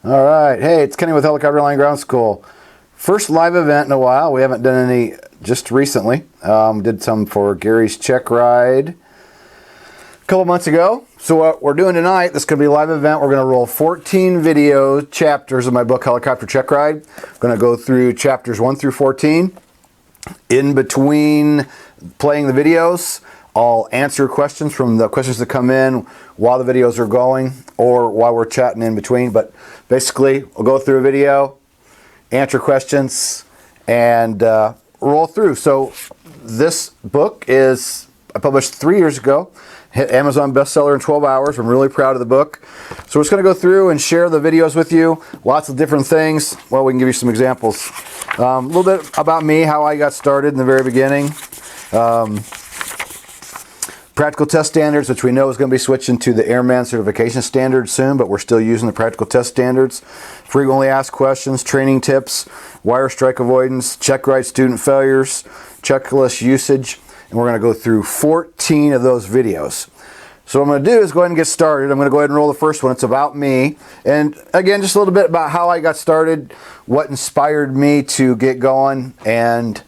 All right. Hey, it's Kenny with Helicopter Line Ground School. First live event in a while. We haven't done any just recently. Did some for Gary's Check Ride a couple months ago. So what we're doing tonight, this is going to be a live event. We're going to roll 14 video chapters of my book, Helicopter Check Ride. I'm going to go through chapters 1 through 14. In between playing the videos, I'll answer questions from the questions that come in while the videos are going or while we're chatting in between. But basically, we'll go through a video, answer questions, and roll through. So this book I published 3 years ago. Hit Amazon bestseller in 12 hours. I'm really proud of the book. So we're just going to go through and share the videos with you. Lots of different things. Well, we can give you some examples. A little bit about me, how I got started in the very beginning. Practical test standards, which we know is going to be switching to the Airman certification standards soon, but we're still using the practical test standards. Frequently asked questions, training tips, wire strike avoidance, check ride student failures, checklist usage, and we're going to go through 14 of those videos. So what I'm going to do is go ahead and get started. I'm going to go ahead and roll the first one. It's about me. And again, just a little bit about how I got started, what inspired me to get going and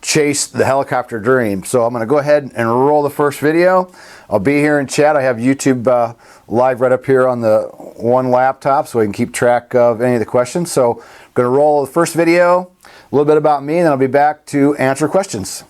chase the helicopter dream. So I'm going to go ahead and roll the first video. I'll be here in chat. I have YouTube live right up here on the one laptop so I can keep track of any of the questions. So I'm going to roll the first video, a little bit about me, and then I'll be back to answer questions.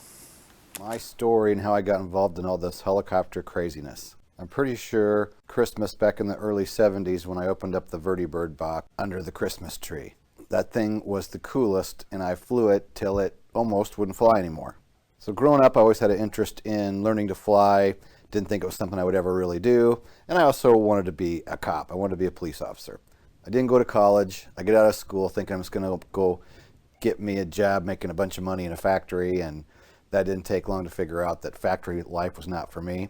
My story and how I got involved in all this helicopter craziness. I'm pretty sure Christmas back in the early 70s when I opened up the Vertibird box under the Christmas tree. That thing was the coolest, and I flew it till it almost wouldn't fly anymore. So growing up, I always had an interest in learning to fly. Didn't think it was something I would ever really do. And I also wanted to be a cop. I wanted to be a police officer. I didn't go to college. I get out of school thinking I'm just going to go get me a job making a bunch of money in a factory, and that didn't take long to figure out that factory life was not for me.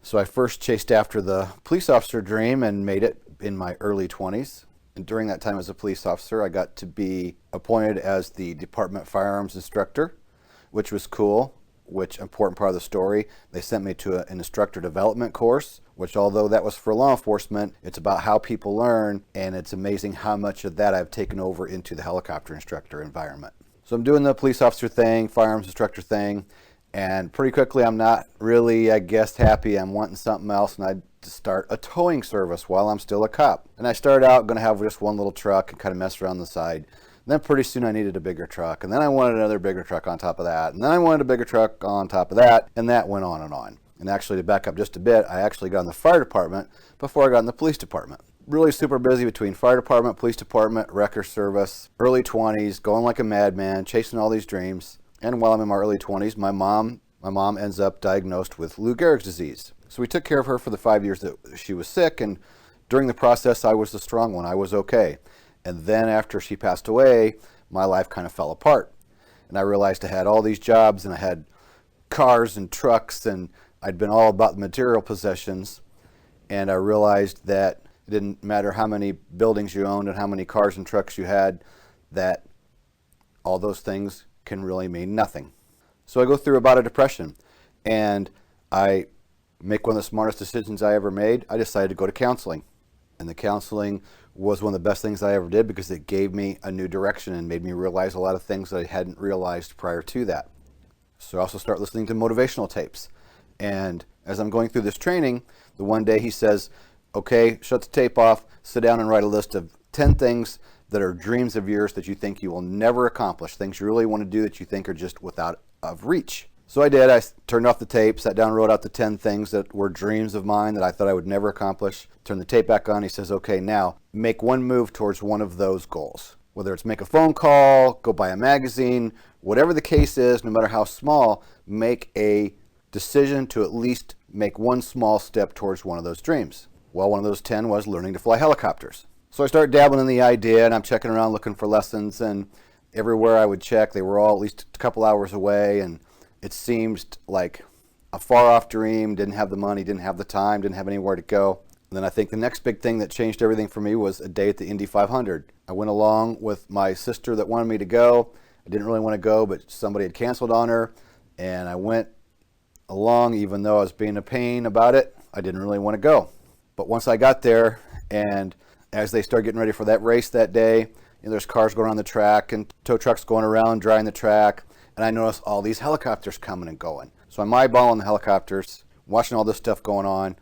So I first chased after the police officer dream and made it in my early 20s. And during that time as a police officer, I got to be appointed as the Department Firearms Instructor, which was cool, which important part of the story. They sent me to an instructor development course, which although that was for law enforcement, it's about how people learn, and it's amazing how much of that I've taken over into the helicopter instructor environment. So I'm doing the police officer thing, firearms instructor thing, and pretty quickly I'm not really, I guess, happy. I'm wanting something else, and I start a towing service while I'm still a cop. And I started out going to have just one little truck and kind of mess around the side. And then pretty soon I needed a bigger truck, and then I wanted another bigger truck on top of that, and then I wanted a bigger truck on top of that, and that went on and on. And actually, to back up just a bit, I actually got in the fire department before I got in the police department. Really super busy between fire department, police department, wrecker service, early 20s, going like a madman, chasing all these dreams. And while I'm in my early 20s, my mom ends up diagnosed with Lou Gehrig's disease. So we took care of her for the 5 years that she was sick, and during the process, I was the strong one. I was okay. And then after she passed away, my life kind of fell apart. And I realized I had all these jobs, and I had cars and trucks, and I'd been all about the material possessions. And I realized that it didn't matter how many buildings you owned and how many cars and trucks you had, that all those things can really mean nothing. So I go through about a depression, and I make one of the smartest decisions I ever made. I decided to go to counseling. And the counseling was one of the best things I ever did because it gave me a new direction and made me realize a lot of things that I hadn't realized prior to that. So I also start listening to motivational tapes. And as I'm going through this training, the one day he says, okay, shut the tape off, sit down and write a list of 10 things that are dreams of yours that you think you will never accomplish, things you really want to do that you think are just without of reach. So I did. I turned off the tape, sat down, wrote out the 10 things that were dreams of mine that I thought I would never accomplish. Turned the tape back on. He says, okay, now make one move towards one of those goals. Whether it's make a phone call, go buy a magazine, whatever the case is, no matter how small, make a decision to at least make one small step towards one of those dreams. Well, one of those 10 was learning to fly helicopters. So I started dabbling in the idea, and I'm checking around looking for lessons, and everywhere I would check, they were all at least a couple hours away, and it seemed like a far-off dream, didn't have the money, didn't have the time, didn't have anywhere to go. And then I think the next big thing that changed everything for me was a day at the Indy 500. I went along with my sister that wanted me to go. I didn't really want to go, but somebody had canceled on her, and I went along even though I was being a pain about it. I didn't really want to go. But once I got there and As they start getting ready for that race that day, there's cars going around the track and tow trucks going around, drying the track. And I notice all these helicopters coming and going. So I'm eyeballing the helicopters, watching all this stuff going on.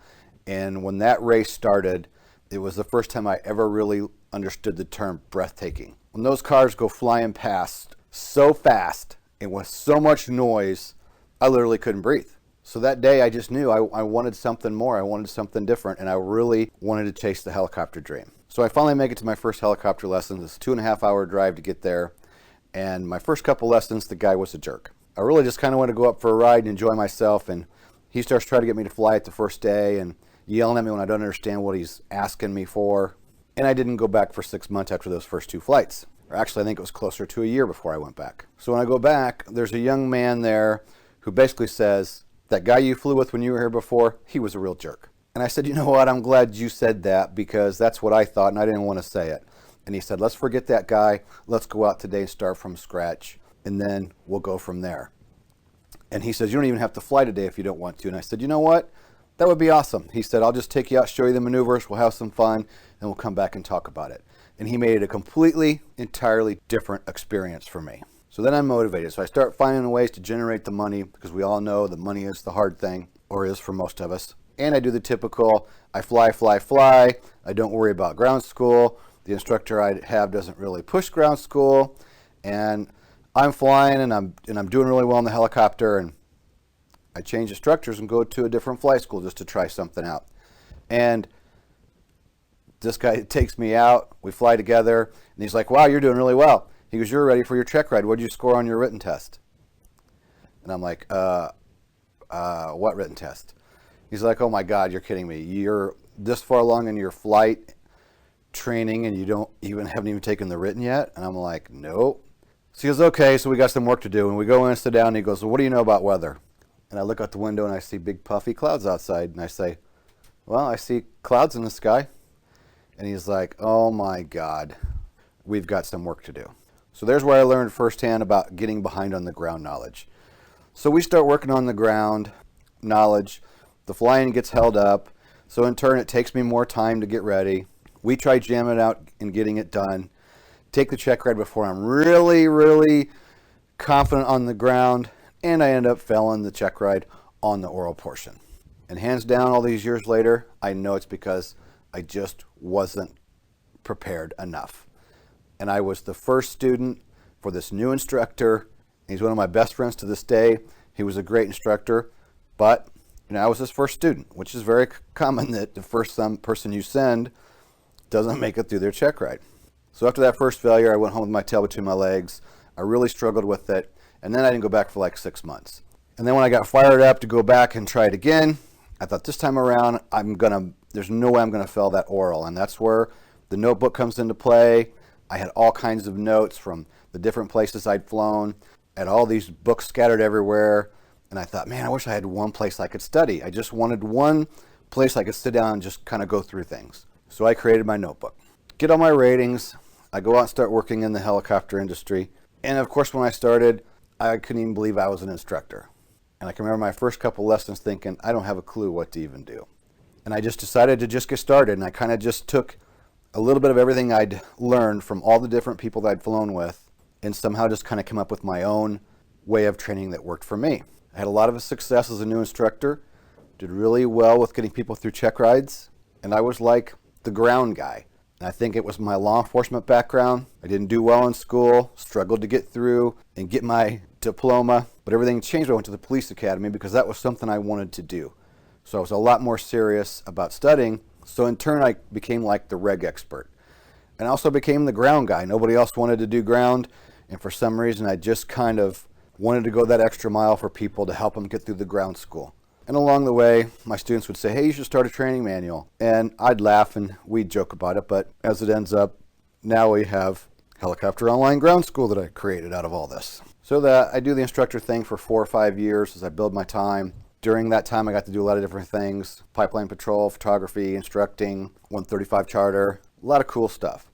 And when that race started, it was the first time I ever really understood the term breathtaking. When those cars go flying past so fast and with so much noise, I literally couldn't breathe. So that day I just knew I wanted something more. I wanted something different, and I really wanted to chase the helicopter dream. So I finally make it to my first helicopter lesson. It's a 2.5-hour drive to get there. And my first couple lessons, the guy was a jerk. I really just kind of wanted to go up for a ride and enjoy myself. And he starts trying to get me to fly it the first day and yelling at me when I don't understand what he's asking me for. And I didn't go back for 6 months after those first 2 flights. Or actually, I think it was closer to a year before I went back. So when I go back, there's a young man there who basically says, that guy you flew with when you were here before, he was a real jerk. And I said, you know what, I'm glad you said that because that's what I thought and I didn't want to say it. And he said, let's forget that guy. Let's go out today and start from scratch. And then we'll go from there. And he says, you don't even have to fly today if you don't want to. And I said, you know what? That would be awesome. He said, I'll just take you out, show you the maneuvers. We'll have some fun and we'll come back and talk about it. And he made it a completely, entirely different experience for me. So then I'm motivated. So I start finding ways to generate the money because we all know the money is the hard thing, or is for most of us. And I do the typical, I fly, fly, fly. I don't worry about ground school. The instructor I have doesn't really push ground school. And I'm flying and I'm doing really well in the helicopter. And I change instructors and go to a different flight school just to try something out. And this guy takes me out. We fly together. And he's like, wow, you're doing really well. He goes, you're ready for your check ride. What did you score on your written test? And I'm like, what written test? He's like, oh my God, you're kidding me. You're this far along in your flight training and you haven't even taken the written yet? And I'm like, nope. So he goes, okay, so we got some work to do. And we go in and sit down and he goes, well, what do you know about weather? And I look out the window and I see big puffy clouds outside. And I say, well, I see clouds in the sky. And he's like, oh my God, we've got some work to do. So there's where I learned firsthand about getting behind on the ground knowledge. So we start working on the ground knowledge. The flying gets held up. So in turn, it takes me more time to get ready. We try jamming it out and getting it done. Take the check ride before I'm really, really confident on the ground. And I end up failing the check ride on the oral portion. And hands down, all these years later, I know it's because I just wasn't prepared enough. And I was the first student for this new instructor. He's one of my best friends to this day. He was a great instructor, but I was his first student, which is very common that the first person you send doesn't make it through their check ride. So after that first failure, I went home with my tail between my legs. I really struggled with it, and then I didn't go back for like 6 months. And then when I got fired up to go back and try it again, I thought this time around, there's no way I'm gonna fail that oral, and that's where the notebook comes into play. I had all kinds of notes from the different places I'd flown. I had all these books scattered everywhere. And I thought, man, I wish I had one place I could study. I just wanted one place I could sit down and just kind of go through things. So I created my notebook. Get all my ratings. I go out and start working in the helicopter industry. And of course, when I started, I couldn't even believe I was an instructor. And I can remember my first couple lessons thinking, I don't have a clue what to even do. And I just decided to just get started. And I kind of just took a little bit of everything I'd learned from all the different people that I'd flown with and somehow just kind of come up with my own way of training that worked for me. I had a lot of success as a new instructor, did really well with getting people through check rides, and I was like the ground guy. And I think it was my law enforcement background. I didn't do well in school, struggled to get through and get my diploma, but everything changed when I went to the police academy because that was something I wanted to do. So I was a lot more serious about studying. So in turn, I became like the reg expert. And I also became the ground guy. Nobody else wanted to do ground. And for some reason, I just kind of wanted to go that extra mile for people to help them get through the ground school. And along the way, my students would say, hey, you should start a training manual. And I'd laugh and we'd joke about it. But as it ends up, now we have Helicopter Online Ground School that I created out of all this. So that I do the instructor thing for 4 or 5 years as I build my time. During that time, I got to do a lot of different things. Pipeline patrol, photography, instructing, 135 charter, a lot of cool stuff.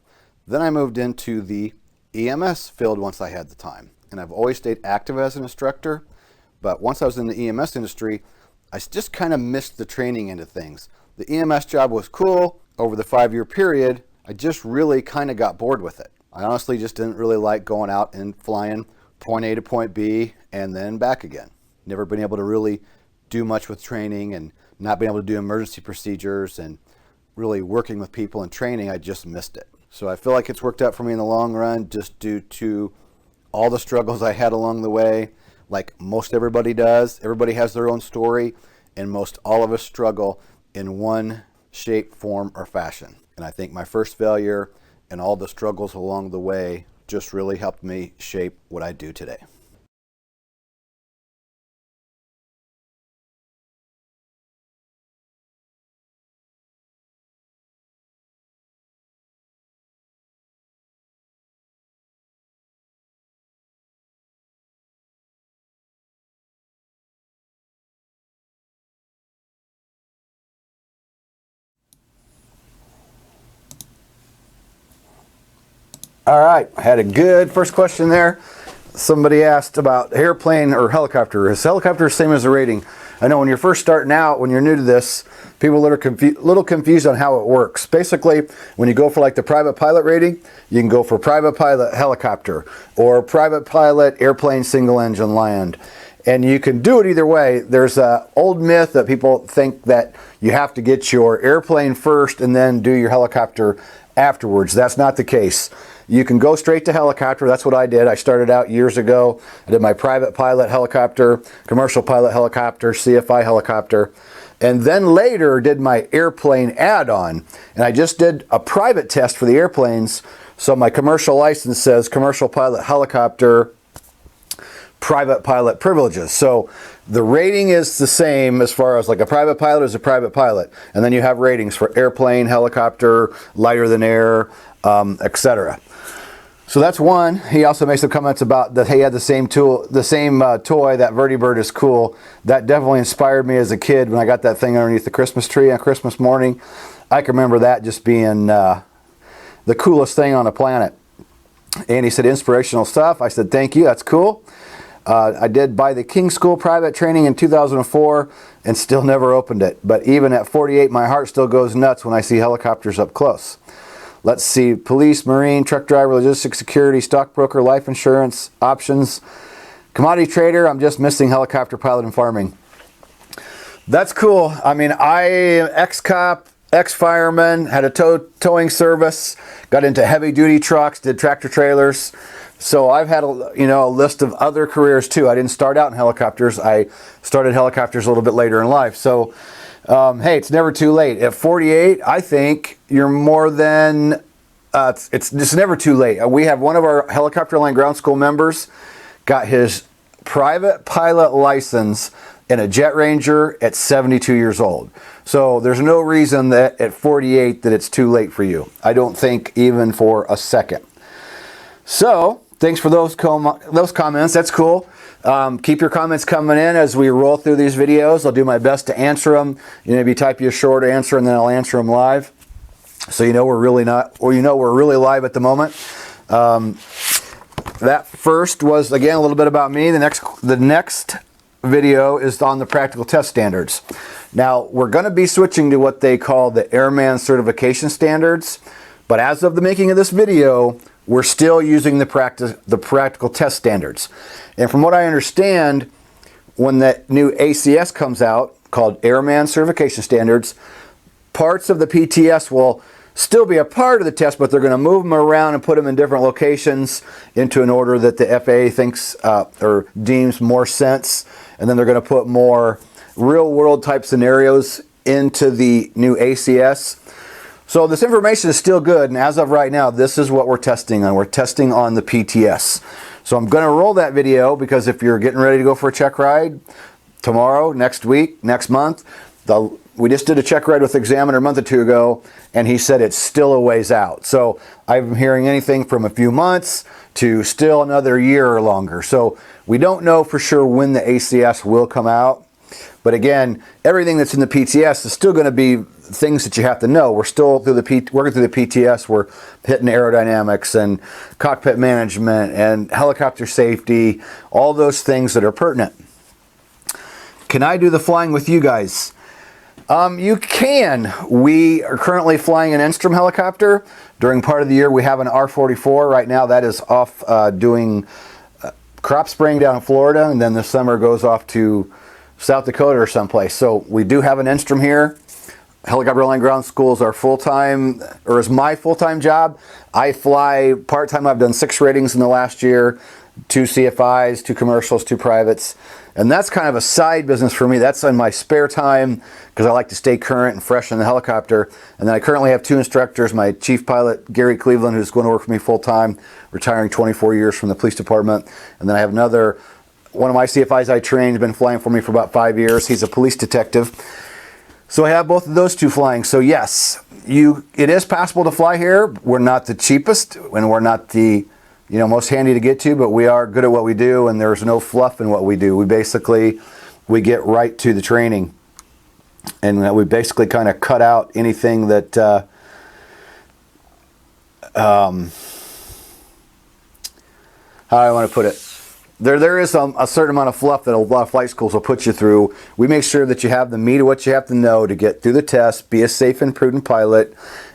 Then I moved into the EMS field once I had the time. And I've always stayed active as an instructor. But once I was in the EMS industry, I just kind of missed the training end of things. The EMS job was cool. Over the 5-year period, I just really kind of got bored with it. I honestly just didn't really like going out and flying point A to point B and then back again. Never been able to really do much with training, and not being able to do emergency procedures and really working with people and training. I just missed it. So I feel like it's worked out for me in the long run, just due to all the struggles I had along the way. Like most everybody does. Everybody has their own story, and most all of us struggle in one shape, form, or fashion. And I think my first failure and all the struggles along the way just really helped me shape what I do today. All right, I had a good first question there. Somebody asked about airplane or helicopter. Is helicopter the same as a rating? I know when you're first starting out, when you're new to this, people are little confused on how it works. Basically, when you go for like the private pilot rating, you can go for private pilot helicopter or private pilot airplane single engine land. And you can do it either way. There's an old myth that people think that you have to get your airplane first and then do your helicopter afterwards. That's not the case. You can go straight to helicopter. That's what I did. I started out years ago. I did my private pilot helicopter, commercial pilot helicopter, CFI helicopter, and then later did my airplane add-on. And I just did a private test for the airplanes. So my commercial license says commercial pilot helicopter, private pilot privileges. So the rating is the same as far as like a private pilot is a private pilot. And then you have ratings for airplane, helicopter, lighter than air, etc. So that's one. He also made some comments about that he had the same toy, that Vertibird is cool. That definitely inspired me as a kid when I got that thing underneath the Christmas tree on Christmas morning. I can remember that just being the coolest thing on the planet. And he said, inspirational stuff. I said, thank you, that's cool. I did buy the King School private training in 2004 and still never opened it. But even at 48, my heart still goes nuts when I see helicopters up close. Let's see, police, marine, truck driver, logistics, security, stockbroker, life insurance, options, commodity trader. I'm just missing helicopter pilot and farming. That's cool. I mean, I am ex-cop, ex-fireman, had a towing service, got into heavy duty trucks, did tractor trailers. So I've had a list of other careers too. I didn't start out in helicopters. I started helicopters a little bit later in life. So hey, it's never too late. At 48, I think you're more than, it's never too late. We have one of our Helicopter Line Ground School members got his private pilot license in a Jet Ranger at 72 years old. So there's no reason that at 48 that it's too late for you. I don't think even for a second. So thanks for those comments. That's cool. Keep your comments coming in as we roll through these videos. I'll do my best to answer them. Maybe type you a short answer and then I'll answer them live. So we're really live at the moment. That first was again a little bit about me. The next video is on the practical test standards. Now we're going to be switching to what they call the Airman Certification Standards. But as of the making of this video, we're still using the practical test standards. And from what I understand, when that new ACS comes out, called Airman Certification Standards, parts of the PTS will still be a part of the test, but they're going to move them around and put them in different locations into an order that the FAA thinks or deems more sense. And then they're going to put more real-world type scenarios into the new ACS. So this information is still good, and as of right now, this is what we're testing on. We're testing on the PTS. So I'm going to roll that video because if you're getting ready to go for a check ride tomorrow, next week, next month, we just did a check ride with Examiner a month or two ago, and he said it's still a ways out. So I'm hearing anything from a few months to still another year or longer. So we don't know for sure when the ACS will come out. But again, everything that's in the PTS is still going to be things that you have to know. We're still working through the PTS. We're hitting aerodynamics and cockpit management and helicopter safety, all those things that are pertinent. Can I do the flying with you guys? You can. We are currently flying an Enstrom helicopter. During part of the year, we have an R-44. Right now, that is off doing crop spraying down in Florida, and then this summer goes off to South Dakota or someplace. So we do have an Enstrom here. Helicopter Airline Ground School is our full-time, or is my full-time job. I fly part-time. I've done 6 ratings in the last year, 2 CFIs, 2 commercials, 2 privates. And that's kind of a side business for me. That's in my spare time because I like to stay current and fresh in the helicopter. And then I currently have 2 instructors. My chief pilot, Gary Cleveland, who's going to work for me full-time, retiring 24 years from the police department. And then I have another, one of my CFIs I trained, has been flying for me for about 5 years. He's a police detective. So I have both of those 2 flying. So yes, it is possible to fly here. We're not the cheapest and we're not the most handy to get to, but we are good at what we do, and there's no fluff in what we do. We get right to the training, and we basically kind of cut out anything that how do I want to put it? There is a certain amount of fluff that a lot of flight schools will put you through. We make sure that you have the meat of what you have to know to get through the test, be a safe and prudent pilot,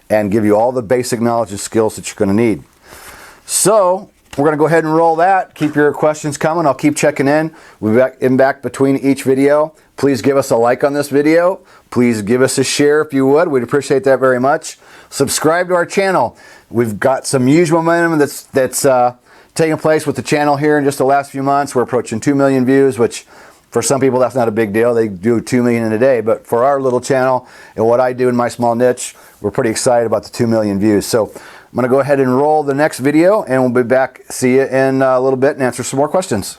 and give you all the basic knowledge and skills that you're going to need. So we're going to go ahead and roll that. Keep your questions coming. I'll keep checking in. We'll be back between each video. Please give us a like on this video. Please give us a share if you would. We'd appreciate that very much. Subscribe to our channel. We've got some huge momentum that's taking place with the channel here in just the last few months. We're approaching 2 million views, which for some people that's not a big deal. They do 2 million in a day. But for our little channel and what I do in my small niche, we're pretty excited about the 2 million views. So I'm going to go ahead and roll the next video, and we'll be back. See you in a little bit and answer some more questions.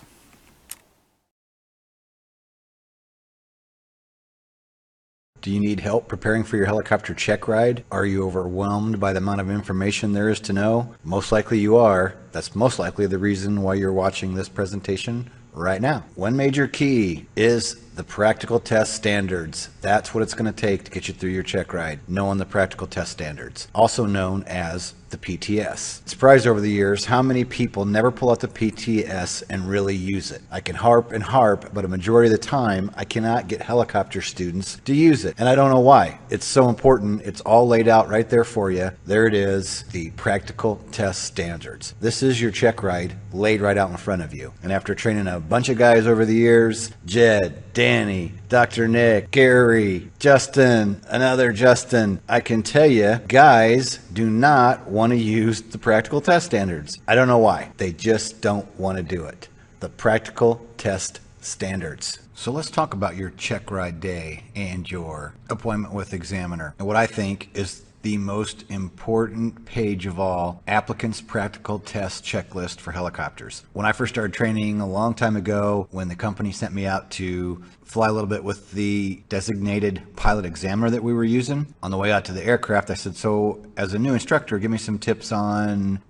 Do you need help preparing for your helicopter check ride? Are you overwhelmed by the amount of information there is to know? Most likely you are. That's most likely the reason why you're watching this presentation right now. One major key is the practical test standards. That's what it's going to take to get you through your check ride, knowing the practical test standards, also known as the PTS. Surprised over the years how many people never pull out the PTS and really use it. I can harp and harp, but a majority of the time I cannot get helicopter students to use it, and I don't know why. It's so important. It's all laid out right there for you. There it is, the practical test standards. This is your check ride laid right out in front of you. And after training a bunch of guys over the years, Jed, Danny, Dr. Nick, Gary, Justin, another Justin, I can tell you, guys do not want to use the practical test standards. I don't know why. They just don't want to do it. The practical test standards. So let's talk about your check ride day and your appointment with examiner. And what I think is the most important page of all, applicant's practical test checklist for helicopters. When I first started training a long time ago, when the company sent me out to fly a little bit with the designated pilot examiner that we were using, on the way out to the aircraft, I said, so as a new instructor, give me some tips on,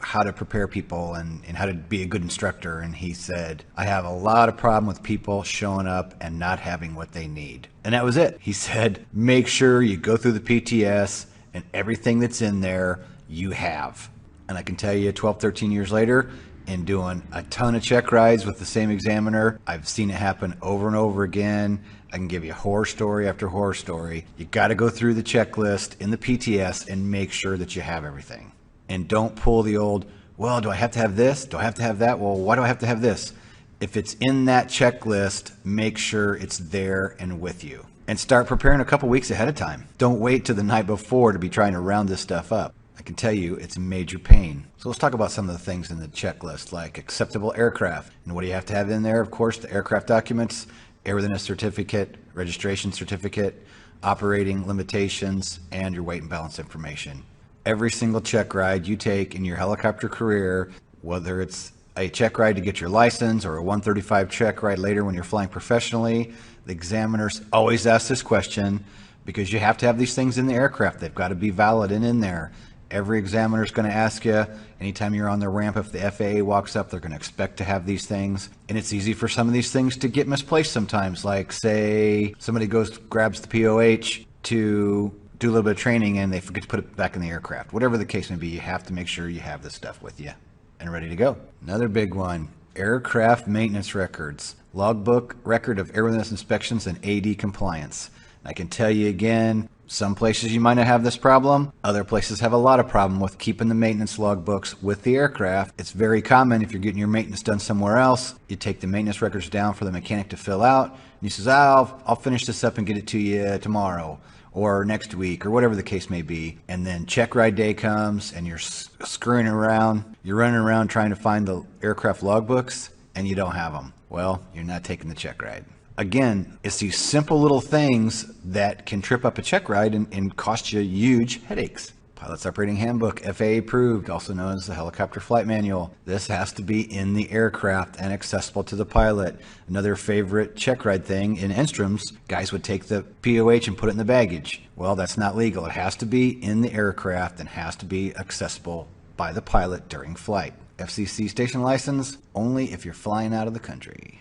how to prepare people and how to be a good instructor. And he said, I have a lot of problem with people showing up and not having what they need. And that was it. He said, make sure you go through the PTS and everything that's in there you have. And I can tell you 12, 13 years later, in doing a ton of check rides with the same examiner, I've seen it happen over and over again. I can give you horror story after horror story. You got to go through the checklist in the PTS and make sure that you have everything. And don't pull the old, well, do I have to have this? Do I have to have that? Well, why do I have to have this? If it's in that checklist, make sure it's there and with you. And start preparing a couple weeks ahead of time. Don't wait till the night before to be trying to round this stuff up. I can tell you it's a major pain. So let's talk about some of the things in the checklist, like acceptable aircraft. And what do you have to have in there? Of course, the aircraft documents, airworthiness certificate, registration certificate, operating limitations, and your weight and balance information. Every single check ride you take in your helicopter career, whether it's a check ride to get your license or a 135 check ride later when you're flying professionally, the examiners always ask this question because you have to have these things in the aircraft. They've got to be valid and in there. Every examiner is going to ask you anytime you're on the ramp, if the FAA walks up, they're going to expect to have these things. And it's easy for some of these things to get misplaced sometimes. Like say somebody grabs the POH to do a little bit of training and they forget to put it back in the aircraft. Whatever the case may be, you have to make sure you have this stuff with you and ready to go. Another big one, aircraft maintenance records, logbook record of airworthiness inspections and AD compliance. I can tell you again, some places you might not have this problem. Other places have a lot of problem with keeping the maintenance logbooks with the aircraft. It's very common if you're getting your maintenance done somewhere else, you take the maintenance records down for the mechanic to fill out, and he says, I'll finish this up and get it to you tomorrow or next week or whatever the case may be. And then check ride day comes and you're screwing around. You're running around trying to find the aircraft logbooks and you don't have them. Well, you're not taking the check ride. Again, it's these simple little things that can trip up a check ride and cost you huge headaches. Pilot's Operating Handbook, FAA approved, also known as the Helicopter Flight Manual. This has to be in the aircraft and accessible to the pilot. Another favorite check ride thing in Enstroms, guys would take the POH and put it in the baggage. Well, that's not legal. It has to be in the aircraft and has to be accessible by the pilot during flight. FCC station license, only if you're flying out of the country.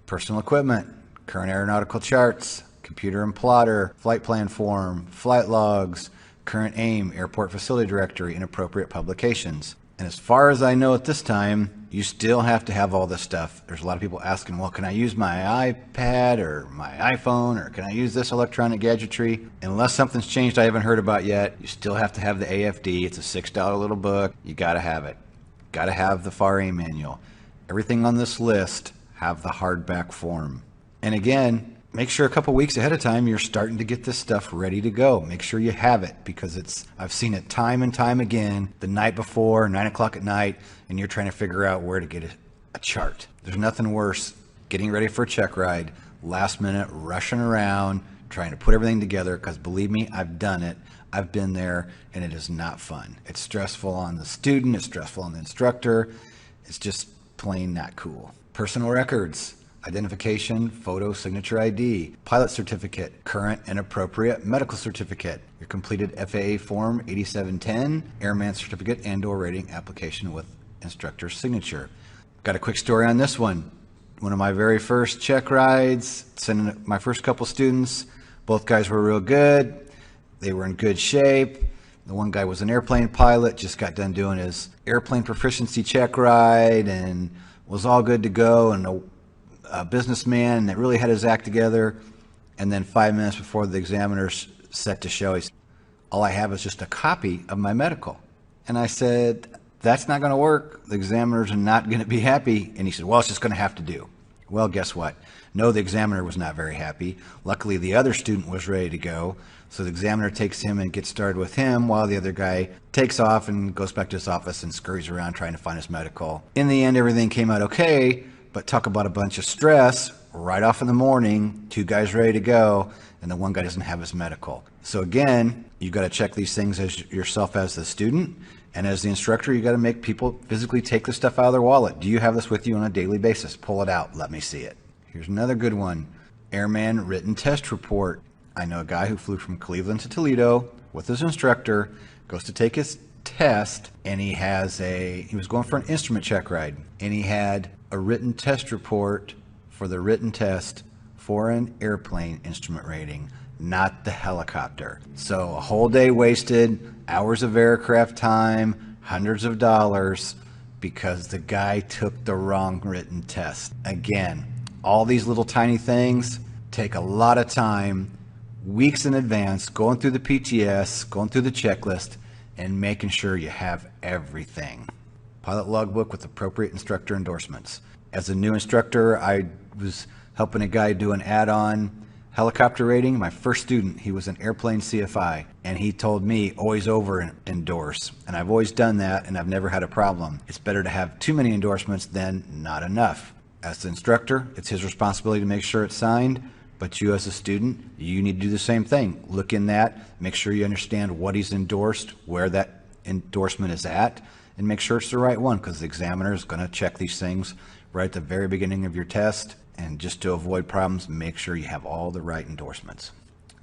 Personal equipment, current aeronautical charts, computer and plotter, flight plan form, flight logs, current AIM, airport facility directory, and appropriate publications. And as far as I know at this time, you still have to have all this stuff. There's a lot of people asking, well, can I use my iPad or my iPhone, or can I use this electronic gadgetry? Unless something's changed I haven't heard about yet, you still have to have the AFD. It's a $6 little book. You got to have it. Got to have the FAR AIM manual. Everything on this list have the hardback form. And again, make sure a couple weeks ahead of time you're starting to get this stuff ready to go. Make sure you have it, because I've seen it time and time again the night before, 9 o'clock at night, and you're trying to figure out where to get a chart. There's nothing worse getting ready for a check ride, last minute rushing around, trying to put everything together, because believe me, I've done it. I've been there, and it is not fun. It's stressful on the student, it's stressful on the instructor. It's just plain not cool. Personal records. Identification, photo, signature ID, pilot certificate, current and appropriate medical certificate, your completed FAA Form 8710, airman certificate and/or rating application with instructor's signature. Got a quick story on this one. One of my very first check rides, sending my first couple students. Both guys were real good. They were in good shape. The one guy was an airplane pilot, just got done doing his airplane proficiency check ride and was all good to go, and a businessman that really had his act together. And then 5 minutes before the examiner's set to show, he said, all I have is just a copy of my medical. And I said, that's not going to work. The examiners are not going to be happy. And he said, well, it's just going to have to do. Well, guess what? No, the examiner was not very happy. Luckily, the other student was ready to go. So the examiner takes him and gets started with him, while the other guy takes off and goes back to his office and scurries around trying to find his medical. In the end, everything came out okay. But talk about a bunch of stress right off in the morning, 2 guys ready to go, and the one guy doesn't have his medical. So again, you got to check these things as yourself as the student, and as the instructor, you got to make people physically take the stuff out of their wallet. Do you have this with you on a daily basis? Pull it out. Let me see it. Here's another good one. Airman written test report. I know a guy who flew from Cleveland to Toledo with his instructor, goes to take his test, and he was going for an instrument check ride, and he had a written test report for the written test for an airplane instrument rating, not the helicopter. So a whole day wasted, hours of aircraft time, hundreds of dollars, because the guy took the wrong written test. Again, all these little tiny things take a lot of time, weeks in advance, going through the PTS, going through the checklist, and making sure you have everything. Pilot logbook with appropriate instructor endorsements. As a new instructor, I was helping a guy do an add-on helicopter rating. My first student, he was an airplane CFI, and he told me always over endorse. And I've always done that, and I've never had a problem. It's better to have too many endorsements than not enough. As the instructor, it's his responsibility to make sure it's signed, but you as a student, you need to do the same thing. Look in that, make sure you understand what he's endorsed, where that endorsement is at, and make sure it's the right one, because the examiner is going to check these things right at the very beginning of your test. And just to avoid problems, make sure you have all the right endorsements.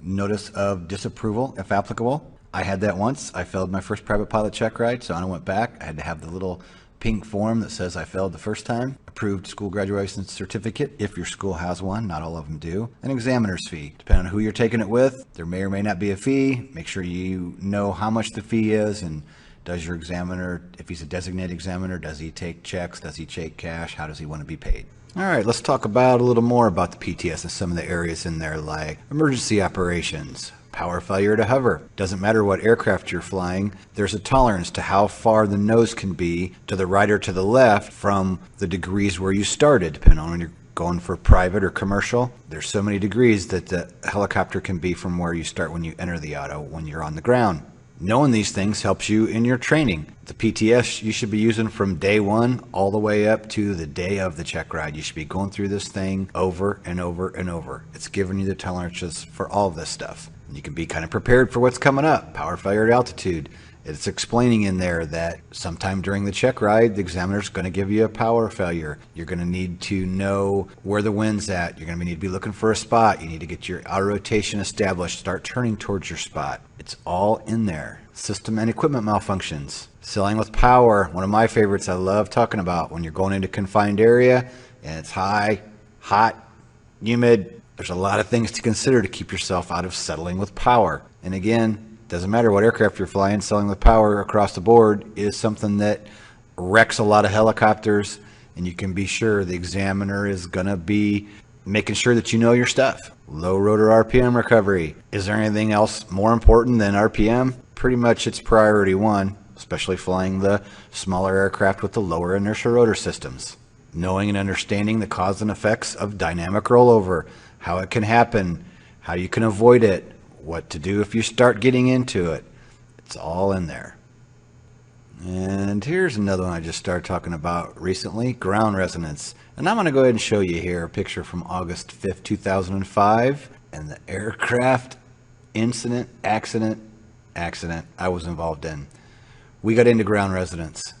Notice of disapproval, if applicable. I had that once. I failed my first private pilot check ride, so I went back. I had to have the little pink form that says I failed the first time. Approved school graduation certificate, if your school has one. Not all of them do. An examiner's fee. Depending on who you're taking it with, there may or may not be a fee. Make sure you know how much the fee is and Does your examiner, if he's a designated examiner, does he take checks? Does he take cash? How does he want to be paid? All right, let's talk about a little more about the PTS and some of the areas in there, like emergency operations, power failure to hover. Doesn't matter what aircraft you're flying, there's a tolerance to how far the nose can be to the right or to the left from the degrees where you started, depending on when you're going for private or commercial. There's so many degrees that the helicopter can be from where you start when you enter the auto when you're on the ground. Knowing these things helps you in your training. The PTS you should be using from day one all the way up to the day of the check ride. You should be going through this thing over and over and over. It's giving you the tolerances for all of this stuff. You can be kind of prepared for what's coming up. Power failure at altitude. It's explaining in there that sometime during the check ride, the examiner's going to give you a power failure. You're going to need to know where the wind's at. You're going to need to be looking for a spot. You need to get your auto rotation established. Start turning towards your spot. It's all in there. System and equipment malfunctions. Sailing with power. One of my favorites I love talking about when you're going into confined area and it's high, hot, humid. There's a lot of things to consider to keep yourself out of settling with power. And again, doesn't matter what aircraft you're flying, settling with power across the board is something that wrecks a lot of helicopters, and you can be sure the examiner is going to be making sure that you know your stuff. Low rotor RPM recovery. Is there anything else more important than RPM? Pretty much it's priority one, especially flying the smaller aircraft with the lower inertial rotor systems. Knowing and understanding the cause and effects of dynamic rollover, how it can happen, how you can avoid it, what to do if you start getting into it. It's all in there. And here's another one I just started talking about recently, ground resonance. And I'm going to go ahead and show you here a picture from August 5th, 2005, and the aircraft accident I was involved in. We got into ground resonance.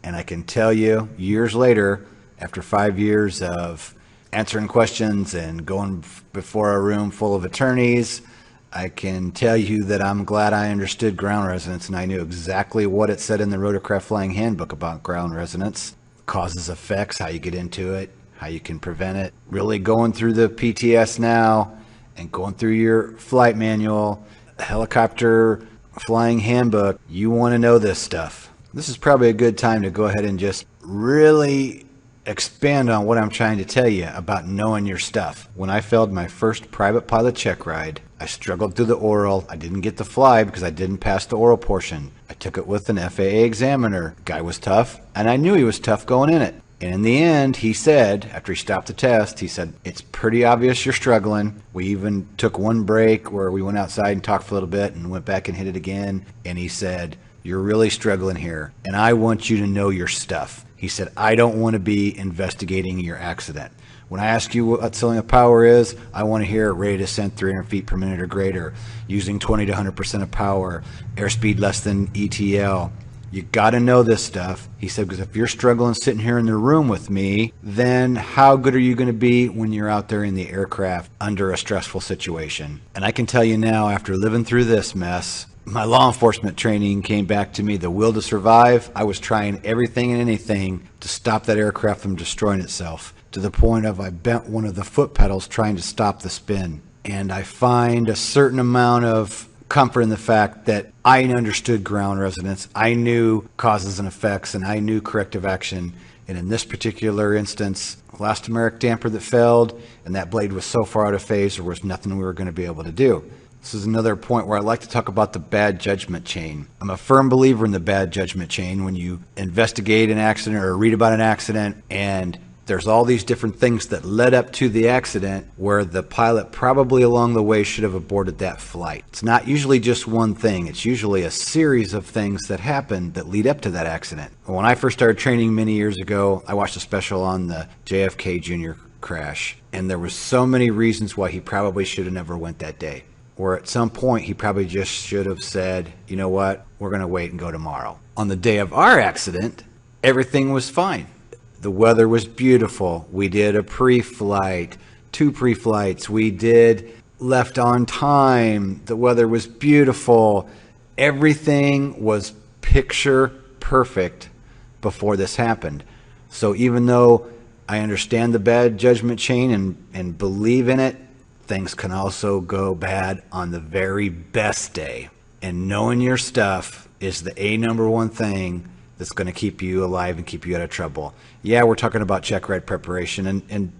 And I can tell you, years later, after 5 years of answering questions and going before a room full of attorneys, I can tell you that I'm glad I understood ground resonance and I knew exactly what it said in the Rotorcraft Flying Handbook about ground resonance, causes, effects, how you get into it, how you can prevent it. Really going through the PTS now and going through your flight manual, helicopter flying handbook, you want to know this stuff. This is probably a good time to go ahead and just really expand on what I'm trying to tell you about knowing your stuff. When I failed my first private pilot check ride, I struggled through the oral. I didn't get to fly because I didn't pass the oral portion. I took it with an FAA examiner. The guy was tough, and I knew he was tough going in it. And in the end, he said, after he stopped the test, he said, it's pretty obvious you're struggling. We even took one break where we went outside and talked for a little bit and went back and hit it again. And he said, you're really struggling here, and I want you to know your stuff. He said, I don't want to be investigating your accident. When I ask you what sealing of power is, I want to hear rate of descent 300 feet per minute or greater, using 20 to 100% of power, airspeed less than ETL. You got to know this stuff. He said, because if you're struggling sitting here in the room with me, then how good are you going to be when you're out there in the aircraft under a stressful situation? And I can tell you now, after living through this mess, my law enforcement training came back to me, the will to survive. I was trying everything and anything to stop that aircraft from destroying itself, to the point of I bent one of the foot pedals trying to stop the spin. And I find a certain amount of comfort in the fact that I understood ground resonance. I knew causes and effects, and I knew corrective action. And in this particular instance, elastomeric damper that failed, and that blade was so far out of phase, there was nothing we were going to be able to do. This is another point where I like to talk about the bad judgment chain. I'm a firm believer in the bad judgment chain. When you investigate an accident or read about an accident, and there's all these different things that led up to the accident where the pilot probably along the way should have aborted that flight. It's not usually just one thing. It's usually a series of things that happen that lead up to that accident. When I first started training many years ago, I watched a special on the JFK Jr. crash, and there was so many reasons why he probably should have never went that day. Or at some point, he probably just should have said, you know what, we're going to wait and go tomorrow. On the day of our accident, everything was fine. The weather was beautiful. We did a pre-flight, 2 pre-flights. We did left on time. The weather was beautiful. Everything was picture perfect before this happened. So even though I understand the bad judgment chain and believe in it, things can also go bad on the very best day. And knowing your stuff is the number one thing that's going to keep you alive and keep you out of trouble. Yeah, we're talking about check ride preparation, and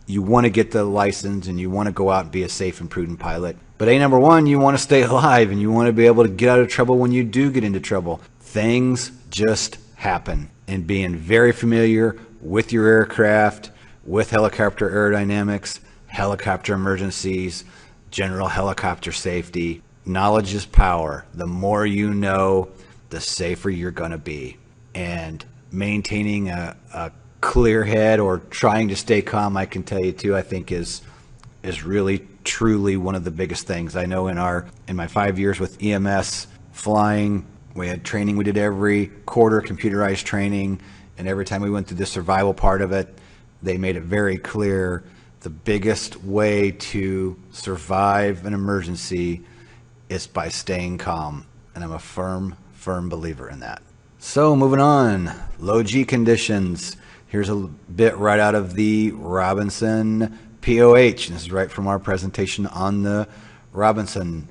you want to get the license and you want to go out and be a safe and prudent pilot. But number one, you want to stay alive and you want to be able to get out of trouble when you do get into trouble. Things just happen. And being very familiar with your aircraft, with helicopter aerodynamics, helicopter emergencies, general helicopter safety, knowledge is power. The more you know, the safer you're going to be. And maintaining a clear head or trying to stay calm, I can tell you too, I think is really truly one of the biggest things. I know in my 5 years with EMS flying, we had training. We did every quarter computerized training, and every time we went through the survival part of it, they made it very clear the biggest way to survive an emergency is by staying calm. And I'm a firm believer in that. So moving on, low G conditions. Here's a bit right out of the Robinson POH. This is right from our presentation on the Robinson.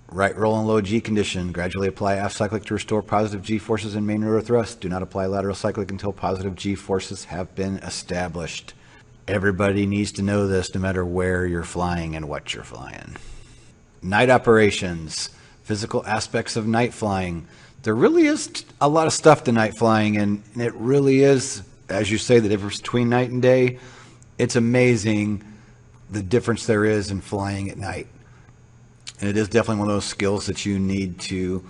Right roll and low G condition. Gradually apply aft cyclic to restore positive G forces in main rotor thrust. Do not apply lateral cyclic until positive G forces have been established. Everybody needs to know this no matter where you're flying and what you're flying. Night operations, physical aspects of night flying. There really is a lot of stuff to night flying, and it really is, as you say, the difference between night and day. It's amazing the difference there is in flying at night. And it is definitely one of those skills that you need to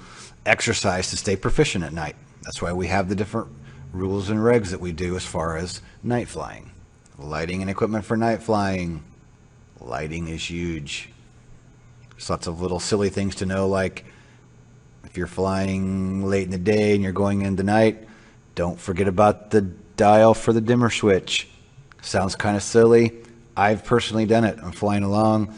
exercise to stay proficient at night. That's why we have the different rules and regs that we do as far as night flying. Lighting and equipment for night flying. Lighting is huge. There's lots of little silly things to know, like if you're flying late in the day and you're going into night, don't forget about the dial for the dimmer switch. Sounds kind of silly. I've personally done it. I'm flying along,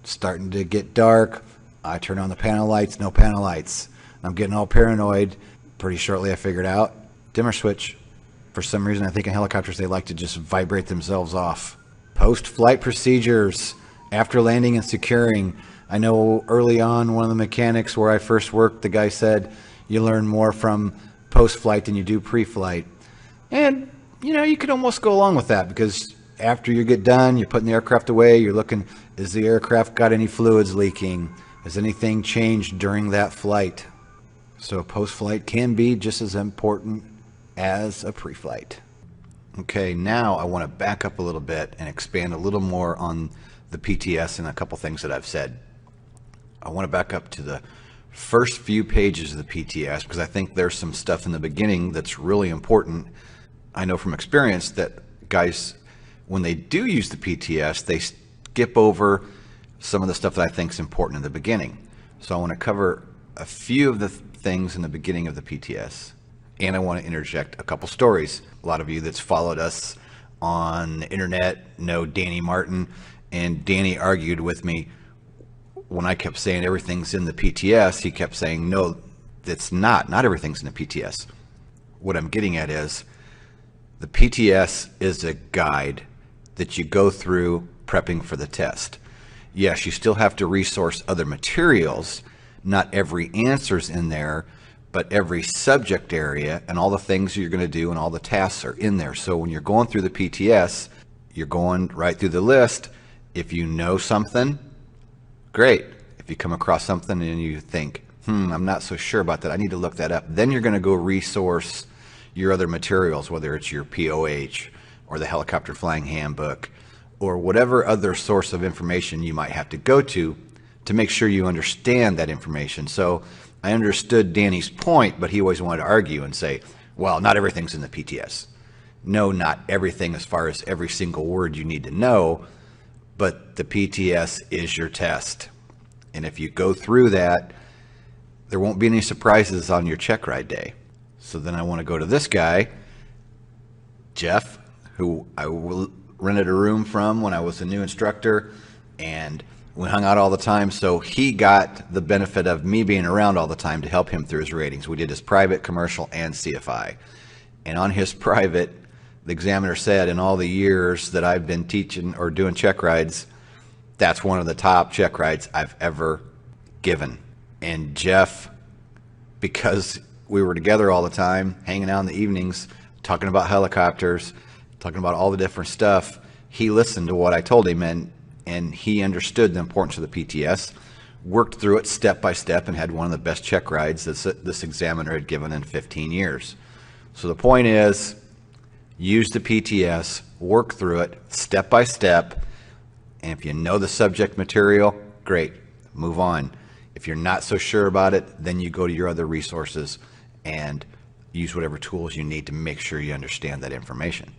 starting to get dark. I turn on the panel lights, no panel lights. I'm getting all paranoid. Pretty shortly I figured out, dimmer switch. For some reason, I think in helicopters they like to just vibrate themselves off. Post-flight procedures, after landing and securing. I know early on, one of the mechanics where I first worked, the guy said, you learn more from post-flight than you do pre-flight. And, you know, you could almost go along with that, because after you get done, you're putting the aircraft away, you're looking, is the aircraft got any fluids leaking? Has anything changed during that flight? So post-flight can be just as important as a pre-flight. Okay, now I want to back up a little bit and expand a little more on the PTS and a couple things that I've said. I want to back up to the first few pages of the PTS because I think there's some stuff in the beginning that's really important. I know from experience that guys, when they do use the PTS, they skip over some of the stuff that I think is important in the beginning. So I want to cover a few of the things in the beginning of the PTS, and I want to interject a couple stories. A lot of you that's followed us on the internet know Danny Martin, and Danny argued with me when I kept saying everything's in the PTS. He kept saying, no, it's not. Not everything's in the PTS. What I'm getting at is the PTS is a guide that you go through prepping for the test. Yes, you still have to resource other materials. Not every answer's in there, but every subject area and all the things you're going to do and all the tasks are in there. So when you're going through the PTS, you're going right through the list. If you know something, great. If you come across something and you think, I'm not so sure about that, I need to look that up, then you're going to go resource your other materials, whether it's your POH or the helicopter flying handbook or whatever other source of information you might have to go to make sure you understand that information. So I understood Danny's point, but he always wanted to argue and say, well, not everything's in the PTS. No, not everything as far as every single word you need to know, but the PTS is your test. And if you go through that, there won't be any surprises on your check ride day. So then I want to go to this guy, Jeff, who I rented a room from when I was a new instructor, and we hung out all the time. So he got the benefit of me being around all the time to help him through his ratings. We did his private, commercial, and CFI. And on his private, the examiner said in all the years that I've been teaching or doing check rides, that's one of the top check rides I've ever given. And Jeff because we were together all the time, hanging out in the evenings, talking about helicopters, talking about all the different stuff. He listened to what I told him, and he understood the importance of the PTS, worked through it step by step, and had one of the best check rides that this examiner had given in 15 years. So the point is, use the PTS, work through it step by step, and if you know the subject material, great, move on. If you're not so sure about it, then you go to your other resources and use whatever tools you need to make sure you understand that information.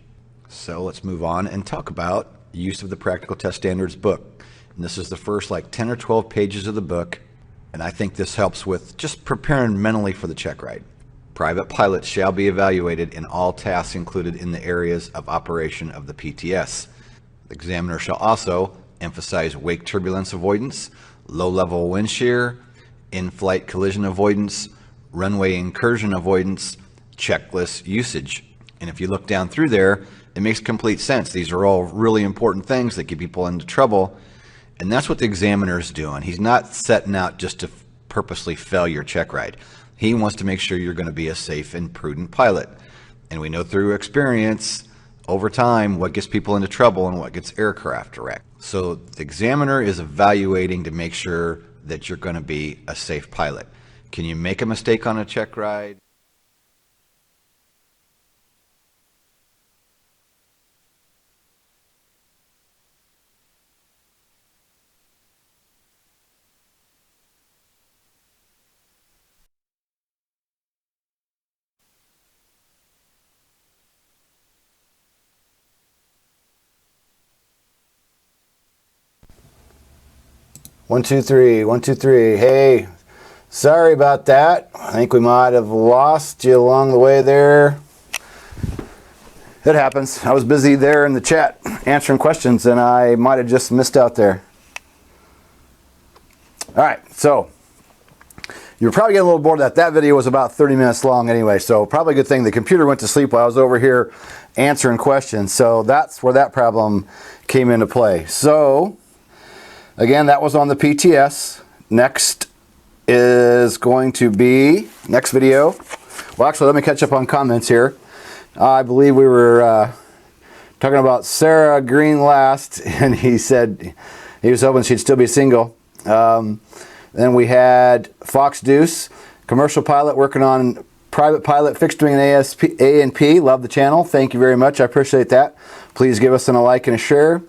So let's move on and talk about use of the Practical Test Standards book. And this is the first 10 or 12 pages of the book, and I think this helps with just preparing mentally for the check ride. Private pilots shall be evaluated in all tasks included in the areas of operation of the PTS. The examiner shall also emphasize wake turbulence avoidance, low-level wind shear, in-flight collision avoidance, runway incursion avoidance, checklist usage. And if you look down through there, it makes complete sense. These are all really important things that get people into trouble, and that's what the examiner is doing. He's not setting out just to purposely fail your check ride. He wants to make sure you're going to be a safe and prudent pilot. And we know through experience, over time, what gets people into trouble and what gets aircraft wrecked. So the examiner is evaluating to make sure that you're going to be a safe pilot. Can you make a mistake on a check ride? One, two, three. 1, 2, 3. Hey, sorry about that. I think we might have lost you along the way there. It happens. I was busy there in the chat answering questions, and I might have just missed out there. All right, so you're probably getting a little bored of that. That video was about 30 minutes long anyway, so probably a good thing the computer went to sleep while I was over here answering questions. So that's where that problem came into play. So again, that was on the PTS. Next is going to be, next video. Well, actually, let me catch up on comments here. I believe we were talking about Sarah Green last, and he said he was hoping she'd still be single. Then we had Fox Deuce, commercial pilot working on private pilot fixed wing and A&P. Love the channel. Thank you very much. I appreciate that. Please give us a like and a share.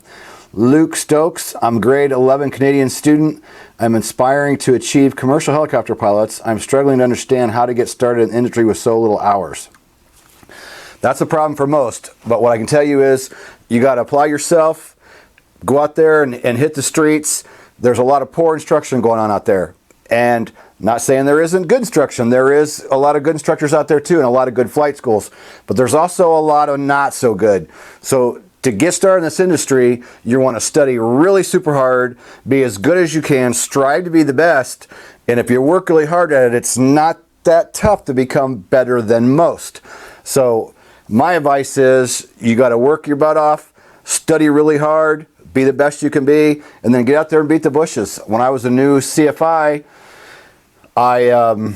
Luke Stokes, I'm grade 11 Canadian student. I'm aspiring to achieve commercial helicopter pilots. I'm struggling to understand how to get started in the industry with so little hours. That's a problem for most, but what I can tell you is you got to apply yourself, go out there and hit the streets. There's a lot of poor instruction going on out there. And not saying there isn't good instruction. There is a lot of good instructors out there too, and a lot of good flight schools. But there's also a lot of not so good. So to get started in this industry, you want to study really super hard, be as good as you can, strive to be the best, and if you work really hard at it, it's not that tough to become better than most. So my advice is you got to work your butt off, study really hard, be the best you can be, and then get out there and beat the bushes. When I was a new CFI, I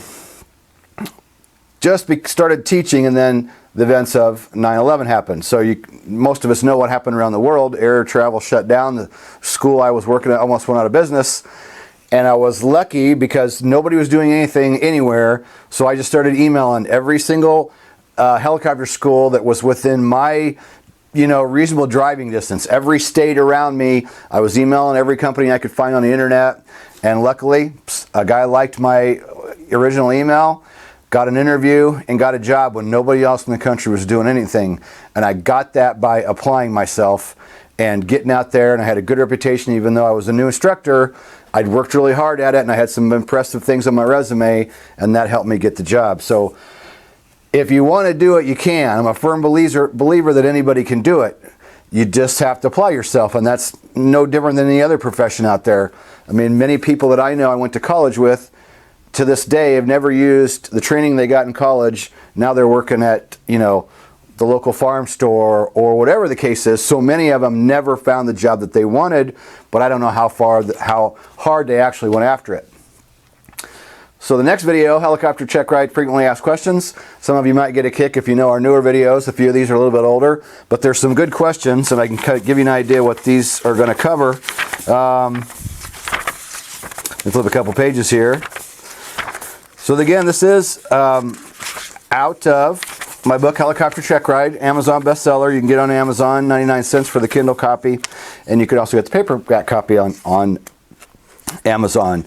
just started teaching, and then the events of 9/11 happened. So most of us know what happened around the world. Air travel shut down. The school I was working at almost went out of business. And I was lucky because nobody was doing anything anywhere. So I just started emailing every single helicopter school that was within my reasonable driving distance. Every state around me, I was emailing every company I could find on the internet. And luckily, a guy liked my original email, got an interview, and got a job when nobody else in the country was doing anything. And I got that by applying myself and getting out there, and I had a good reputation even though I was a new instructor. I'd worked really hard at it, and I had some impressive things on my resume, and that helped me get the job. So if you want to do it, you can. I'm a firm believer that anybody can do it. You just have to apply yourself, and that's no different than any other profession out there. I mean, many people that I know I went to college with to this day have never used the training they got in college. Now they're working at, the local farm store or whatever the case is. So many of them never found the job that they wanted, but I don't know how hard they actually went after it. So the next video, helicopter check ride, frequently asked questions. Some of you might get a kick if you know our newer videos. A few of these are a little bit older, but there's some good questions, and I can give you an idea what these are going to cover. Let's flip a couple pages here. So again, this is out of my book, Helicopter Check Ride, Amazon bestseller. You can get on Amazon, 99 cents for the Kindle copy, and you could also get the paperback copy on Amazon.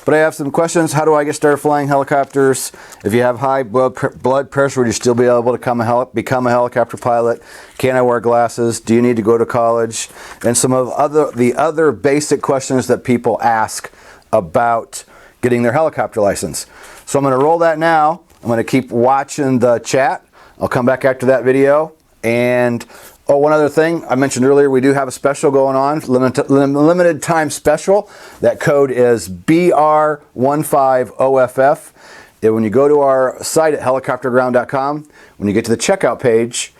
But I have some questions. How do I get started flying helicopters? If you have high blood pressure, would you still be able to become a helicopter pilot? Can I wear glasses? Do you need to go to college? And some of the other basic questions that people ask about getting their helicopter license. So I'm going to roll that now. I'm going to keep watching the chat. I'll come back after that video. And one other thing I mentioned earlier, we do have a special going on, limited time special. That code is BR15OFF. And when you go to our site at helicopterground.com, when you get to the checkout page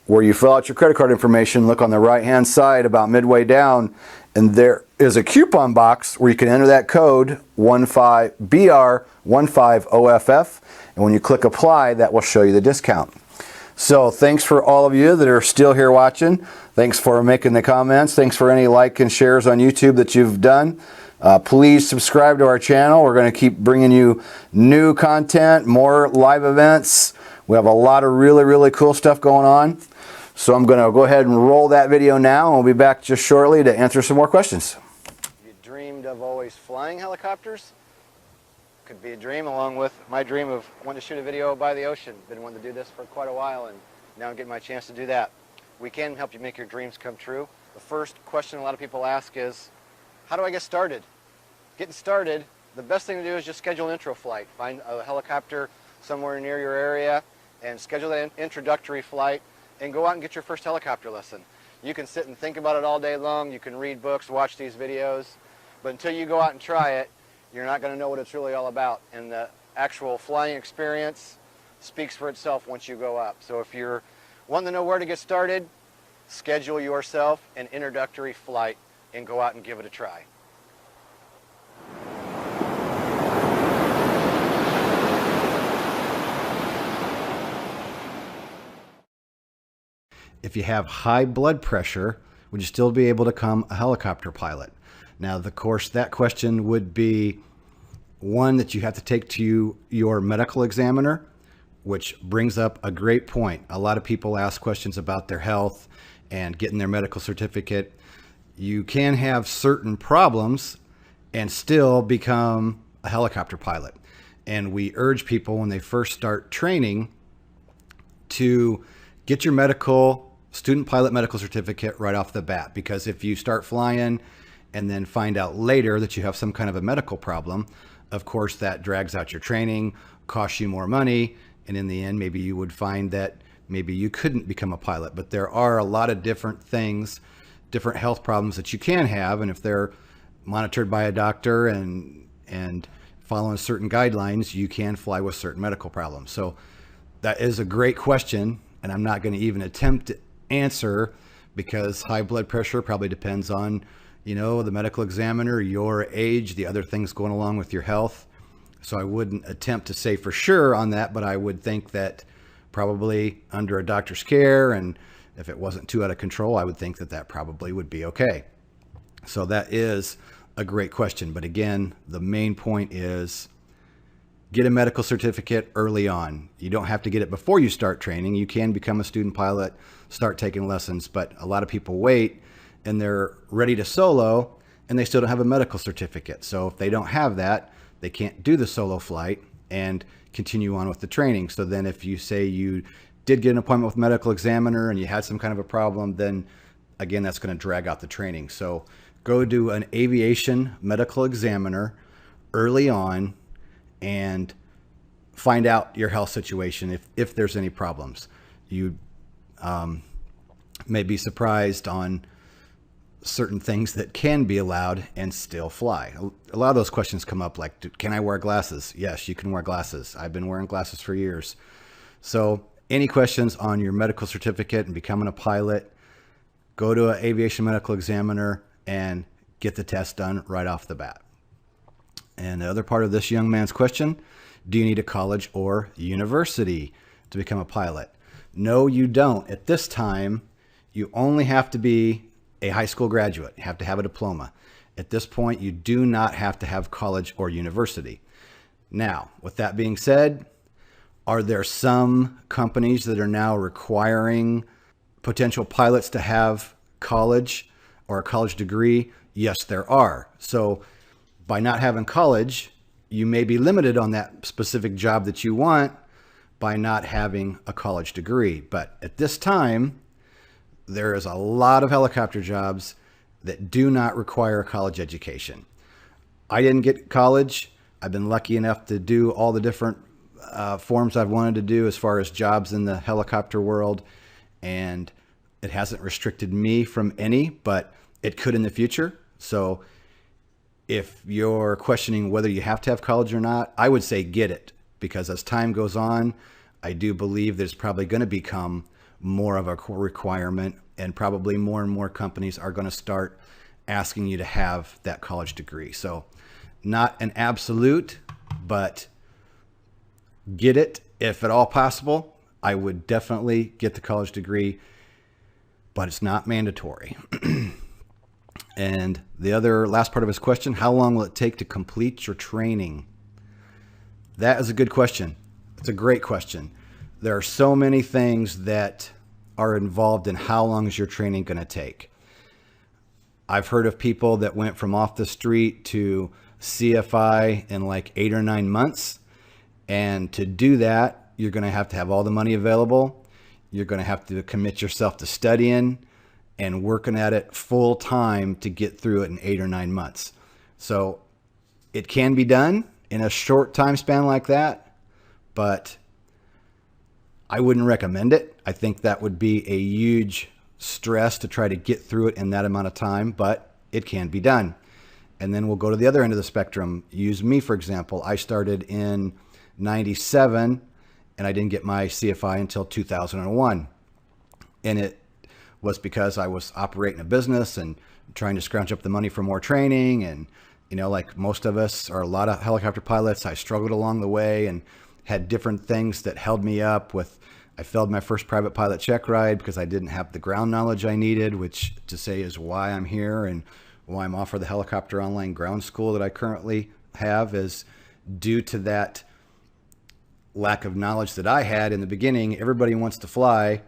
where you fill out your credit card information, look on the right hand side about midway down, and there is a coupon box where you can enter that code BR15OFF. And when you click apply, that will show you the discount. So thanks for all of you that are still here watching. Thanks for making the comments. Thanks for any like and shares on YouTube that you've done. Please subscribe to our channel. We're going to keep bringing you new content, more live events. We have a lot of really, really cool stuff going on. So I'm going to go ahead and roll that video now, and we'll be back just shortly to answer some more questions. You dreamed of always flying helicopters? Could be a dream, along with my dream of wanting to shoot a video by the ocean. Been wanting to do this for quite a while, and now I'm getting my chance to do that. We can help you make your dreams come true. The first question a lot of people ask is, how do I get started? Getting started, the best thing to do is just schedule an intro flight. Find a helicopter somewhere near your area and schedule that introductory flight and go out and get your first helicopter lesson. You can sit and think about it all day long. You can read books, watch these videos, but until you go out and try it, you're not going to know what it's really all about. And the actual flying experience speaks for itself once you go up. So if you're wanting to know where to get started, schedule yourself an introductory flight and go out and give it a try. If you have high blood pressure, would you still be able to become a helicopter pilot? Now, of course, that question would be one that you have to take to your medical examiner, which brings up a great point. A lot of people ask questions about their health and getting their medical certificate. You can have certain problems and still become a helicopter pilot. And we urge people when they first start training to get your student pilot medical certificate right off the bat, because if you start flying and then find out later that you have some kind of a medical problem, of course that drags out your training, costs you more money, and in the end maybe you would find that maybe you couldn't become a pilot. But there are a lot of different things, different health problems that you can have, and if they're monitored by a doctor and following certain guidelines, you can fly with certain medical problems. So that is a great question, and I'm not going to even attempt to answer, because high blood pressure probably depends on, the medical examiner, your age, the other things going along with your health. So I wouldn't attempt to say for sure on that, but I would think that probably under a doctor's care, and if it wasn't too out of control, I would think that that probably would be okay. So that is a great question. But again, the main point is get a medical certificate early on. You don't have to get it before you start training. You can become a student pilot, start taking lessons, but a lot of people wait and they're ready to solo and they still don't have a medical certificate. So if they don't have that, they can't do the solo flight and continue on with the training. So then if you say you did get an appointment with a medical examiner and you had some kind of a problem, then again, that's going to drag out the training. So go to an aviation medical examiner early on and find out your health situation if there's any problems. You may be surprised on certain things that can be allowed and still fly. A lot of those questions come up like, can I wear glasses? Yes, you can wear glasses. I've been wearing glasses for years. So any questions on your medical certificate and becoming a pilot, go to an aviation medical examiner and get the test done right off the bat. And the other part of this young man's question, do you need a college or university to become a pilot? No, you don't. At this time, you only have to be a high school graduate. You have to have a diploma. At this point, you do not have to have college or university. Now, with that being said, are there some companies that are now requiring potential pilots to have college or a college degree? Yes, there are. So by not having college, you may be limited on that specific job that you want by not having a college degree. But at this time, there is a lot of helicopter jobs that do not require a college education. I didn't get college. I've been lucky enough to do all the different forms I've wanted to do as far as jobs in the helicopter world, and it hasn't restricted me from any, but it could in the future. So if you're questioning whether you have to have college or not, I would say get it, because as time goes on, I do believe there's probably going to become more of a requirement, and probably more and more companies are going to start asking you to have that college degree. So not an absolute, but get it if at all possible. I would definitely get the college degree, but it's not mandatory. And the other last part of his question, how long will it take to complete your training? That is a good question. It's a great question. There are so many things that are involved in how long is your training going to take. I've heard of people that went from off the street to CFI in like 8 or 9 months. And to do that, you're going to have all the money available. You're going to have to commit yourself to studying and working at it full time to get through it in 8 or 9 months. So it can be done in a short time span like that, but I wouldn't recommend it. I think that would be a huge stress to try to get through it in that amount of time, but it can be done. And then we'll go to the other end of the spectrum. Use me, for example. I started in 97 and I didn't get my CFI until 2001. And it was because I was operating a business and trying to scrounge up the money for more training. And, like most of us, or a lot of helicopter pilots, I struggled along the way and had different things that held me up with. I failed my first private pilot check ride because I didn't have the ground knowledge I needed, which to say is why I'm here and why I'm offered the helicopter online ground school that I currently have, is due to that lack of knowledge that I had in the beginning. Everybody wants to fly.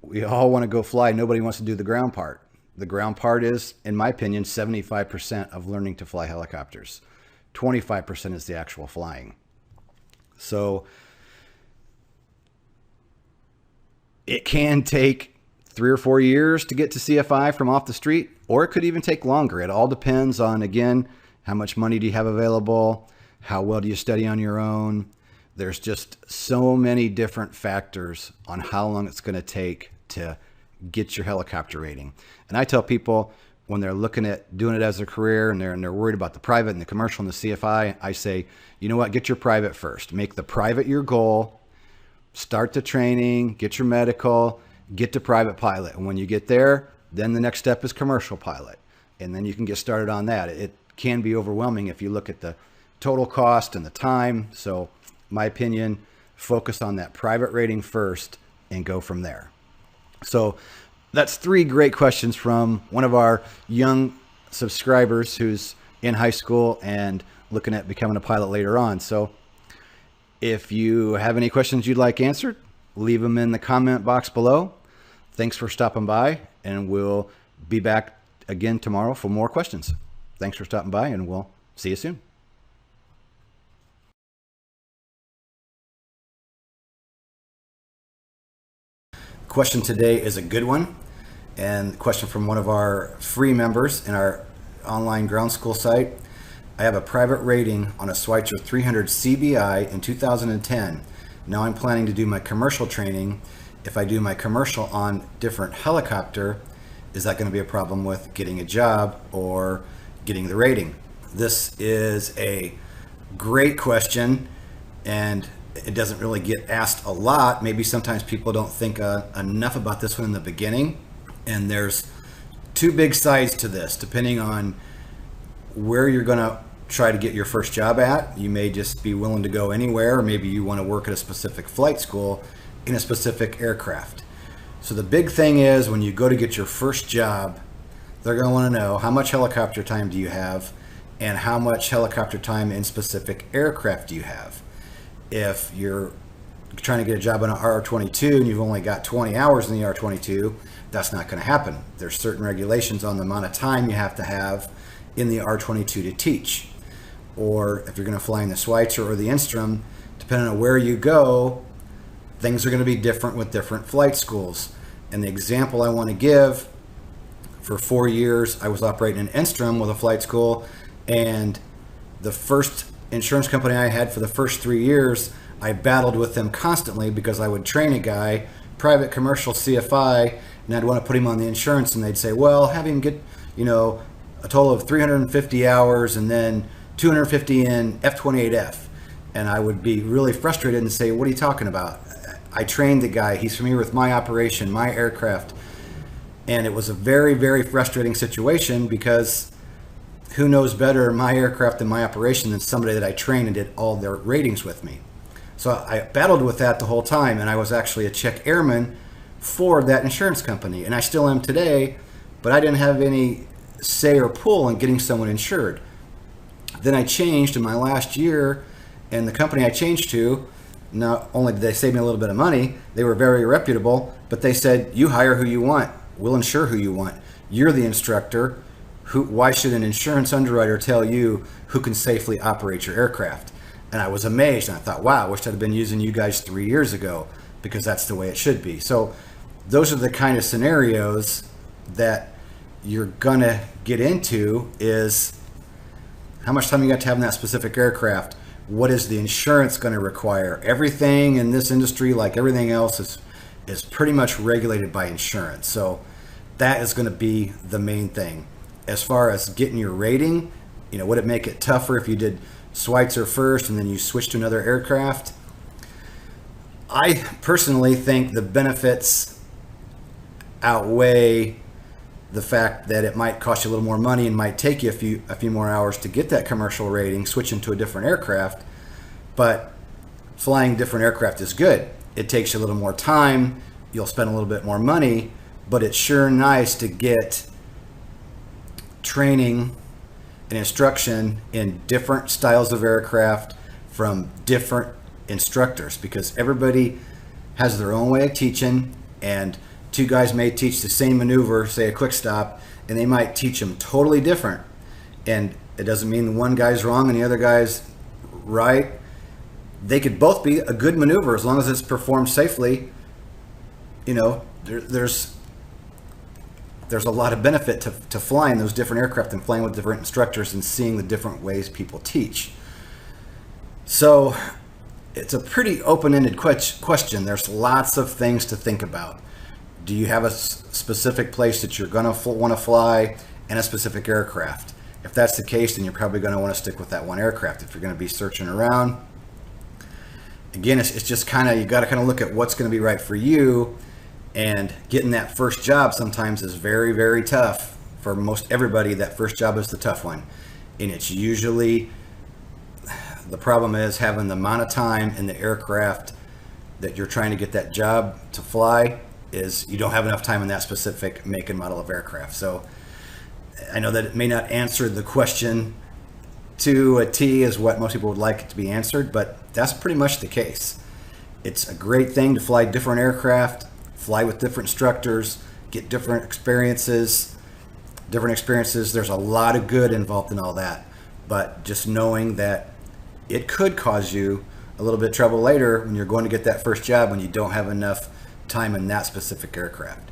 We all want to go fly. Nobody wants to do the ground part. The ground part is, in my opinion, 75% of learning to fly helicopters. 25% is the actual flying. So it can take 3 or 4 years to get to CFI from off the street, or it could even take longer. It all depends on, again, how much money do you have available? How well do you study on your own? There's just so many different factors on how long it's going to take to get your helicopter rating. And I tell people when they're looking at doing it as a career and they're worried about the private and the commercial and the CFI, I say, you know what, get your private first. Make the private your goal. Start the training, get your medical, get to private pilot. And when you get there, then the next step is commercial pilot. And then you can get started on that. It can be overwhelming if you look at the total cost and the time. So my opinion, focus on that private rating first and go from there. So that's 3 great questions from one of our young subscribers who's in high school and looking at becoming a pilot later on. So if you have any questions you'd like answered, leave them in the comment box below. Thanks for stopping by, and we'll be back again tomorrow for more questions. Thanks for stopping by, and we'll see you soon. Question today is a good one, and question from one of our free members in our online ground school site. I have a private rating on a Schweitzer 300 CBI in 2010. Now I'm planning to do my commercial training. If I do my commercial on different helicopter, is that going to be a problem with getting a job or getting the rating? This is a great question, and it doesn't really get asked a lot. Maybe sometimes people don't think enough about this one in the beginning. And there's 2 big sides to this, depending on where you're going to try to get your first job at. You may just be willing to go anywhere, or maybe you want to work at a specific flight school in a specific aircraft. So the big thing is when you go to get your first job, they're going to want to know how much helicopter time do you have and how much helicopter time in specific aircraft do you have. If you're trying to get a job on an R-22 and you've only got 20 hours in the R-22, that's not going to happen. There's certain regulations on the amount of time you have to have in the R-22 to teach. Or if you're going to fly in the Schweitzer or the Instrom, depending on where you go, things are going to be different with different flight schools. And the example I want to give, for 4 years, I was operating an Instrom with a flight school, and the first insurance company I had for the first 3 years, I battled with them constantly because I would train a guy, private commercial CFI, and I'd want to put him on the insurance, and they'd say, well, have him get, a total of 350 hours and then 250 in F-28F. And I would be really frustrated and say, what are you talking about? I trained the guy. He's familiar with my operation, my aircraft. And it was a very, very frustrating situation because who knows better my aircraft and my operation than somebody that I trained and did all their ratings with me. So I battled with that the whole time, and I was actually a check airman for that insurance company, and I still am today, but I didn't have any say or pull in getting someone insured. Then I changed in my last year, and the company I changed to, not only did they save me a little bit of money, they were very reputable, but they said, you hire who you want. We'll insure who you want. You're the instructor. Why should an insurance underwriter tell you who can safely operate your aircraft? And I was amazed, and I thought, wow, I wish I'd have been using you guys 3 years ago, because that's the way it should be. So those are the kind of scenarios that you're gonna get into, is how much time you got to have in that specific aircraft. What is the insurance going to require? Everything in this industry, like everything else, is pretty much regulated by insurance. So that is going to be the main thing. As far as getting your rating, would it make it tougher if you did Schweitzer first and then you switch to another aircraft? I personally think the benefits outweigh the fact that it might cost you a little more money and might take you a few more hours to get that commercial rating, switching to a different aircraft. But flying different aircraft is good. It takes you a little more time. You'll spend a little bit more money, but it's sure nice to get training and instruction in different styles of aircraft from different instructors, because everybody has their own way of teaching, and two guys may teach the same maneuver, say a quick stop, and they might teach them totally different. And it doesn't mean the one guy's wrong and the other guy's right. They could both be a good maneuver as long as it's performed safely. There's a lot of benefit to flying those different aircraft and flying with different instructors and seeing the different ways people teach. So it's a pretty open-ended question. There's lots of things to think about. Do you have a specific place that you're going to want to fly and a specific aircraft? If that's the case, then you're probably going to want to stick with that one aircraft. If you're going to be searching around, again, it's just you got to look at what's going to be right for you. And getting that first job sometimes is very, very tough. For most everybody, that first job is the tough one. And it's usually, the problem is having the amount of time in the aircraft that you're trying to get that job to fly, is you don't have enough time in that specific make and model of aircraft. So I know that it may not answer the question to a T as what most people would like it to be answered, but that's pretty much the case. It's a great thing to fly different aircraft, fly with different instructors, get different experiences. There's a lot of good involved in all that, but just knowing that it could cause you a little bit of trouble later when you're going to get that first job when you don't have enough time in that specific aircraft.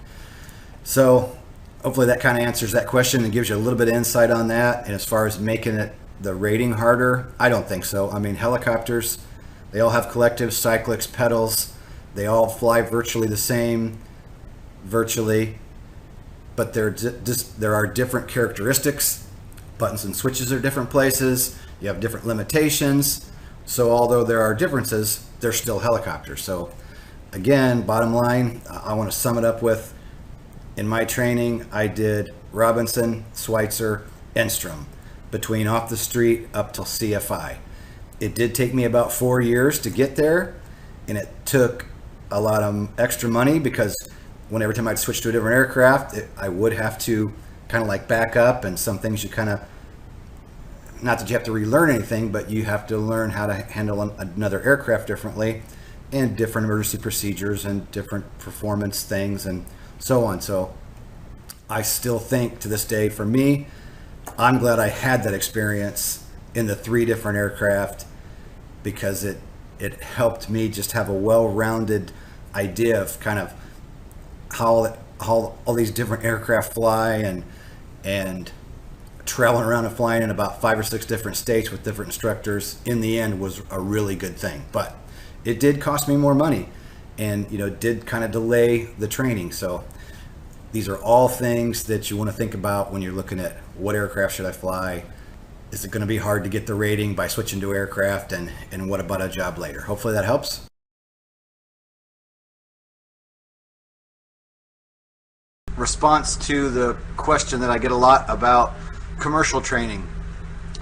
So hopefully that kind of answers that question and gives you a little bit of insight on that. And as far as making it the rating harder, I don't think so. I mean, helicopters, they all have collectives, cyclics, pedals. They all fly virtually the same, but there are different characteristics. Buttons and switches are different places. You have different limitations. So although there are differences, they're still helicopters. So again, bottom line, I want to sum it up with, in my training, I did Robinson, Schweitzer, Instrom. between off the street up till CFI. It did take me about 4 years to get there, and it took a lot of extra money because every time I'd switch to a different aircraft, I would have to kind of like back up, and some things you kind of, not that you have to relearn anything, but you have to learn how to handle another aircraft differently, and different emergency procedures and different performance things and so on. So I still think to this day, for me, I'm glad I had that experience in the 3 different aircraft, because it helped me just have a well-rounded idea of kind of how all these different aircraft fly, and traveling around and flying in about 5 or 6 different states with different instructors in the end was a really good thing. But it did cost me more money, and did kind of delay the training. So these are all things that you want to think about when you're looking at what aircraft should I fly. Is it going to be hard to get the rating by switching to aircraft, and what about a job later? Hopefully that helps. Response to the question that I get a lot about commercial training,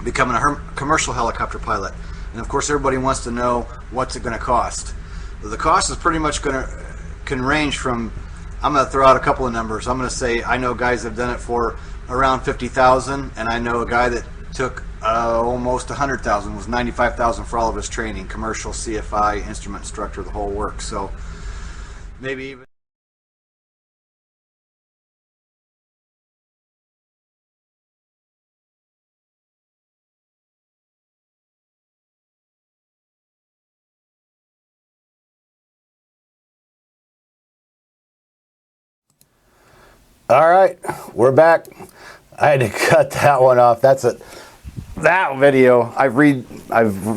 becoming a commercial helicopter pilot. And of course everybody wants to know, what's it going to cost? The cost is pretty much can range from, I'm going to throw out a couple of numbers. I'm going to say I know guys that have done it for around $50,000, and I know a guy that took almost $100,000, was $95,000 for all of his training, commercial, CFI, instrument instructor, the whole work. So maybe even All right, we're back. I had to cut that one off. That video, I've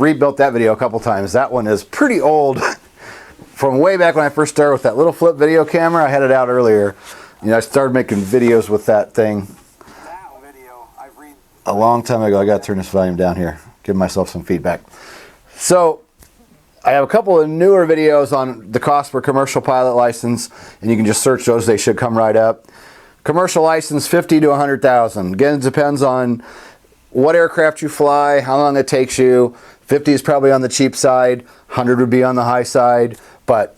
rebuilt that video a couple times. That one is pretty old, from way back when I first started with that little flip video camera. I had it out earlier. I started making videos with that thing a long time ago. I got to turn this volume down here, give myself some feedback. So I have a couple of newer videos on the cost for commercial pilot license, and you can just search those. They should come right up. Commercial license, $50,000 to $100,000. Again, it depends on what aircraft you fly, how long it takes you. 50 is probably on the cheap side, 100 would be on the high side. But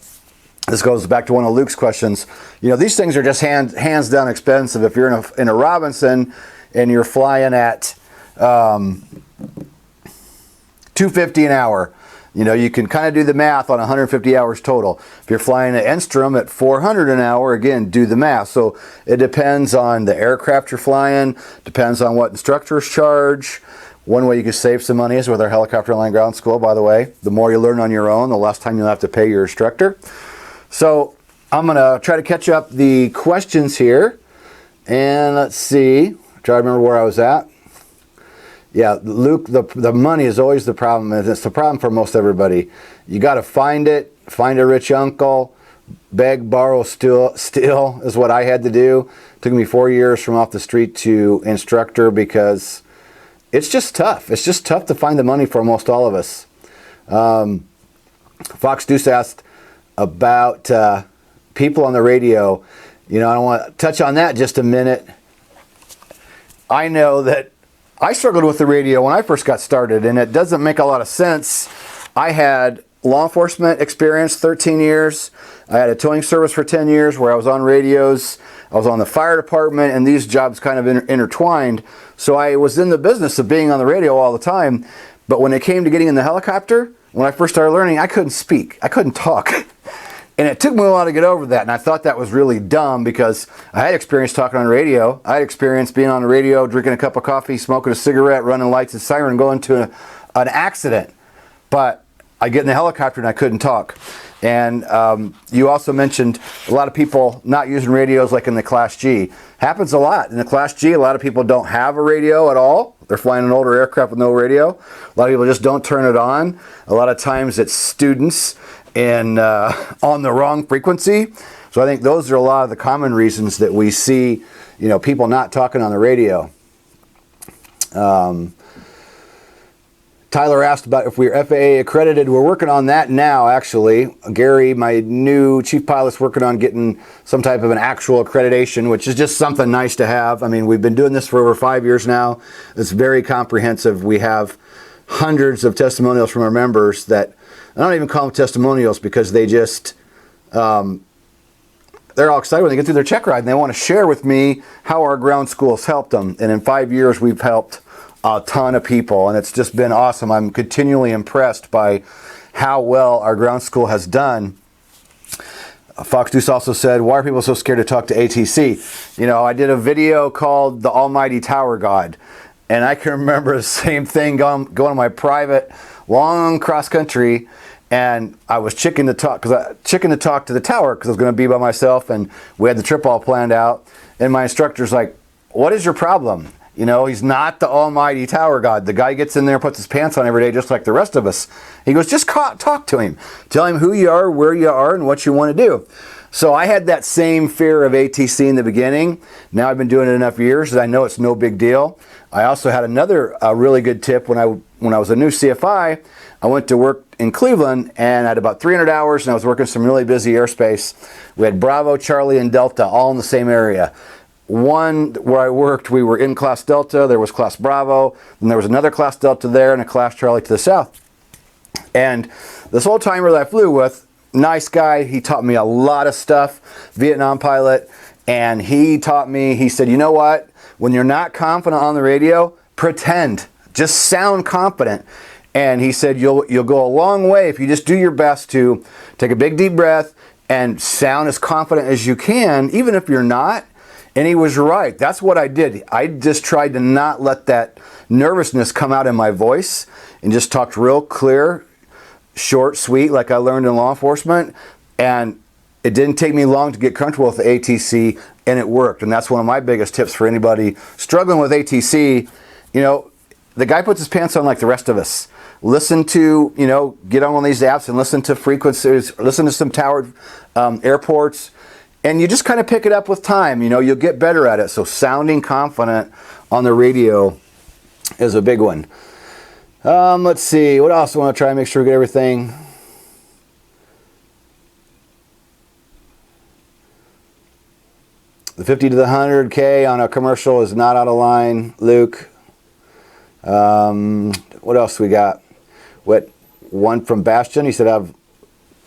this goes back to one of Luke's questions. These things are just hands down expensive. If you're in a Robinson and you're flying at $250 an hour, you can kind of do the math on 150 hours total. If you're flying an Enstrom at $400 an hour, again, do the math. So it depends on the aircraft you're flying, depends on what instructors charge. One way you can save some money is with our Helicopter Line Ground School, by the way. The more you learn on your own, the less time you'll have to pay your instructor. So I'm going to try to catch up the questions here. And let's see, try to remember where I was at. Yeah, Luke, the money is always the problem. It's the problem for most everybody. You got to find it, find a rich uncle, beg, borrow, steal is what I had to do. It took me 4 years from off the street to instructor, because it's just tough. It's just tough to find the money for almost all of us. Fox Deuce asked about people on the radio. I want to touch on that just a minute. I know that I struggled with the radio when I first got started, and it doesn't make a lot of sense. I had law enforcement experience, 13 years. I had a towing service for 10 years where I was on radios. I was on the fire department, and these jobs kind of intertwined. So I was in the business of being on the radio all the time. But when it came to getting in the helicopter, when I first started learning, I couldn't speak. I couldn't talk. And it took me a while to get over that, and I thought that was really dumb, because I had experience talking on radio. I had experience being on the radio, drinking a cup of coffee, smoking a cigarette, running lights and siren, going to an accident. But I get in the helicopter and I couldn't talk. And you also mentioned a lot of people not using radios like in the Class G. Happens a lot. In the Class G, a lot of people don't have a radio at all. They're flying an older aircraft with no radio. A lot of people just don't turn it on. A lot of times it's students and on the wrong frequency. So I think those are a lot of the common reasons that we see, people not talking on the radio. Tyler asked about if we are FAA accredited. We're working on that now, actually. Gary, my new chief pilot's working on getting some type of an actual accreditation, which is just something nice to have. I mean, we've been doing this for over 5 years now. It's very comprehensive. We have hundreds of testimonials from our members that, I don't even call them testimonials because they just, they're all excited when they get through their check ride and they want to share with me how our ground school has helped them. And in 5 years, we've helped a ton of people, and it's just been awesome. I'm continually impressed by how well our ground school has done. Fox Deuce also said, why are people so scared to talk to ATC? You know, I did a video called The Almighty Tower God, and I can remember the same thing going to my private long cross country, and I was chicken to talk to the tower because I was going to be by myself, and we had the trip all planned out, and my instructor's like, what is your problem? You know, he's not the almighty tower god. The guy gets in there and puts his pants on every day just like the rest of us. He goes, just talk to him. Tell him who you are, where you are, and what you want to do. So I had that same fear of ATC in the beginning. Now I've been doing it enough years that I know it's no big deal. I also had another really good tip when I was a new CFI. I went to work in Cleveland and I had about 300 hours and I was working some really busy airspace. We had Bravo, Charlie, and Delta all in the same area. One where I worked, we were in Class Delta, there was Class Bravo, and there was another Class Delta there and a Class Charlie to the south. And this old timer that I flew with, nice guy, he taught me a lot of stuff, Vietnam pilot, and he taught me, he said, you know what, when you're not confident on the radio, pretend, just sound confident. And he said, you'll go a long way if you just do your best to take a big deep breath and sound as confident as you can, even if you're not. And he was right. That's what I did. I just tried to not let that nervousness come out in my voice and just talked real clear, short, sweet, like I learned in law enforcement. And it didn't take me long to get comfortable with the ATC, and it worked. And that's one of my biggest tips for anybody struggling with ATC. You know, the guy puts his pants on like the rest of us. Listen to, you know, get on one of these apps and listen to frequencies, listen to some towered airports. And you just kind of pick it up with time. You know, you'll get better at it. So sounding confident on the radio is a big one. Let's see. What else do I want to try and make sure we get everything? The 50 to the 100K on a commercial is not out of line, Luke. What else we got? One from Bastion. He said, I have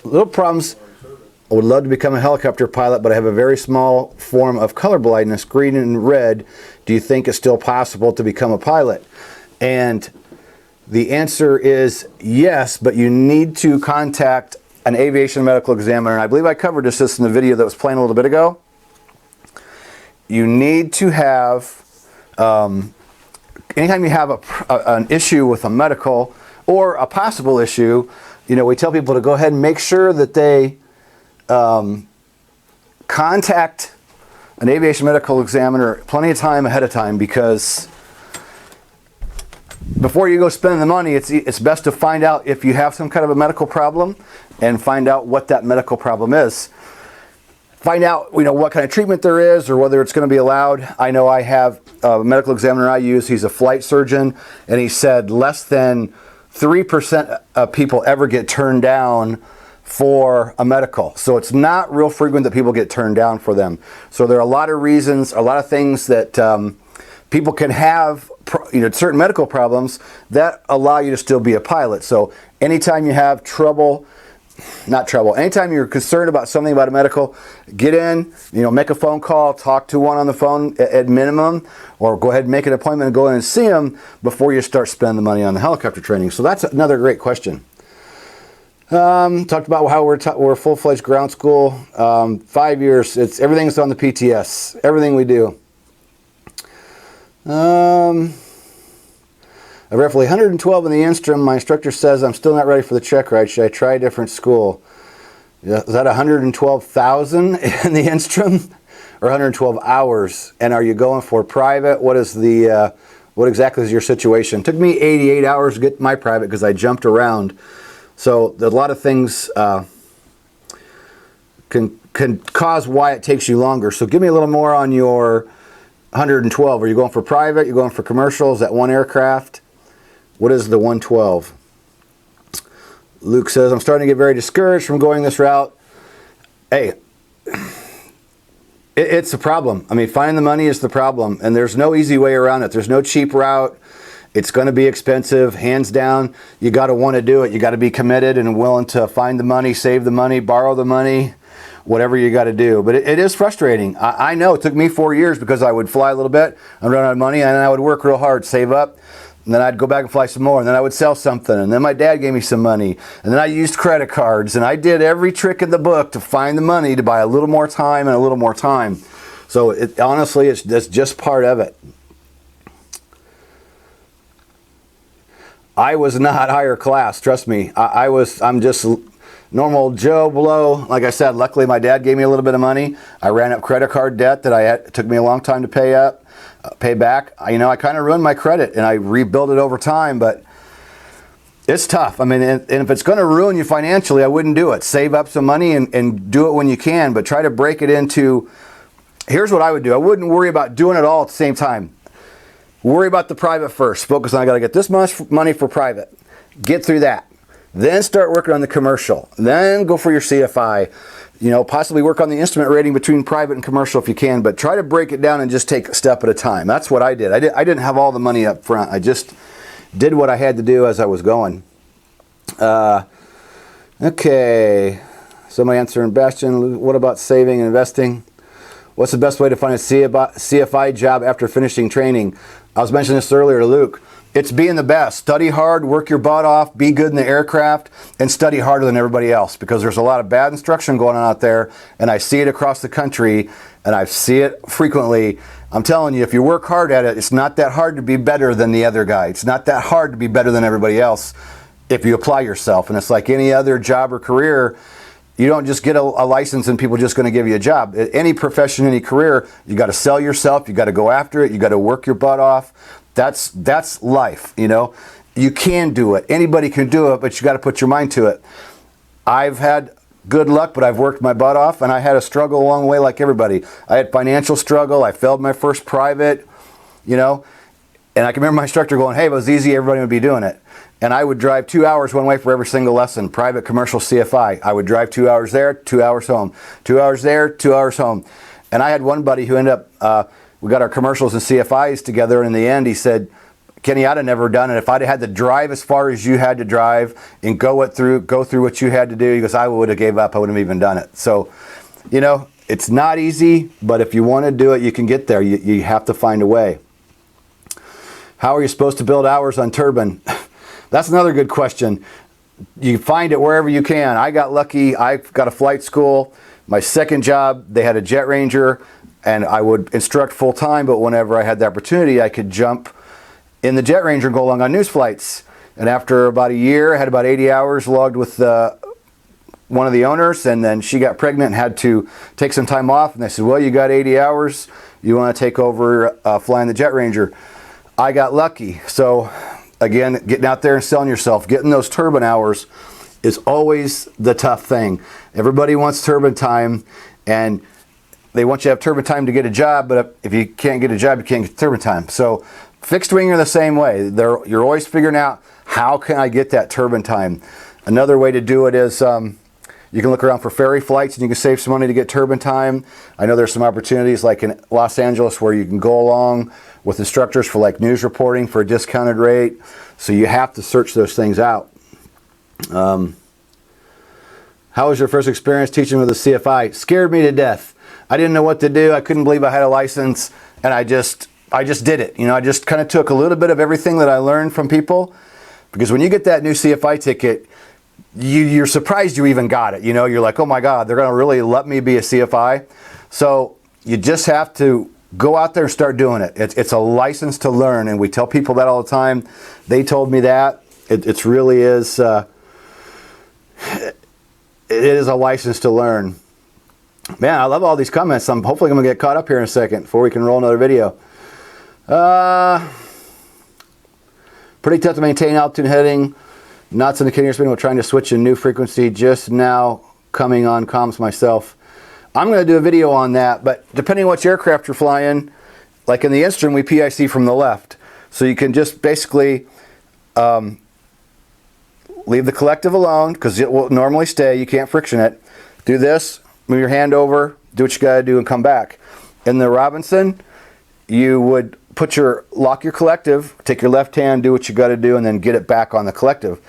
little problems. I would love to become a helicopter pilot, but I have a very small form of color blindness, green and red. Do you think it's still possible to become a pilot? And the answer is yes, but you need to contact an aviation medical examiner. And I believe I covered this in the video that was playing a little bit ago. You need to have, anytime you have an issue with a medical or a possible issue, you know, we tell people to go ahead and make sure that they contact an aviation medical examiner plenty of time ahead of time, because before you go spending the money, it's best to find out if you have some kind of a medical problem and find out what that medical problem is. Find out, you know, what kind of treatment there is or whether it's going to be allowed. I know I have a medical examiner I use. He's a flight surgeon, and he said less than 3% of people ever get turned down for a medical. So it's not real frequent that people get turned down for them. So there are a lot of reasons, a lot of things that people can have, you know, certain medical problems that allow you to still be a pilot. So anytime you have anytime you're concerned about something about a medical, get in, you know, make a phone call, talk to one on the phone at minimum, or go ahead and make an appointment and go in and see them before you start spending the money on the helicopter training. So that's another great question. Talked about how we're full-fledged ground school. 5 years. Everything's on the PTS. Everything we do. Roughly 112 in the Instrom. My instructor says I'm still not ready for the check ride. Should I try a different school? Is that 112,000 in the Instrom, or 112 hours? And are you going for private? What exactly is your situation? It took me 88 hours to get my private because I jumped around. So there's a lot of things can cause why it takes you longer. So give me a little more on your 112. Are you going for private? You're going for commercial? Is that one aircraft? What is the 112? Luke says, I'm starting to get very discouraged from going this route. Hey, it's a problem. I mean, finding the money is the problem, and there's no easy way around it. There's no cheap route. It's going to be expensive, hands down. You got to want to do it. You got to be committed and willing to find the money, save the money, borrow the money, whatever you got to do. But it is frustrating. I know it took me 4 years because I would fly a little bit and run out of money, and I would work real hard, save up. And then I'd go back and fly some more, and then I would sell something, and then my dad gave me some money, and then I used credit cards, and I did every trick in the book to find the money to buy a little more time and a little more time. So honestly, that's just part of it. I was not higher class, trust me. I'm just normal Joe Blow. Like I said, luckily my dad gave me a little bit of money. I ran up credit card debt that it took me a long time to pay back. I kind of ruined my credit, and I rebuilt it over time, but it's tough. I mean, and if it's going to ruin you financially, I wouldn't do it. Save up some money and do it when you can, but try to break it into, here's what I would do. I wouldn't worry about doing it all at the same time. Worry about the private first. Focus on, I got to get this much money for private. Get through that. Then start working on the commercial. Then go for your CFI. Possibly work on the instrument rating between private and commercial if you can, but try to break it down and just take a step at a time. That's what I did. I didn't have all the money up front. I just did what I had to do as I was going. Okay. Somebody answering Bastion, what about saving and investing? What's the best way to find a CFI job after finishing training? I was mentioning this earlier to Luke. It's being the best. Study hard, work your butt off, be good in the aircraft, and study harder than everybody else, because there's a lot of bad instruction going on out there, and I see it across the country, and I see it frequently. I'm telling you, if you work hard at it, it's not that hard to be better than the other guy. It's not that hard to be better than everybody else if you apply yourself. And it's like any other job or career. You don't just get a license and people are just going to give you a job. Any profession, any career, you got to sell yourself. You got to go after it. You got to work your butt off. That's life. You can do it. Anybody can do it, but you got to put your mind to it. I've had good luck, but I've worked my butt off, and I had a struggle along the way like everybody. I had financial struggle. I failed my first private, and I can remember my instructor going, hey, if it was easy, everybody would be doing it. And I would drive 2 hours one way for every single lesson, private, commercial, CFI. I would drive 2 hours there, 2 hours home, 2 hours there, 2 hours home. And I had one buddy who ended up, we got our commercials and CFIs together, and in the end he said, Kenny, I'd have never done it. If I'd had to drive as far as you had to drive and go through what you had to do, he goes, I would have gave up. I wouldn't have even done it. So, it's not easy, but if you want to do it, you can get there. You have to find a way. How are you supposed to build hours on turbine? That's another good question. You find it wherever you can. I got lucky. I got a flight school. My second job, they had a Jet Ranger, and I would instruct full time, but whenever I had the opportunity, I could jump in the Jet Ranger and go along on news flights. And after about a year, I had about 80 hours logged with one of the owners, and then she got pregnant and had to take some time off. And they said, well, you got 80 hours. You want to take over flying the Jet Ranger? I got lucky. So again, getting out there and selling yourself, getting those turbine hours is always the tough thing. Everybody wants turbine time, and they want you to have turbine time to get a job, but if you can't get a job, you can't get turbine time. So fixed wing are the same way. You're always figuring out, how can I get that turbine time? Another way to do it is you can look around for ferry flights, and you can save some money to get turbine time. I know there's some opportunities like in Los Angeles where you can go along with instructors for like news reporting for a discounted rate. So you have to search those things out. How was your first experience teaching with a CFI? Scared me to death. I didn't know what to do. I couldn't believe I had a license, and I just did it. I just kind of took a little bit of everything that I learned from people, because when you get that new CFI ticket, you're surprised you even got it. You're like, oh my God, they're going to really let me be a CFI. So you just have to go out there and start doing it. It's a license to learn, and we tell people that all the time. They told me that. It really is. It is a license to learn. Man, I love all these comments. I'm hopefully going to get caught up here in a second before we can roll another video. Pretty tough to maintain altitude heading. Knots in the Canadian spin while trying to switch a new frequency. Just now coming on comms myself. I'm going to do a video on that, but depending on which aircraft you're flying, like in the Instron, we PIC from the left. So you can just basically Leave the collective alone because it will normally stay. You can't friction it. Do this, move your hand over, do what you got to do, and come back. In the Robinson, you would lock your collective, take your left hand, do what you got to do, and then get it back on the collective.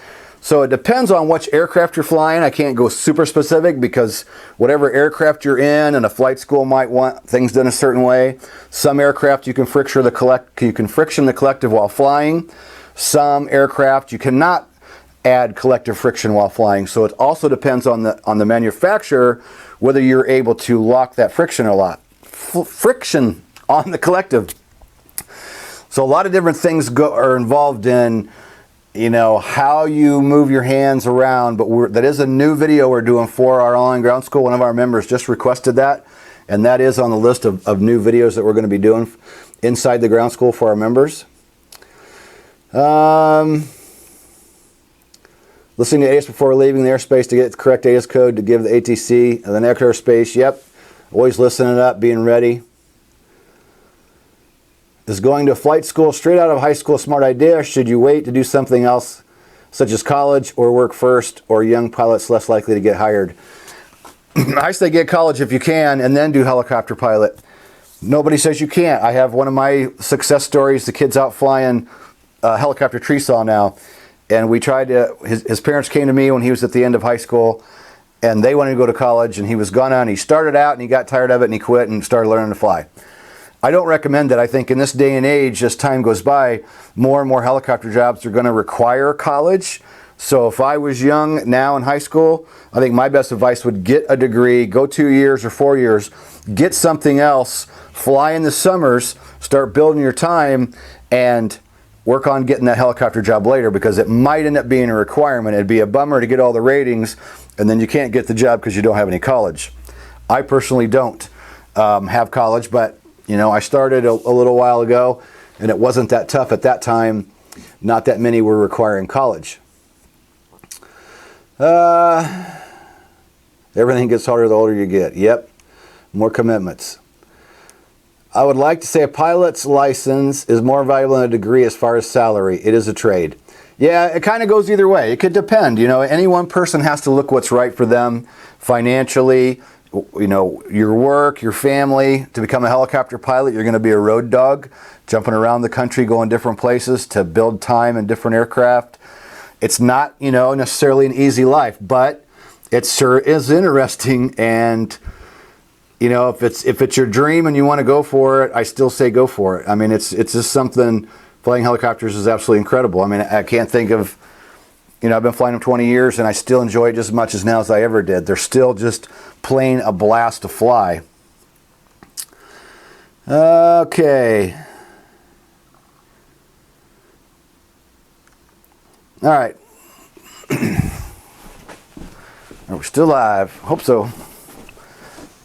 So it depends on which aircraft you're flying. I can't go super specific because whatever aircraft you're in and a flight school might want things done a certain way. Some aircraft you can friction the collective while flying. Some aircraft you cannot add collective friction while flying. So it also depends on the manufacturer whether you're able to lock that friction or not. Friction on the collective. So a lot of different things are involved in, you know, how you move your hands around. But that is a new video we're doing for our online ground school. One of our members just requested that, and that is on the list of new videos that we're going to be doing inside the ground school for our members. Listening to ATIS before leaving the airspace to get the correct ATIS code to give the ATC and the next airspace. Yep. Always listening up, being ready. Is going to flight school straight out of high school a smart idea, or should you wait to do something else, such as college or work first, or young pilots less likely to get hired? I say get college if you can, and then do helicopter pilot. Nobody says you can't. I have one of my success stories. The kid's out flying a helicopter tree saw now, and we tried to. His parents came to me when he was at the end of high school, and they wanted to go to college, and he was gonna. And he started out, and he got tired of it, and he quit and started learning to fly. I don't recommend that. I think in this day and age, as time goes by, more and more helicopter jobs are going to require college. So if I was young now in high school, I think my best advice would get a degree, go 2 years or 4 years, get something else, fly in the summers, start building your time, and work on getting that helicopter job later, because it might end up being a requirement. It'd be a bummer to get all the ratings and then you can't get the job because you don't have any college. I personally don't have college, but you know, I started a little while ago, and it wasn't that tough at that time. Not that many were requiring college. Everything gets harder the older you get. Yep, more commitments. I would like to say a pilot's license is more valuable than a degree as far as salary. It is a trade. Yeah, it kind of goes either way. It could depend. You know, any one person has to look what's right for them financially. You know, your work, your family. To become a helicopter pilot, you're going to be a road dog, jumping around the country, going different places to build time in different aircraft. It's not, you know, necessarily an easy life, but it sure is interesting. And you know, if it's your dream and you want to go for it, I still say go for it. I mean, it's just something. Flying helicopters is absolutely incredible. I mean, I can't think of. You know, I've been flying them 20 years, and I still enjoy it just as much as now as I ever did. They're still just plain a blast to fly. Okay. All right. We're still live. Hope so.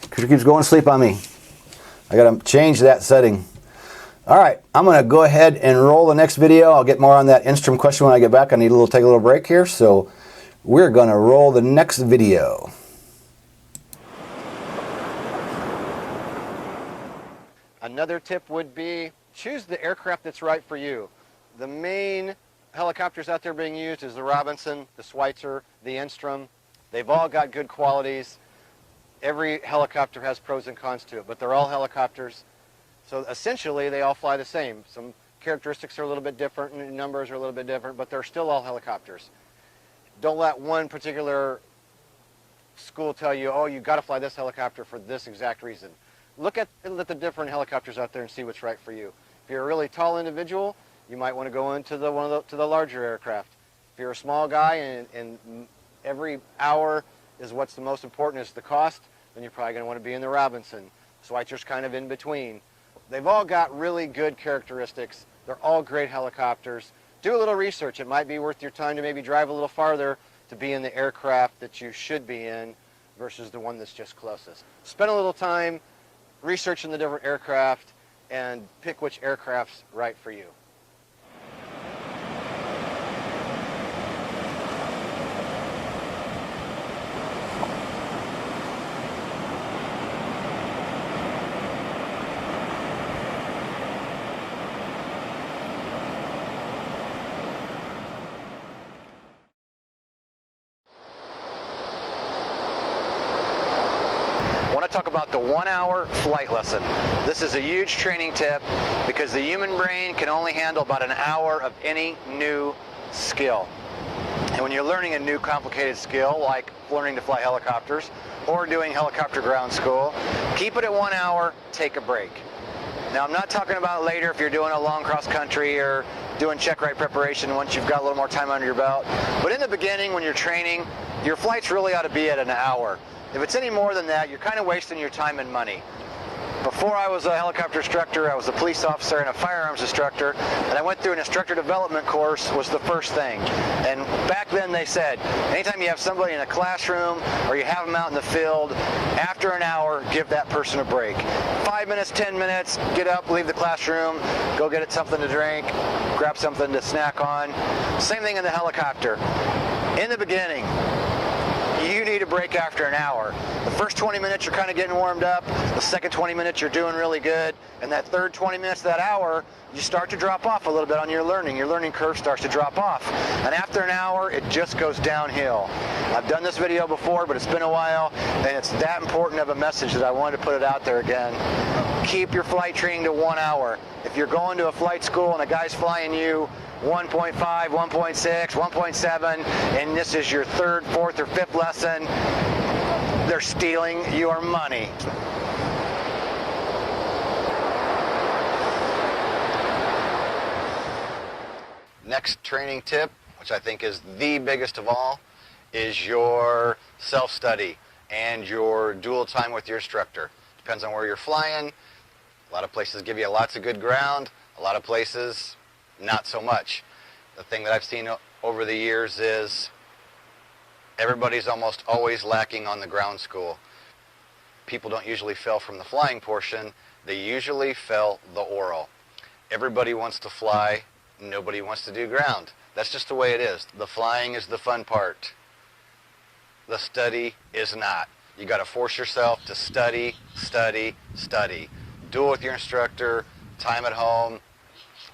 Because it keeps going to sleep on me. I got to change that setting. All right, I'm going to go ahead and roll the next video. I'll get more on that Instrom question when I get back. I need take a little break here, so we're going to roll the next video. Another tip would be choose the aircraft that's right for you. The main helicopters out there being used is the Robinson, the Schweitzer, the Instrom. They've all got good qualities. Every helicopter has pros and cons to it, but they're all helicopters. So essentially, they all fly the same. Some characteristics are a little bit different, and numbers are a little bit different, but they're still all helicopters. Don't let one particular school tell you, oh, you've got to fly this helicopter for this exact reason. Look at the different helicopters out there and see what's right for you. If you're a really tall individual, you might want to go into the larger aircraft. If you're a small guy and every hour is what's the most important is the cost, then you're probably going to want to be in the Robinson. Schweitzer's kind of in between. They've all got really good characteristics. They're all great helicopters. Do a little research. It might be worth your time to maybe drive a little farther to be in the aircraft that you should be in versus the one that's just closest. Spend a little time researching the different aircraft and pick which aircraft's right for you. to talk about the 1 hour flight lesson. This is a huge training tip because the human brain can only handle about an hour of any new skill. And when you're learning a new complicated skill, like learning to fly helicopters or doing helicopter ground school, keep it at 1 hour, take a break. Now, I'm not talking about later if you're doing a long cross country or doing check ride preparation once you've got a little more time under your belt. But in the beginning, when you're training, your flights really ought to be at an hour. If it's any more than that, you're kind of wasting your time and money. Before I was a helicopter instructor, I was a police officer and a firearms instructor, and I went through an instructor development course was the first thing. And back then they said, anytime you have somebody in a classroom or you have them out in the field, after an hour, give that person a break. 5 minutes, 10 minutes, get up, leave the classroom, go get something to drink, grab something to snack on. Same thing in the helicopter. In the beginning, you need a break after an hour. The first 20 minutes you're kind of getting warmed up, the second 20 minutes you're doing really good, and that third 20 minutes, that hour, you start to drop off a little bit on your learning curve starts to drop off. And after an hour, it just goes downhill. I've done this video before, but it's been a while, and it's that important of a message that I wanted to put it out there again. Keep your flight training to 1 hour. If you're going to a flight school and a guy's flying you 1.5, 1.6, 1.7, and this is your third, fourth, or fifth lesson, they're stealing your money. Next training tip, which I think is the biggest of all, is your self-study and your dual time with your instructor. Depends on where you're flying. A lot of places give you lots of good ground. A lot of places, not so much. The thing that I've seen over the years is everybody's almost always lacking on the ground school. People don't usually fail from the flying portion. They usually fail the oral. Everybody wants to fly. Nobody wants to do ground. That's just the way it is. The flying is the fun part. The study is not. You got to force yourself to study, study, study. Duel with your instructor, time at home.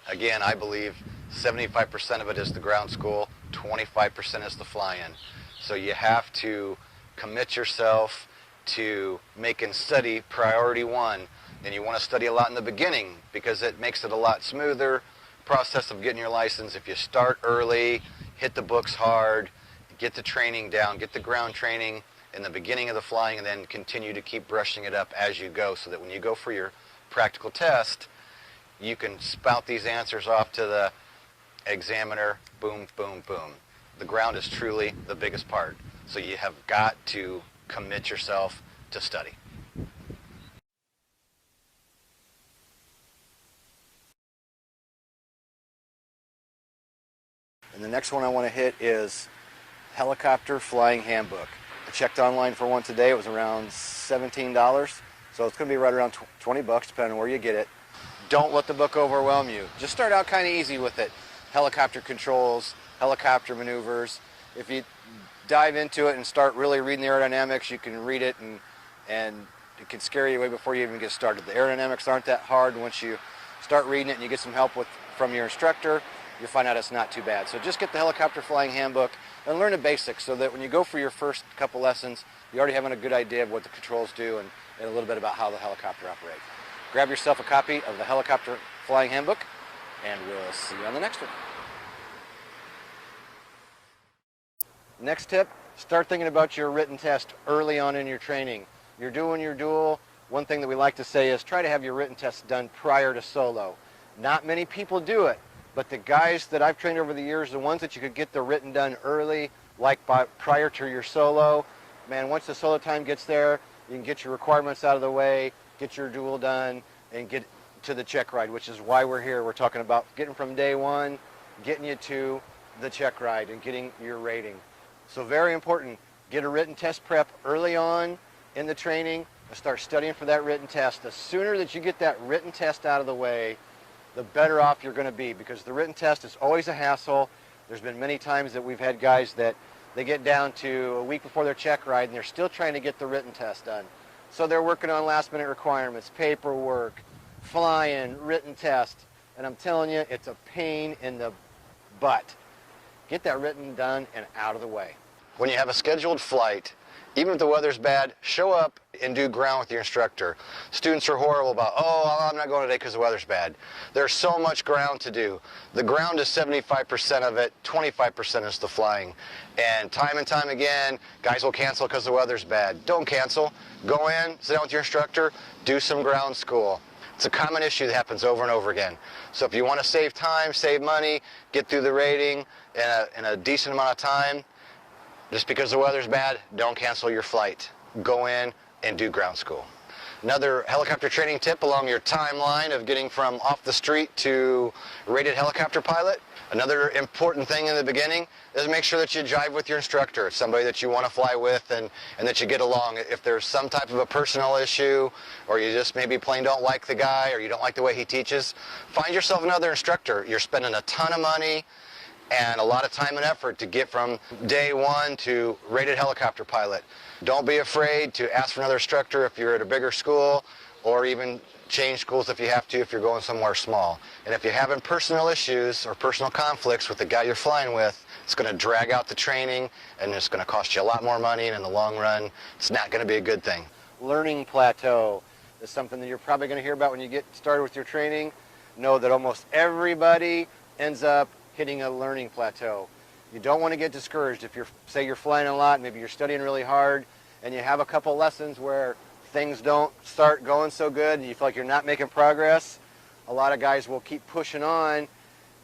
Again, I believe 75% of it is the ground school, 25% is the fly-in. So you have to commit yourself to making study priority one. And you want to study a lot in the beginning because it makes it a lot smoother process of getting your license. If you start early, hit the books hard, get the training down, get the ground training in the beginning of the flying, and then continue to keep brushing it up as you go so that when you go for your practical test, you can spout these answers off to the examiner, boom, boom, boom. The ground is truly the biggest part. So you have got to commit yourself to study. And the next one I want to hit is Helicopter Flying Handbook. I checked online for one today. It was around $17. So it's going to be right around 20 bucks depending on where you get it. Don't let the book overwhelm you. Just start out kind of easy with it. Helicopter controls, helicopter maneuvers. If you dive into it and start really reading the aerodynamics, you can read it and it can scare you away before you even get started. The aerodynamics aren't that hard. Once you start reading it and you get some help from your instructor, you'll find out it's not too bad. So just get the Helicopter Flying Handbook and learn the basics so that when you go for your first couple lessons, you already have a good idea of what the controls do and a little bit about how the helicopter operates. Grab yourself a copy of the Helicopter Flying Handbook, and we'll see you on the next one. Next tip, start thinking about your written test early on in your training. You're doing your dual. One thing that we like to say is try to have your written test done prior to solo. Not many people do it, but the guys that I've trained over the years, the ones that you could get the written done early, like prior to your solo, man, once the solo time gets there, you can get your requirements out of the way, get your dual done, and get to the check ride, which is why we're here. We're talking about getting from day one, getting you to the check ride and getting your rating. So very important, get a written test prep early on in the training and start studying for that written test. The sooner that you get that written test out of the way, the better off you're going to be, because the written test is always a hassle. There's been many times that we've had guys that they get down to a week before their check ride and they're still trying to get the written test done. So they're working on last minute requirements, paperwork, flying, written test, and I'm telling you, it's a pain in the butt. Get that written done and out of the way. When you have a scheduled flight Even if the weather's bad, show up and do ground with your instructor. Students are horrible about, oh, I'm not going today because the weather's bad. There's so much ground to do. The ground is 75% of it, 25% is the flying. And time again, guys will cancel because the weather's bad. Don't cancel. Go in, sit down with your instructor, do some ground school. It's a common issue that happens over and over again. So if you want to save time, save money, get through the rating in a decent amount of time, just because the weather's bad, don't cancel your flight. Go in and do ground school. Another helicopter training tip along your timeline of getting from off the street to rated helicopter pilot. Another important thing in the beginning is make sure that you jive with your instructor. It's somebody that you want to fly with and that you get along. If there's some type of a personal issue, or you just maybe plain don't like the guy, or you don't like the way he teaches, find yourself another instructor. You're spending a ton of money and a lot of time and effort to get from day one to rated helicopter pilot. Don't be afraid to ask for another instructor if you're at a bigger school, or even change schools if you have to if you're going somewhere small. And if you're having personal issues or personal conflicts with the guy you're flying with, it's going to drag out the training and it's going to cost you a lot more money, and in the long run, it's not going to be a good thing. Learning plateau is something that you're probably going to hear about when you get started with your training. Know that almost everybody ends up hitting a learning plateau. You don't want to get discouraged if say you're flying a lot, maybe you're studying really hard, and you have a couple lessons where things don't start going so good and you feel like you're not making progress. A lot of guys will keep pushing on,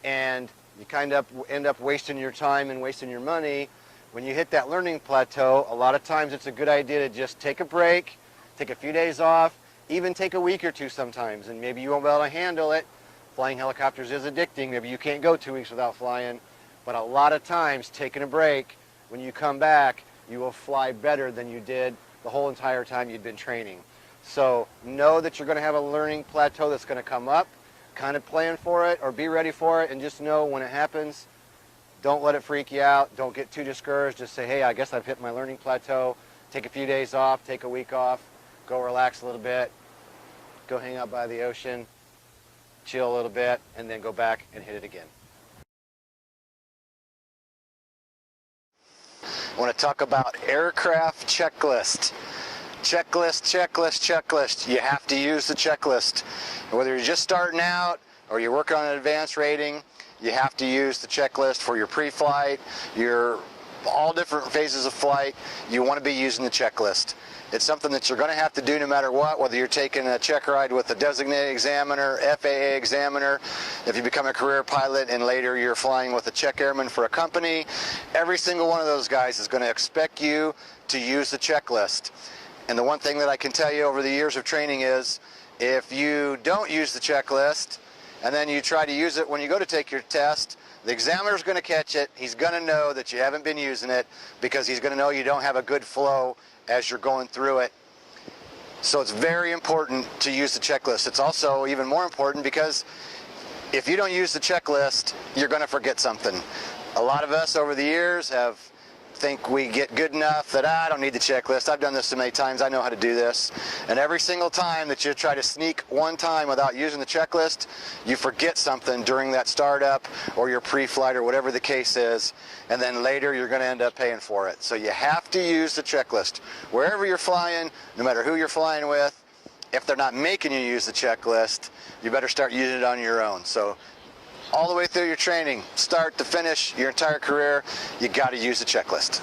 and you kind of end up wasting your time and wasting your money. When you hit that learning plateau, a lot of times it's a good idea to just take a break, take a few days off, even take a week or two sometimes, and maybe you won't be able to handle it. Flying helicopters is addicting. Maybe you can't go 2 weeks without flying, but a lot of times taking a break, when you come back, you will fly better than you did the whole entire time you'd been training. So know that you're going to have a learning plateau that's going to come up. Kind of plan for it or be ready for it, and just know when it happens, don't let it freak you out. Don't get too discouraged. Just say, hey, I guess I've hit my learning plateau. Take a few days off, take a week off, go relax a little bit, go hang out by the ocean, chill a little bit, and then go back and hit it again. I want to talk about aircraft checklist. Checklist, checklist, checklist. You have to use the checklist. Whether you're just starting out or you're working on an advanced rating, you have to use the checklist for your pre-flight, your all different phases of flight. You want to be using the checklist. It's something that you're going to have to do no matter what, whether you're taking a check ride with a designated examiner, FAA examiner, if you become a career pilot and later you're flying with a check airman for a company. Every single one of those guys is going to expect you to use the checklist. And the one thing that I can tell you over the years of training is, if you don't use the checklist and then you try to use it when you go to take your test, the examiner's going to catch it. He's going to know that you haven't been using it, because he's going to know you don't have a good flow as you're going through it. So it's very important to use the checklist. It's also even more important because if you don't use the checklist, you're going to forget something. A lot of us over the years think we get good enough that I don't need the checklist. I've done this so many times, I know how to do this. And every single time that you try to sneak one time without using the checklist, you forget something during that startup or your pre-flight or whatever the case is, and then later you're going to end up paying for it. So you have to use the checklist. Wherever you're flying, no matter who you're flying with, if they're not making you use the checklist, you better start using it on your own. So all the way through your training, start to finish, your entire career, you got to use the checklist.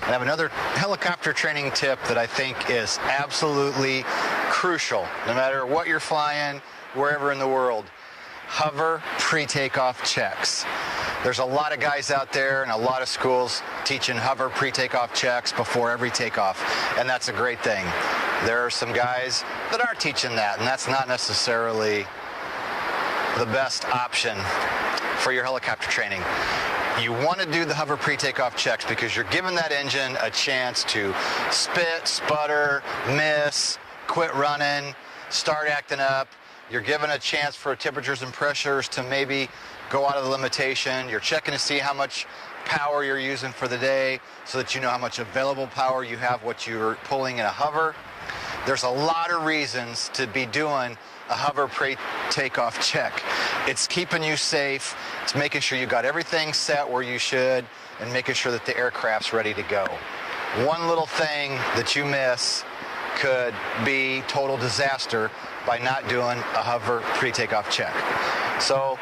I have another helicopter training tip that I think is absolutely crucial, no matter what you're flying, wherever in the world. Hover pre-takeoff checks. There's a lot of guys out there and a lot of schools teaching hover pre-takeoff checks before every takeoff, and that's a great thing. There are some guys that aren't teaching that, and that's not necessarily the best option for your helicopter training. You want to do the hover pre-takeoff checks because you're giving that engine a chance to spit, sputter, miss, quit running, start acting up. You're given a chance for temperatures and pressures to maybe go out of the limitation. You're checking to see how much power you're using for the day so that you know how much available power you have, what you're pulling in a hover. There's a lot of reasons to be doing a hover pre-takeoff check. It's keeping you safe. It's making sure you got everything set where you should and making sure that the aircraft's ready to go. One little thing that you miss could be total disaster by not doing a hover pre-takeoff check. So,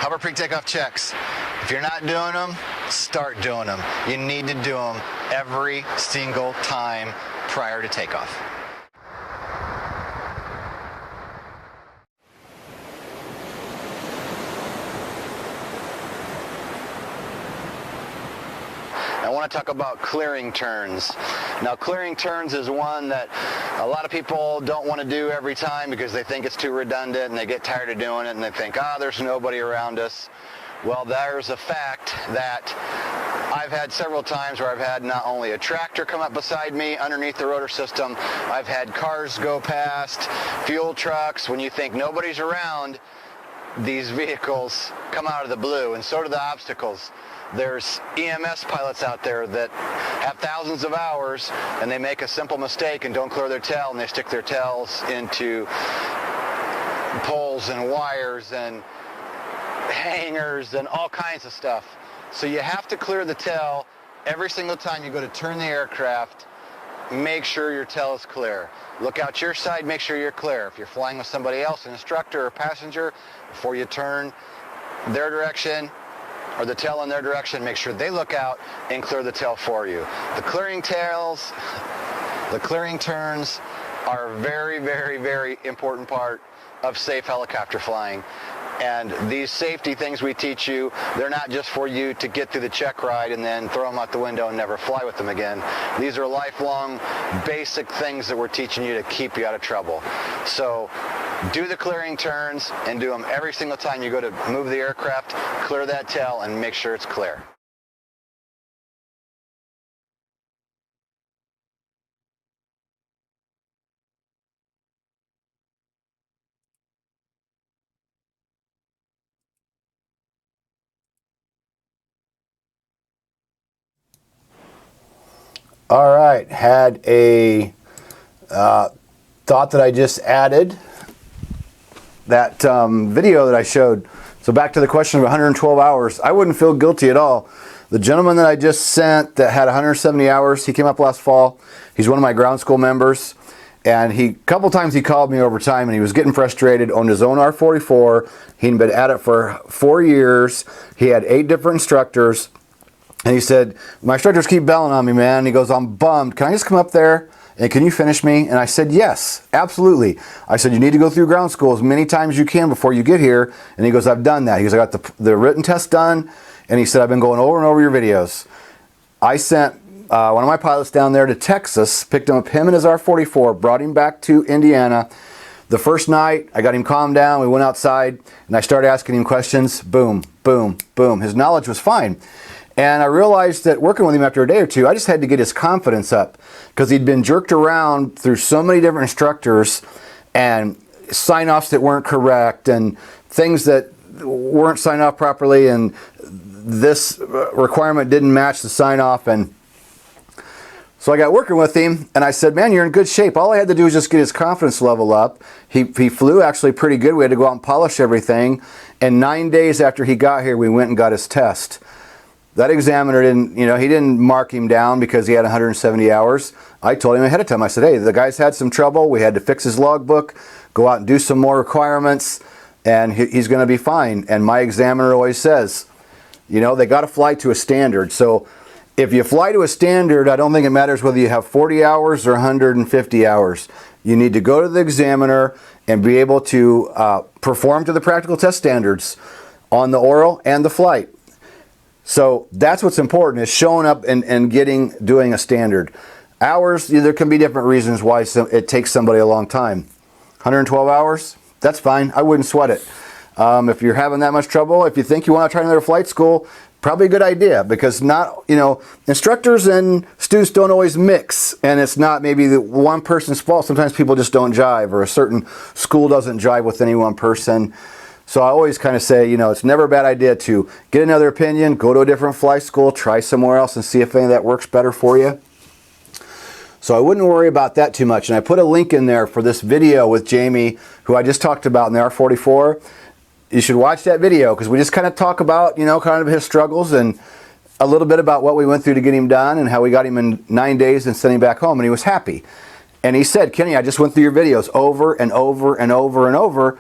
hover pre-takeoff checks. If you're not doing them, start doing them. You need to do them every single time prior to takeoff. I want to talk about clearing turns. Now, clearing turns is one that a lot of people don't want to do every time because they think it's too redundant and they get tired of doing it and they think, there's nobody around us. Well, there's a fact that I've had several times where I've had not only a tractor come up beside me underneath the rotor system, I've had cars go past, fuel trucks. When you think nobody's around, these vehicles come out of the blue, and so do the obstacles. There's EMS pilots out there that have thousands of hours and they make a simple mistake and don't clear their tail, and they stick their tails into poles and wires and hangers and all kinds of stuff. So you have to clear the tail every single time you go to turn the aircraft. Make sure your tail is clear. Look out your side, make sure you're clear. If you're flying with somebody else, an instructor or passenger, before you turn their direction or the tail in their direction, make sure they look out and clear the tail for you. The clearing tails, the clearing turns are a very, very, very important part of safe helicopter flying. And these safety things we teach you, they're not just for you to get through the check ride and then throw them out the window and never fly with them again. These are lifelong basic things that we're teaching you to keep you out of trouble. So do the clearing turns and do them every single time you go to move the aircraft, clear that tail and make sure it's clear. All right, had a thought that I just added. That video that I showed. So back to the question of 112 hours. I wouldn't feel guilty at all. The gentleman that I just sent that had 170 hours, he came up last fall. He's one of my ground school members. And a couple times he called me over time and he was getting frustrated, owned his own R44. He'd been at it for 4 years. He had 8 different instructors. And he said, my instructors keep bailing on me, man. And he goes, I'm bummed. Can I just come up there and can you finish me? And I said, yes, absolutely. I said, you need to go through ground school as many times as you can before you get here. And he goes, I've done that. He goes, I got the written test done. And he said, I've been going over and over your videos. I sent one of my pilots down there to Texas, picked him up, him and his R44, brought him back to Indiana. The first night, I got him calmed down. We went outside and I started asking him questions. Boom, boom, boom. His knowledge was fine. And I realized that working with him after a day or two, I just had to get his confidence up because he'd been jerked around through so many different instructors and sign-offs that weren't correct and things that weren't signed off properly, and this requirement didn't match the sign-off. And so I got working with him and I said, man, you're in good shape. All I had to do was just get his confidence level up. He flew actually pretty good. We had to go out and polish everything. And 9 days after he got here, we went and got his test. That examiner he didn't mark him down because he had 170 hours. I told him ahead of time, I said, hey, the guy's had some trouble. We had to fix his logbook, go out and do some more requirements, and he's going to be fine. And my examiner always says, they got to fly to a standard. So if you fly to a standard, I don't think it matters whether you have 40 hours or 150 hours. You need to go to the examiner and be able to perform to the practical test standards on the oral and the flight. So that's what's important, is showing up and doing a standard. Hours, there can be different reasons why it takes somebody a long time. 112 hours, that's fine. I wouldn't sweat it. If you're having that much trouble, if you think you want to try another flight school, probably a good idea, because instructors and students don't always mix, and it's not maybe the one person's fault. Sometimes people just don't jive, or a certain school doesn't jive with any one person. So I always kind of say, it's never a bad idea to get another opinion, go to a different flight school, try somewhere else and see if any of that works better for you. So I wouldn't worry about that too much. And I put a link in there for this video with Jamie, who I just talked about in the R44. You should watch that video because we just kind of talk about, kind of his struggles and a little bit about what we went through to get him done and how we got him in 9 days and sent him back home, and he was happy. And he said, Kenny, I just went through your videos over and over and over and over.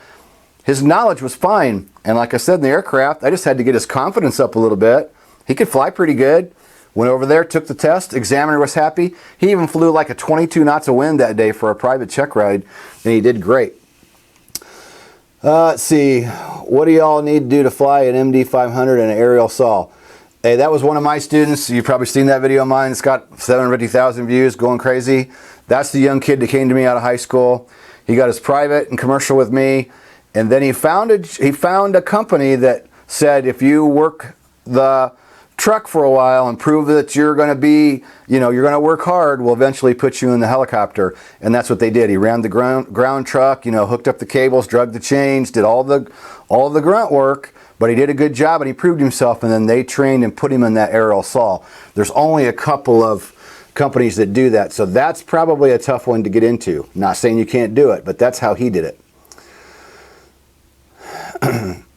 His knowledge was fine. And like I said in the aircraft, I just had to get his confidence up a little bit. He could fly pretty good. Went over there, took the test, examiner was happy. He even flew like a 22 knots of wind that day for a private check ride, and he did great. Let's see, what do y'all need to do to fly an MD-500 and an aerial saw? Hey, that was one of my students. You've probably seen that video of mine. It's got 750,000 views, going crazy. That's the young kid that came to me out of high school. He got his private and commercial with me, and then he found a company that said if you work the truck for a while and prove that you're going to be, you're going to work hard, we'll eventually put you in the helicopter. And that's what they did. He ran the ground truck, hooked up the cables, drug the chains, did all the grunt work, but he did a good job and he proved himself, and then they trained and put him in that aerial saw. There's only a couple of companies that do that, so that's probably a tough one to get into. Not saying you can't do it, but that's how he did it.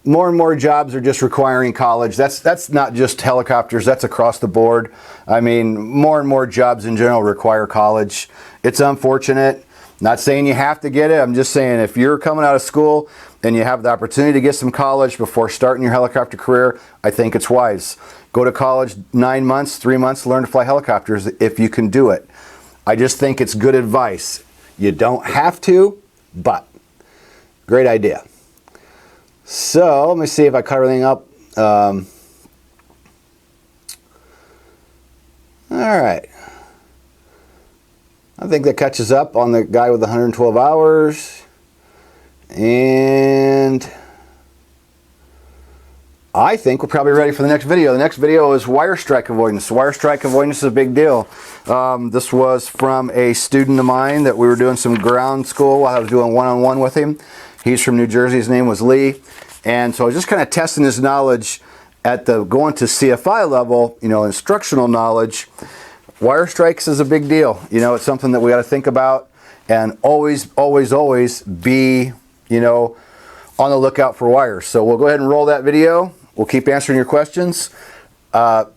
More and more jobs are just requiring college. That's not just helicopters, that's across the board. I mean, more and more jobs in general require college. It's unfortunate. Not saying you have to get it. I'm just saying if you're coming out of school and you have the opportunity to get some college before starting your helicopter career, I think it's wise. Go to college 9 months, 3 months, learn to fly helicopters if you can do it. I just think it's good advice. You don't have to, but great idea. So let me see if I cut everything up. All right. I think that catches up on the guy with the 112 hours. And I think we're probably ready for the next video. The next video is wire strike avoidance. Wire strike avoidance is a big deal. This was from a student of mine that we were doing some ground school while I was doing one-on-one with him. He's from New Jersey. His name was Lee. And so I was just kind of testing his knowledge at the going to CFI level, instructional knowledge. Wire strikes is a big deal. It's something that we got to think about and always, always, always be, on the lookout for wires. So we'll go ahead and roll that video. We'll keep answering your questions. We have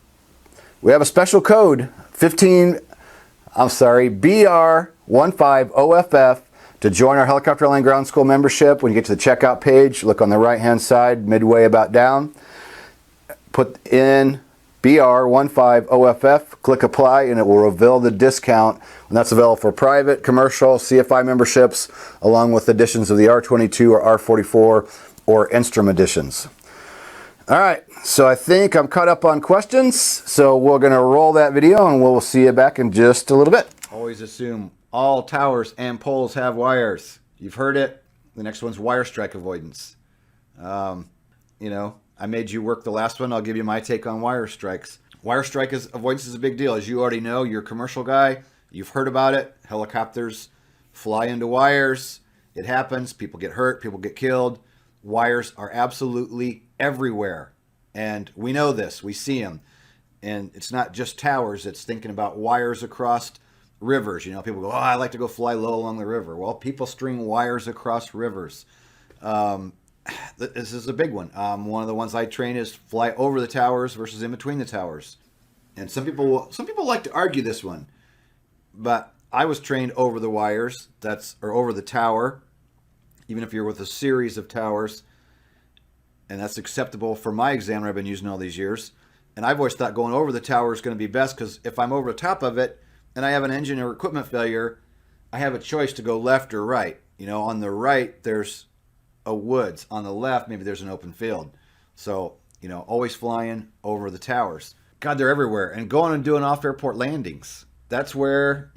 a special code, BR15OFF. To join our Helicopter Airline Ground School membership, when you get to the checkout page, look on the right-hand side, midway about down. Put in BR15OFF, click apply, and it will reveal the discount. And that's available for private, commercial, CFI memberships, along with editions of the R22 or R44 or Enstrom editions. All right, so I think I'm caught up on questions. So we're going to roll that video, and we'll see you back in just a little bit. Always assume all towers and poles have wires. You've heard it. The next one's wire strike avoidance. I made you work the last one. I'll give you my take on wire strikes. Wire strike avoidance is a big deal. As you already know, you're a commercial guy. You've heard about it. Helicopters fly into wires. It happens. People get hurt. People get killed. Wires are absolutely everywhere. And we know this. We see them. And it's not just towers. It's thinking about wires across rivers. People go, I like to go fly low along the river. Well, people string wires across rivers. This is a big one. One of the ones I train is fly over the towers versus in between the towers. And some people like to argue this one, but I was trained over the wires, or over the tower, even if you're with a series of towers, and that's acceptable for my examiner I've been using all these years. And I've always thought going over the tower is going to be best, because if I'm over the top of it and I have an engine or equipment failure, I have a choice to go left or right. On the right, there's a woods. On the left, maybe there's an open field. So, always flying over the towers. God, they're everywhere. And going and doing off-airport landings. That's where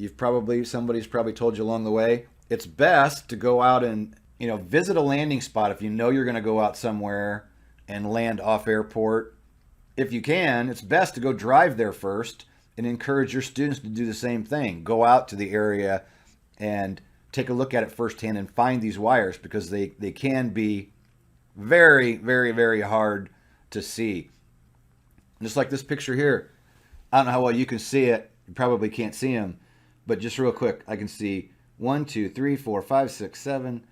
somebody's probably told you along the way, it's best to go out and, visit a landing spot if you know you're going to go out somewhere and land off-airport. If you can, it's best to go drive there first and encourage your students to do the same thing. Go out to the area and take a look at it firsthand and find these wires, because they can be very, very, very hard to see. Just like this picture here. I don't know how well you can see it. You probably can't see them. but just real quick, I can see 1, 2, 3, 4, 5, 6, 7,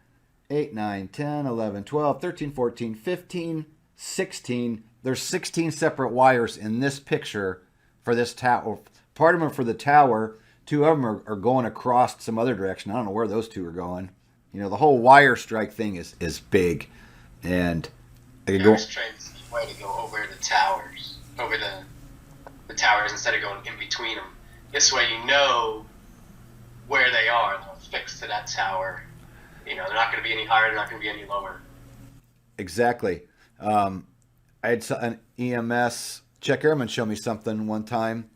8, 9, 10, 11, 12, 13, 14, 15, 16. There's 16 separate wires in this picture for this tower. Part of them are for the tower. 2 of them are going across some other direction. I don't know where those 2 are going. You know, the whole wire strike thing is big. And I could I go. was trying to see a way to go over the towers, over the towers instead of going in between them. This way you know where they are. They're fixed to that tower. You know, they're not going to be any higher. They're not going to be any lower. Exactly. I had an EMS check airman show me something one time.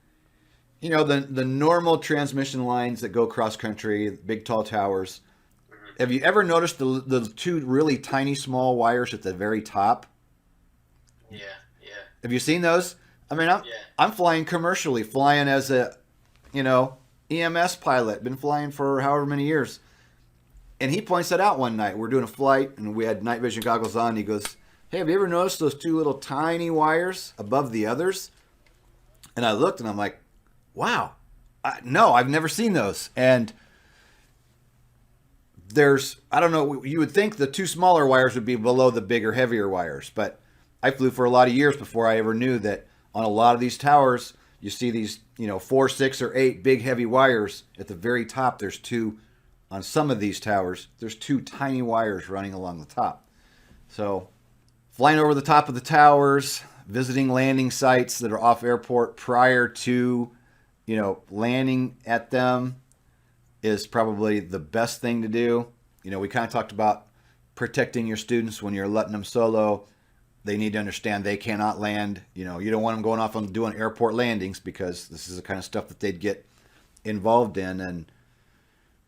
You know, the normal transmission lines that go cross country, big tall towers. Have you ever noticed the 2 really tiny small wires at the very top? Yeah. Have you seen those? I mean, I'm flying commercially, flying as a, EMS pilot, been flying for however many years. And he points that out one night. We're doing a flight, and we had night vision goggles on. He goes, "Hey, have you ever noticed those 2 little tiny wires above the others?" And I looked, and I'm like, "Wow, no, I've never seen those." And I don't know, you would think the 2 smaller wires would be below the bigger, heavier wires, but I flew for a lot of years before I ever knew that on a lot of these towers, you see these, 4, 6, or 8 big, heavy wires. At the very top, there's 2, on some of these towers, there's 2 tiny wires running along the top. So flying over the top of the towers, visiting landing sites that are off airport prior to, landing at them is probably the best thing to do. We kind of talked about protecting your students when you're letting them solo. They need to understand they cannot land. You don't want them going off on doing airport landings because this is the kind of stuff that they'd get involved in. And,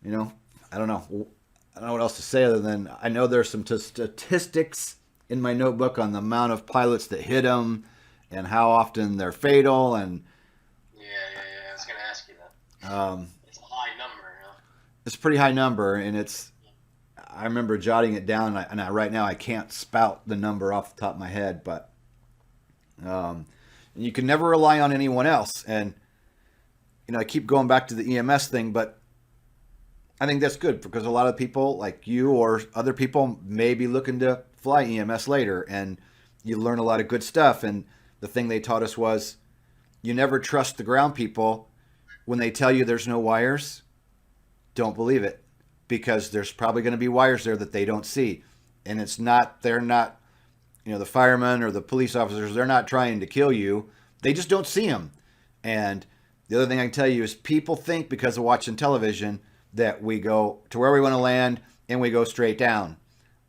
I don't know. I don't know what else to say other than I know there's some statistics in my notebook on the amount of pilots that hit them and how often they're fatal. And Yeah. I was going to ask you that. It's a high number, it's a pretty high number, and I remember jotting it down, and right now I can't spout the number off the top of my head, but you can never rely on anyone else. And, I keep going back to the EMS thing, but I think that's good because a lot of people like you or other people may be looking to fly EMS later, and you learn a lot of good stuff. And the thing they taught us was you never trust the ground people when they tell you there's no wires. Don't believe it, because there's probably going to be wires there that they don't see. And they're not, the firemen or the police officers, they're not trying to kill you. They just don't see them. And the other thing I can tell you is people think because of watching television that we go to where we want to land and we go straight down.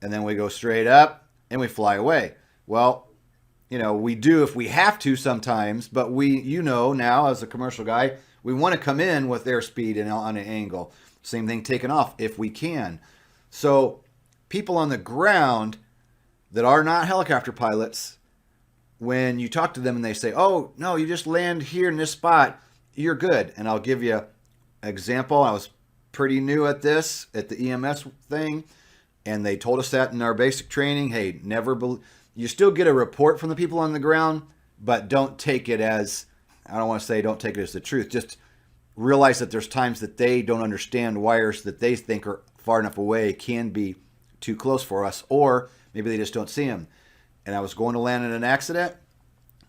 And then we go straight up and we fly away. Well, we do if we have to sometimes, but now as a commercial guy, we want to come in with airspeed and on an angle. Same thing taking off if we can. So people on the ground that are not helicopter pilots, when you talk to them and they say, "Oh, no, you just land here in this spot, you're good." And I'll give you an example. I was pretty new at this, at the EMS thing, and they told us that in our basic training. Hey, you still get a report from the people on the ground, but don't take it as, I don't want to say don't take it as the truth. Just realize that there's times that they don't understand wires that they think are far enough away can be too close for us, or maybe they just don't see them. And I was going to land in an accident,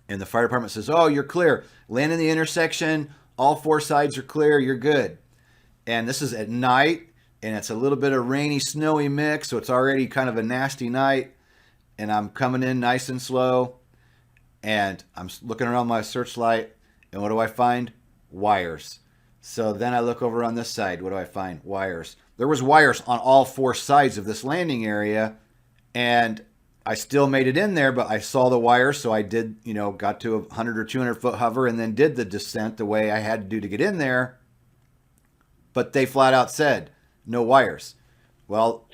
and the fire department says, "Oh, you're clear. Land in the intersection. All 4 sides are clear. You're good." And this is at night, and it's a little bit of rainy, snowy mix, so it's already kind of a nasty night. And I'm coming in nice and slow, and I'm looking around my searchlight, and what do I find? Wires. So then I look over on this side. What do I find? Wires. There was wires on all 4 sides of this landing area, and I still made it in there, but I saw the wires, so I did, got to a 100 or 200 foot hover and then did the descent the way I had to do to get in there. But they flat out said, no wires. Well,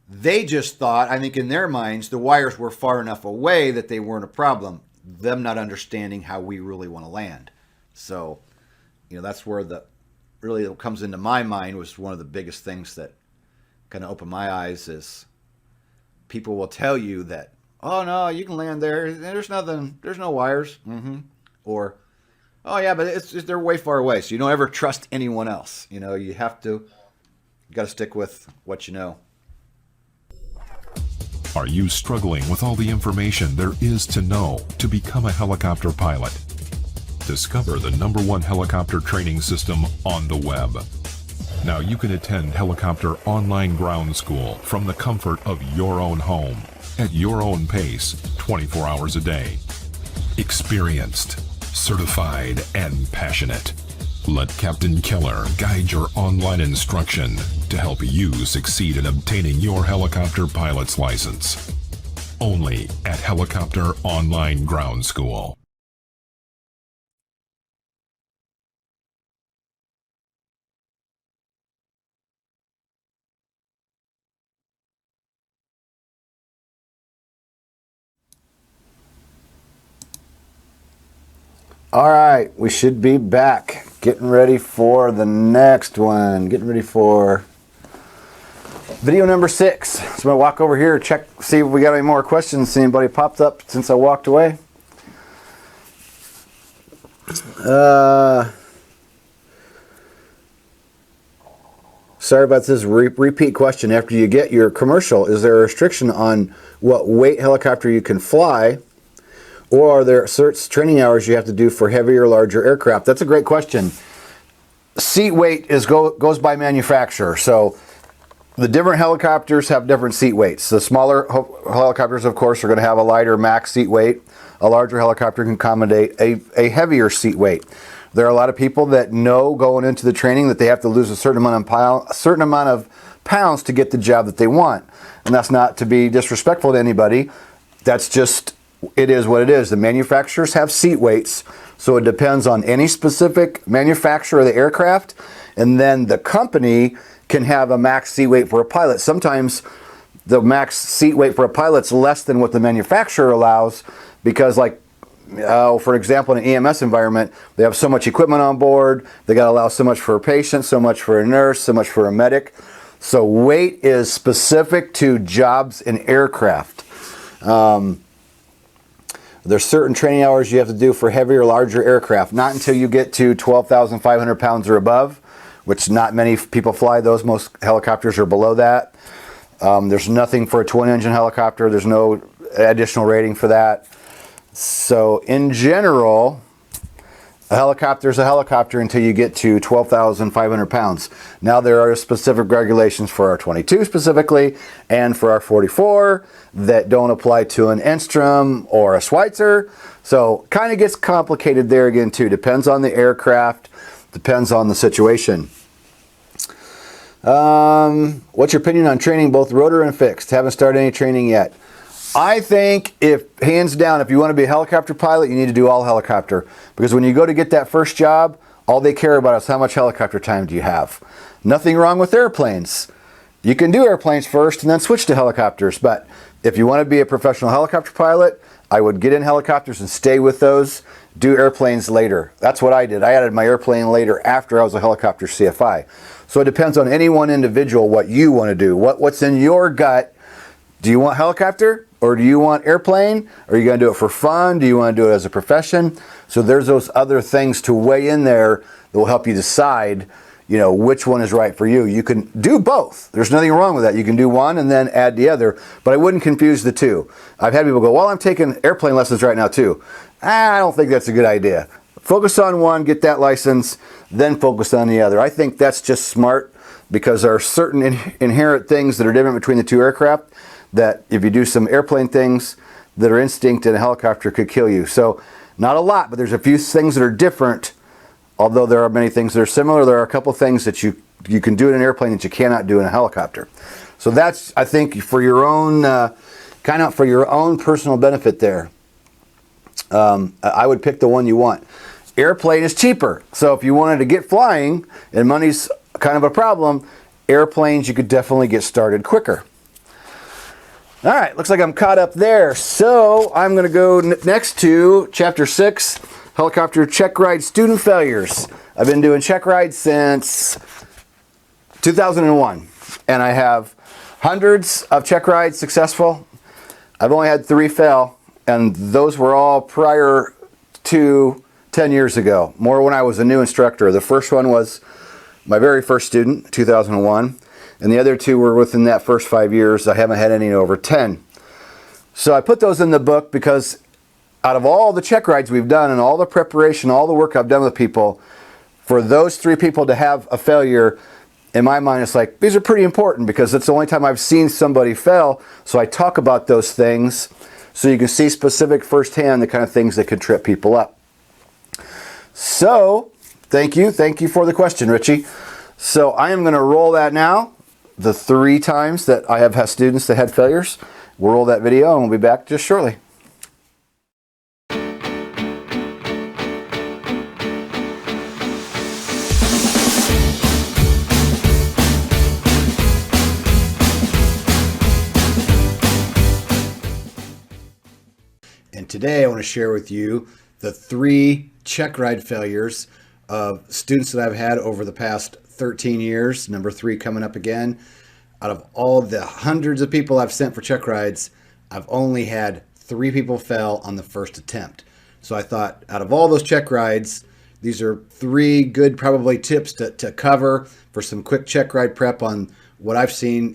they just thought, I think in their minds, the wires were far enough away that they weren't a problem. Them not understanding how we really want to land. So, that's where really comes into my mind was one of the biggest things that kind of opened my eyes is people will tell you that, "Oh no, you can land there. There's nothing. There's no wires." Or, Oh yeah, but they're way far away, so you don't ever trust anyone else. You know, you got to stick with what you know. Are you struggling with all the information there is to know to become a helicopter pilot? Discover the #1 helicopter training system on the web. Now you can attend Helicopter Online Ground School from the comfort of your own home, at your own pace, 24 hours a day. Experienced, certified, and passionate. Let Captain Keller guide your online instruction to help you succeed in obtaining your helicopter pilot's license. Only at Helicopter Online Ground School. All right, we should be back. Getting ready for the next one. Getting ready for video number 6. So I'm gonna walk over here, check, see if we got any more questions. See anybody popped up since I walked away. Sorry about this repeat question. After you get your commercial, is there a restriction on what weight helicopter you can fly? Or are there certain training hours you have to do for heavier, larger aircraft? That's a great question. Seat weight goes by manufacturer. So the different helicopters have different seat weights. The smaller helicopters, of course, are going to have a lighter max seat weight. A larger helicopter can accommodate a heavier seat weight. There are a lot of people that know going into the training that they have to lose a certain amount of pounds to get the job that they want. And that's not to be disrespectful to anybody. That's just, it is what it is. The manufacturers have seat weights, so it depends on any specific manufacturer of the aircraft, and then the company can have a max seat weight for a pilot. Sometimes the max seat weight for a pilot's less than what the manufacturer allows because, like, for example, in an EMS environment, they have so much equipment on board, they got to allow so much for a patient, so much for a nurse, so much for a medic. So weight is specific to jobs in aircraft. There's certain training hours you have to do for heavier, larger aircraft. Not until you get to 12,500 pounds or above, which not many people fly those. Most helicopters are below that. There's nothing for a twin-engine helicopter. There's no additional rating for that. So in general, a helicopter is a helicopter until you get to 12,500 pounds. Now there are specific regulations for our 22 specifically and for our 44 that don't apply to an Enstrom or a Schweitzer. So kind of gets complicated there again too. Depends on the aircraft, depends on the situation. What's your opinion on training both rotor and fixed? Haven't started any training yet. I think hands down, if you want to be a helicopter pilot, you need to do all helicopter. Because when you go to get that first job, all they care about is how much helicopter time do you have. Nothing wrong with airplanes. You can do airplanes first and then switch to helicopters. But if you want to be a professional helicopter pilot, I would get in helicopters and stay with those. Do airplanes later. That's what I did. I added my airplane later after I was a helicopter CFI. So it depends on any one individual what you want to do. What's in your gut. Do you want helicopter or do you want airplane? Are you going to do it for fun? Do you want to do it as a profession? So there's those other things to weigh in there that will help you decide, you know, which one is right for you. You can do both. There's nothing wrong with that. You can do one and then add the other, but I wouldn't confuse the two. I've had people go, well, I'm taking airplane lessons right now too. I don't think that's a good idea. Focus on one, get that license, then focus on the other. I think that's just smart because there are certain inherent things that are different between the two aircraft that if you do some airplane things that are instinct in a helicopter could kill you. So not a lot, but there's a few things that are different. Although there are many things that are similar, there are a couple things that you can do in an airplane that you cannot do in a helicopter. So that's, I think, for your own kind of for your own personal benefit there. I would pick the one you want. Airplane is cheaper. So if you wanted to get flying and money's kind of a problem, airplanes you could definitely get started quicker. All right, looks like I'm caught up there. So I'm going to go next to Chapter 6, Helicopter Check Ride Student Failures. I've been doing check rides since 2001, and I have hundreds of check rides successful. I've only had 3 fail, and those were all prior to 10 years ago, more when I was a new instructor. The first one was my very first student, 2001, and the other two were within that first 5 years. I haven't had any in over 10. So I put those in the book because out of all the check rides we've done and all the preparation, all the work I've done with people, for those 3 people to have a failure, in my mind, it's like, these are pretty important because it's the only time I've seen somebody fail. So I talk about those things so you can see specific firsthand the kind of things that could trip people up. So, thank you for the question, Richie. So I am going to roll that now, the 3 times that I have had students that had failures. We'll roll that video and we'll be back just shortly. And today I want to share with you the 3 check ride failures of students that I've had over the past 13 years. Number 3 coming up again. Out of all the hundreds of people I've sent for check rides, I've only had 3 people fail on the first attempt. So I thought out of all those check rides, these are 3 good probably tips to cover for some quick check ride prep on what I've seen,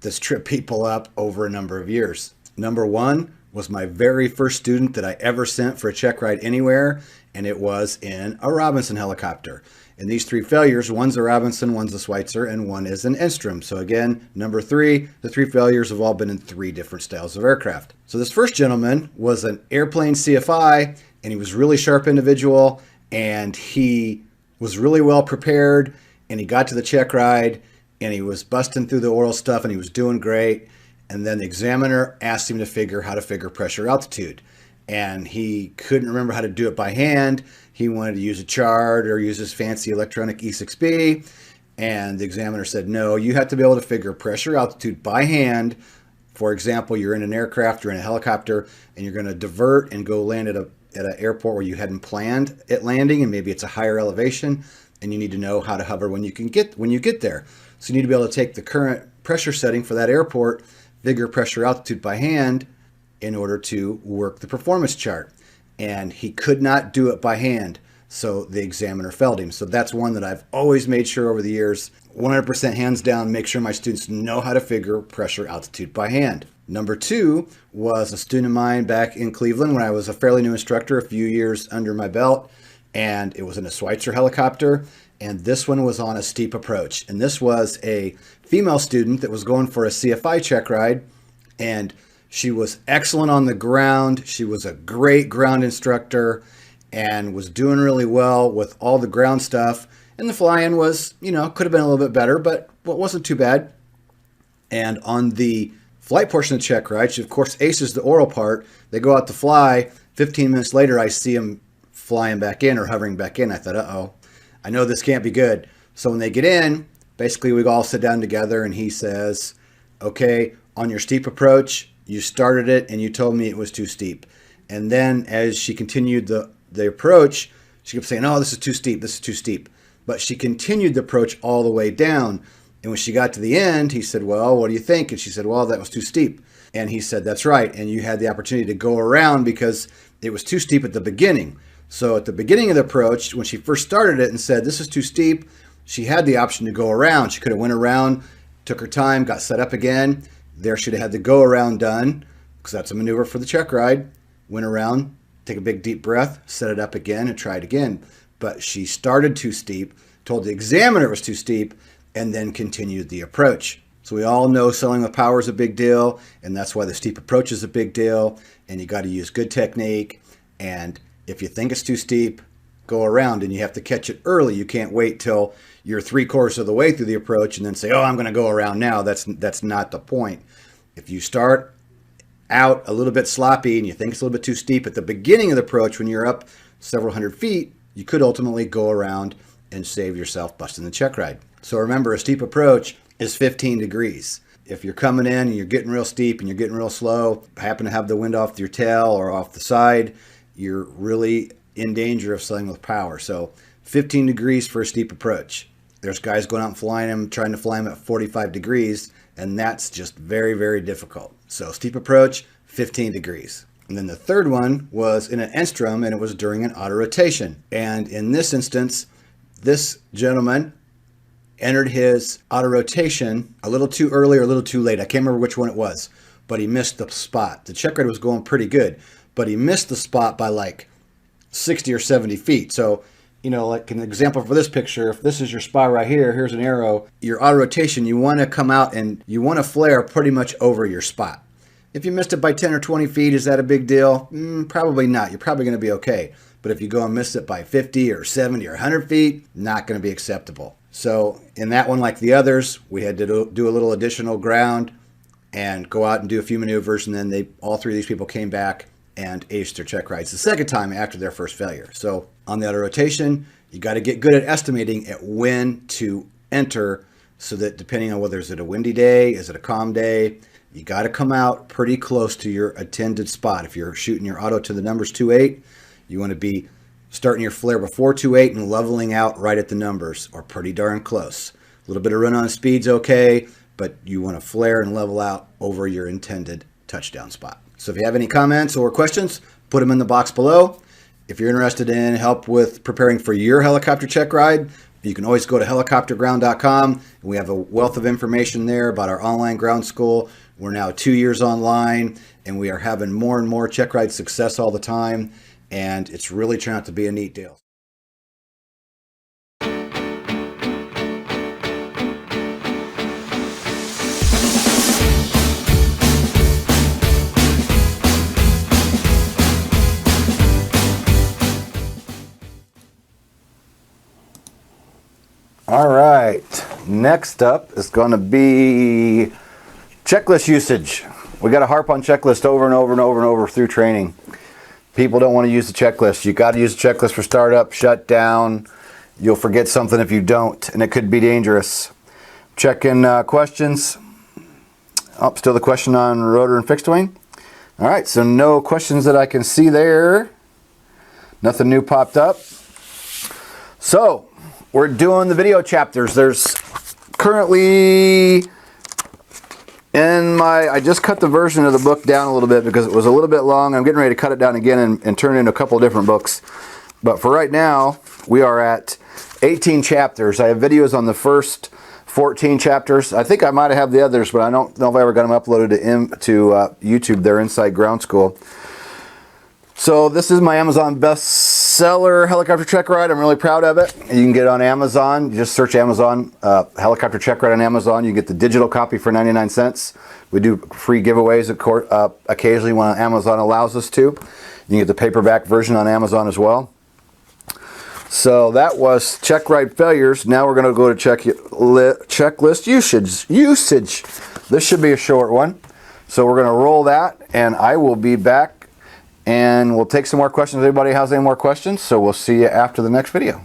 this trip people up over a number of years. Number 1 was my very first student that I ever sent for a check ride anywhere, and it was in a Robinson helicopter. And these 3 failures, one's a Robinson, one's a Schweitzer, and one is an Enstrom. So again, number 3, the 3 failures have all been in 3 different styles of aircraft. So this first gentleman was an airplane CFI, and he was a really sharp individual, and he was really well prepared, and he got to the check ride, and he was busting through the oral stuff, and he was doing great. And then the examiner asked him to figure how to figure pressure altitude. And he couldn't remember how to do it by hand. He wanted to use a chart or use his fancy electronic E6B. And the examiner said, no, you have to be able to figure pressure altitude by hand. For example, you're in an aircraft, you're in a helicopter, and you're going to divert and go land at an airport where you hadn't planned it landing, and maybe it's a higher elevation, and you need to know how to hover when you get there. So you need to be able to take the current pressure setting for that airport, figure pressure altitude by hand in order to work the performance chart. And he could not do it by hand, so the examiner failed him. So that's one that I've always made sure over the years, 100% hands down, make sure my students know how to figure pressure altitude by hand. Number 2 was a student of mine back in Cleveland when I was a fairly new instructor, a few years under my belt, and it was in a Schweitzer helicopter. And this one was on a steep approach. And this was a female student that was going for a CFI check ride, and she was excellent on the ground. She was a great ground instructor and was doing really well with all the ground stuff. And the fly-in was, could have been a little bit better, but it wasn't too bad. And on the flight portion of the check ride, she of course aces the oral part. They go out to fly. 15 minutes later, I see them flying back in or hovering back in. I thought, uh-oh, I know this can't be good. So when they get in, basically we all sit down together and he says, okay, on your steep approach, you started it and you told me it was too steep. And then as she continued the approach, she kept saying, oh, this is too steep, this is too steep. But she continued the approach all the way down. And when she got to the end, he said, well, what do you think? And she said, well, that was too steep. And he said, that's right. And you had the opportunity to go around because it was too steep at the beginning. So at the beginning of the approach, when she first started it and said, this is too steep, she had the option to go around. She could have went around, took her time, got set up again. There she'd have had the go around done, because that's a maneuver for the check ride. Went around, take a big deep breath, set it up again, and try it again. But she started too steep, told the examiner it was too steep, and then continued the approach. So we all know sailing with power is a big deal, and that's why the steep approach is a big deal, and you got to use good technique. And if you think it's too steep, go around, and you have to catch it early. You can't wait till you're 3/4 of the way through the approach and then say, oh, I'm going to go around now. That's not the point. If you start out a little bit sloppy and you think it's a little bit too steep at the beginning of the approach, when you're up several hundred feet, you could ultimately go around and save yourself busting the check ride. So remember, a steep approach is 15 degrees. If you're coming in and you're getting real steep and you're getting real slow, happen to have the wind off your tail or off the side, you're really in danger of sailing with power. So 15 degrees for a steep approach. There's guys going out and flying them, trying to fly them at 45 degrees, and that's just very, very difficult. So steep approach, 15 degrees. And then the third one was in an Enstrom, and it was during an auto rotation. And in this instance, this gentleman entered his auto rotation a little too early or a little too late. I can't remember which one it was, but he missed the spot. The check ride was going pretty good, but he missed the spot by like 60 or 70 feet. So, you know, like an example for this picture, if this is your spot right here, here's an arrow, your auto rotation, you want to come out and you want to flare pretty much over your spot. If you missed it by 10 or 20 feet, is that a big deal? Probably not. You're probably going to be okay. But if you go and miss it by 50 or 70 or 100 feet, not going to be acceptable. So in that one, like the others, we had to do a little additional ground and go out and do a few maneuvers. And then all three of these people came back and aced their check rides the second time after their first failure. So on the auto rotation, you got to get good at estimating at when to enter, so that depending on whether is it a windy day, is it a calm day, you got to come out pretty close to your intended spot. If you're shooting your auto to the numbers 2.8, you want to be starting your flare before 2.8 and leveling out right at the numbers, or pretty darn close. A little bit of run on speed's okay, but you want to flare and level out over your intended touchdown spot. So if you have any comments or questions, put them in the box below. If you're interested in help with preparing for your helicopter check ride, you can always go to helicopterground.com, and we have a wealth of information there about our online ground school. We're now 2 years online, and we are having more and more check ride success all the time, and it's really turned out to be a neat deal. All right, next up is going to be checklist usage. We got to harp on checklist over and over and over and over through training. People don't want to use the checklist. You got to use the checklist for startup, shutdown. You'll forget something if you don't, and it could be dangerous. Checking questions. Oh, still the question on rotor and fixed wing. All right, so no questions that I can see there. Nothing new popped up. So we're doing the video chapters. There's currently I just cut the version of the book down a little bit because it was a little bit long. I'm getting ready to cut it down again and turn it into a couple of different books. But for right now, we are at 18 chapters. I have videos on the first 14 chapters. I think I might have the others, but I don't know if I ever got them uploaded to YouTube there, Inside Ground School. So this is my Amazon bestseller helicopter check ride. I'm really proud of it. You can get it on Amazon. You just search Amazon helicopter check ride on Amazon. You get the digital copy for 99 cents. We do free giveaways occasionally when Amazon allows us to. You can get the paperback version on Amazon as well. So that was check ride failures. Now we're going to go to checklist usage. This should be a short one. So we're going to roll that, and I will be back. And we'll take some more questions. Anybody has any more questions? So we'll see you after the next video.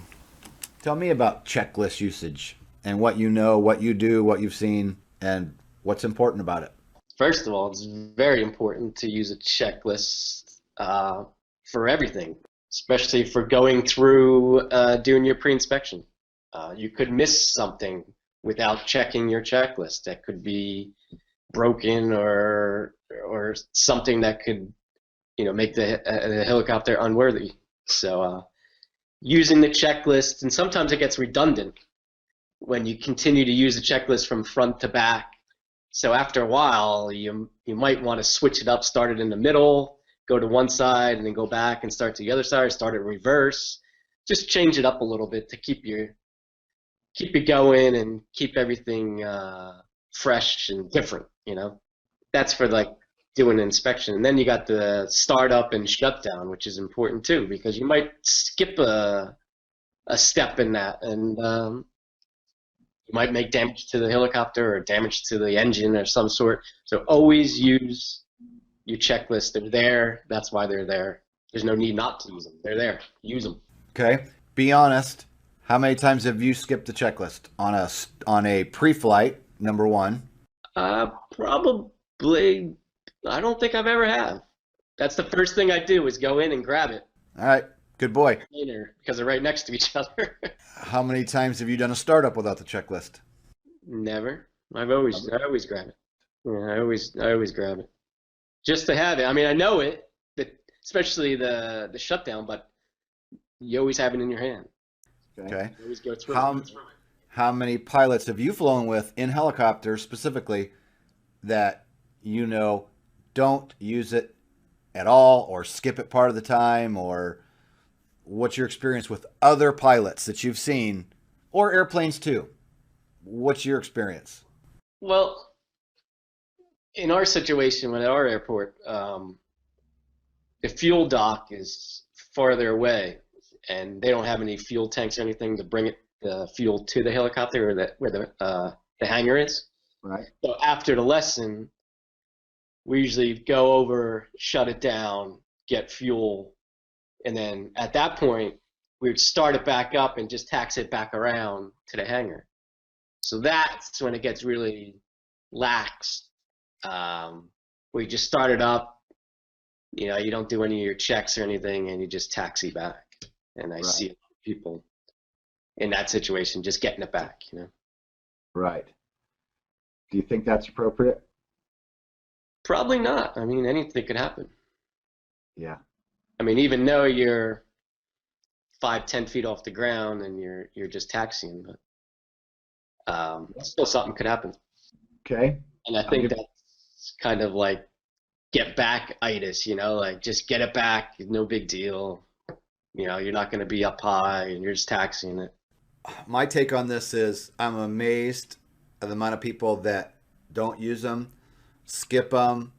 Tell me about checklist usage and what you know, what you do, what you've seen, and what's important about it. First of all, it's very important to use a checklist for everything, especially for going through doing your pre-inspection. You could miss something without checking your checklist. That could be broken or something that could make the helicopter unworthy. So using the checklist, and sometimes it gets redundant when you continue to use the checklist from front to back. So after a while, you might want to switch it up, start it in the middle, go to one side, and then go back and start to the other side, or start it reverse. Just change it up a little bit to keep it going and keep everything fresh and different. That's for like doing an inspection. And then you got the startup and shutdown, which is important too, because you might skip a step in that, and you might make damage to the helicopter or damage to the engine or some sort. So always use your checklist. They're there. That's why they're there. There's no need not to use them. They're there. Use them. Okay. Be honest. How many times have you skipped the checklist on a pre-flight, number one? Probably. I don't think I've ever have. That's the first thing I do is go in and grab it. All right. Good boy. Because they're right next to each other. How many times have you done a startup without the checklist? Never. I always grab it. Yeah, I always grab it. Just to have it. I mean, I know it. especially the shutdown, but you always have it in your hand. Okay. You always go through it. How many pilots have you flown with in helicopters specifically that you know don't use it at all or skip it part of the time? Or what's your experience with other pilots that you've seen, or airplanes too? What's your experience? Well, in our situation at our airport, the fuel dock is farther away, and they don't have any fuel tanks or anything to bring the fuel to the helicopter or where the hangar is. Right. So after the lesson, we usually go over, shut it down, get fuel, and then at that point, we would start it back up and just taxi it back around to the hangar. So that's when it gets really lax. We just start it up, you don't do any of your checks or anything, and you just taxi back. And I see people in that situation just getting it back, Right. Do you think that's appropriate? Probably not. I mean, anything could happen. Yeah. I mean, even though you're 5-10 feet off the ground and you're just taxiing, but still something could happen. Okay. And I think that's kind of like get back itis, like just get it back, no big deal. You're not going to be up high and you're just taxiing it. My take on this is I'm amazed at the amount of people that don't use them, skip them.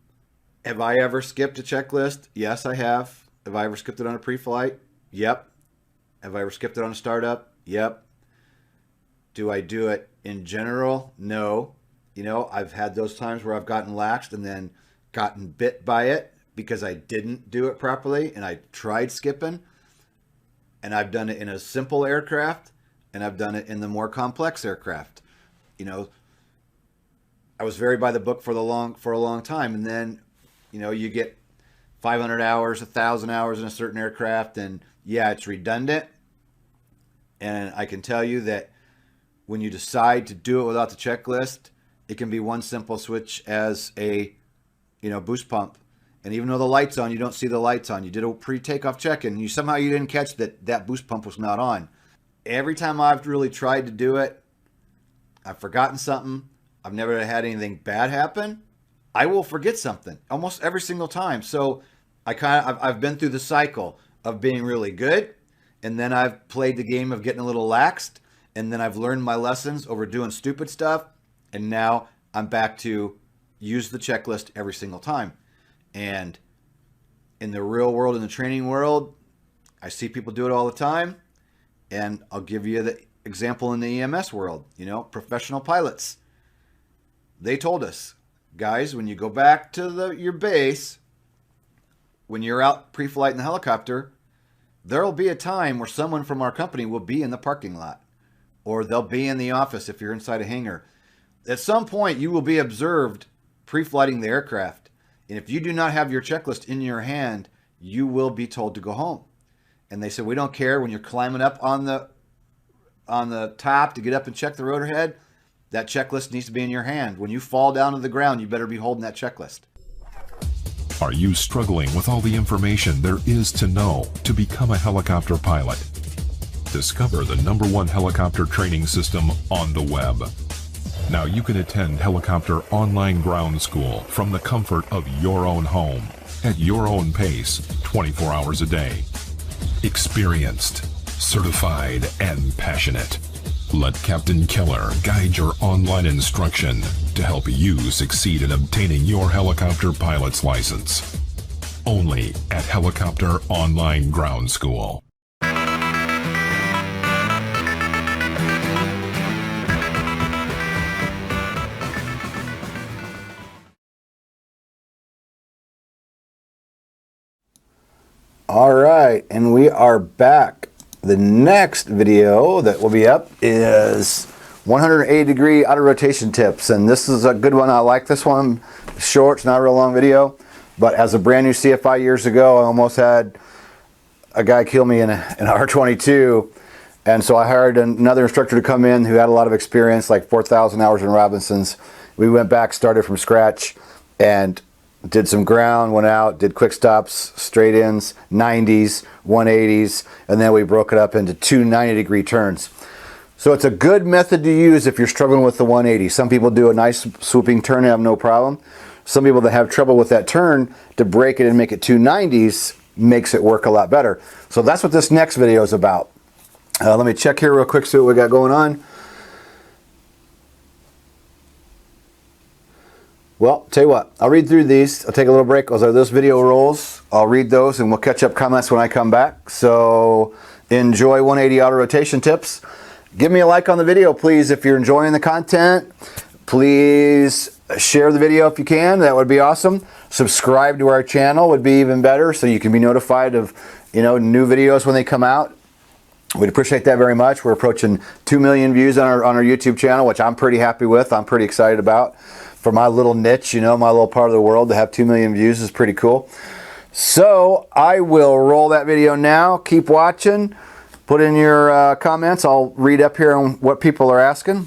Have I ever skipped a checklist? Yes, I have. Have I ever skipped it on a pre-flight? Yep. Have I ever skipped it on a startup? Yep. Do I do it in general? No. I've had those times where I've gotten laxed and then gotten bit by it because I didn't do it properly and I tried skipping. And I've done it in a simple aircraft and I've done it in the more complex aircraft. I was very by the book for a long time, and then you get 500 hours, 1,000 hours in a certain aircraft, and yeah, it's redundant. And I can tell you that when you decide to do it without the checklist, it can be one simple switch as a boost pump. And even though the light's on, you don't see the lights on. You did a pre-takeoff check-in, and you didn't catch that boost pump was not on. Every time I've really tried to do it, I've forgotten something. I've never had anything bad happen. I will forget something almost every single time. So I've been through the cycle of being really good, and then I've played the game of getting a little laxed, and then I've learned my lessons over doing stupid stuff, and now I'm back to use the checklist every single time. And in the real world, in the training world, I see people do it all the time. And I'll give you the example in the EMS world, professional pilots. They told us, guys, when you go back to your base, when you're out pre-flight in the helicopter, there'll be a time where someone from our company will be in the parking lot, or they'll be in the office if you're inside a hangar. At some point, you will be observed pre-flighting the aircraft. And if you do not have your checklist in your hand, you will be told to go home. And they said, we don't care when you're climbing up on the top to get up and check the rotor head. That checklist needs to be in your hand. When you fall down to the ground, you better be holding that checklist. Are you struggling with all the information there is to know to become a helicopter pilot? Discover the #1 helicopter training system on the web. Now you can attend helicopter online ground school from the comfort of your own home, at your own pace, 24 hours a day. Experienced, certified, and passionate. Let Captain Keller guide your online instruction to help you succeed in obtaining your helicopter pilot's license. Only at Helicopter Online Ground School. All right, and we are back. The next video that will be up is 180-degree auto rotation tips, and this is a good one. I like this one. It's short, it's not a real long video, but as a brand new CFI years ago, I almost had a guy kill me in an R22, and so I hired another instructor to come in who had a lot of experience, like 4,000 hours in Robinsons. We went back, started from scratch, and did some ground, went out, did quick stops, straight ins, 90s, 180s, and then we broke it up into 2 90-degree turns. So it's a good method to use if you're struggling with the 180. Some people do a nice swooping turn and have no problem. Some people that have trouble with that turn, to break it and make it 2 90s makes it work a lot better. So that's what this next video is about. Let me check here real quick, see what we got going on. Well, tell you what, I'll read through these. I'll take a little break as this video rolls. I'll read those and we'll catch up comments when I come back. So enjoy 180 auto rotation tips. Give me a like on the video, please, if you're enjoying the content. Please share the video if you can. That would be awesome. Subscribe to our channel would be even better, so you can be notified of, you know, new videos when they come out. We'd appreciate that very much. We're approaching 2 million views on our YouTube channel, which I'm pretty happy with. I'm pretty excited about. For my little niche, you know, my little part of the world, to have 2 million views is pretty cool. So I will roll that video now. Keep watching. Put in your comments. I'll read up here on what people are asking,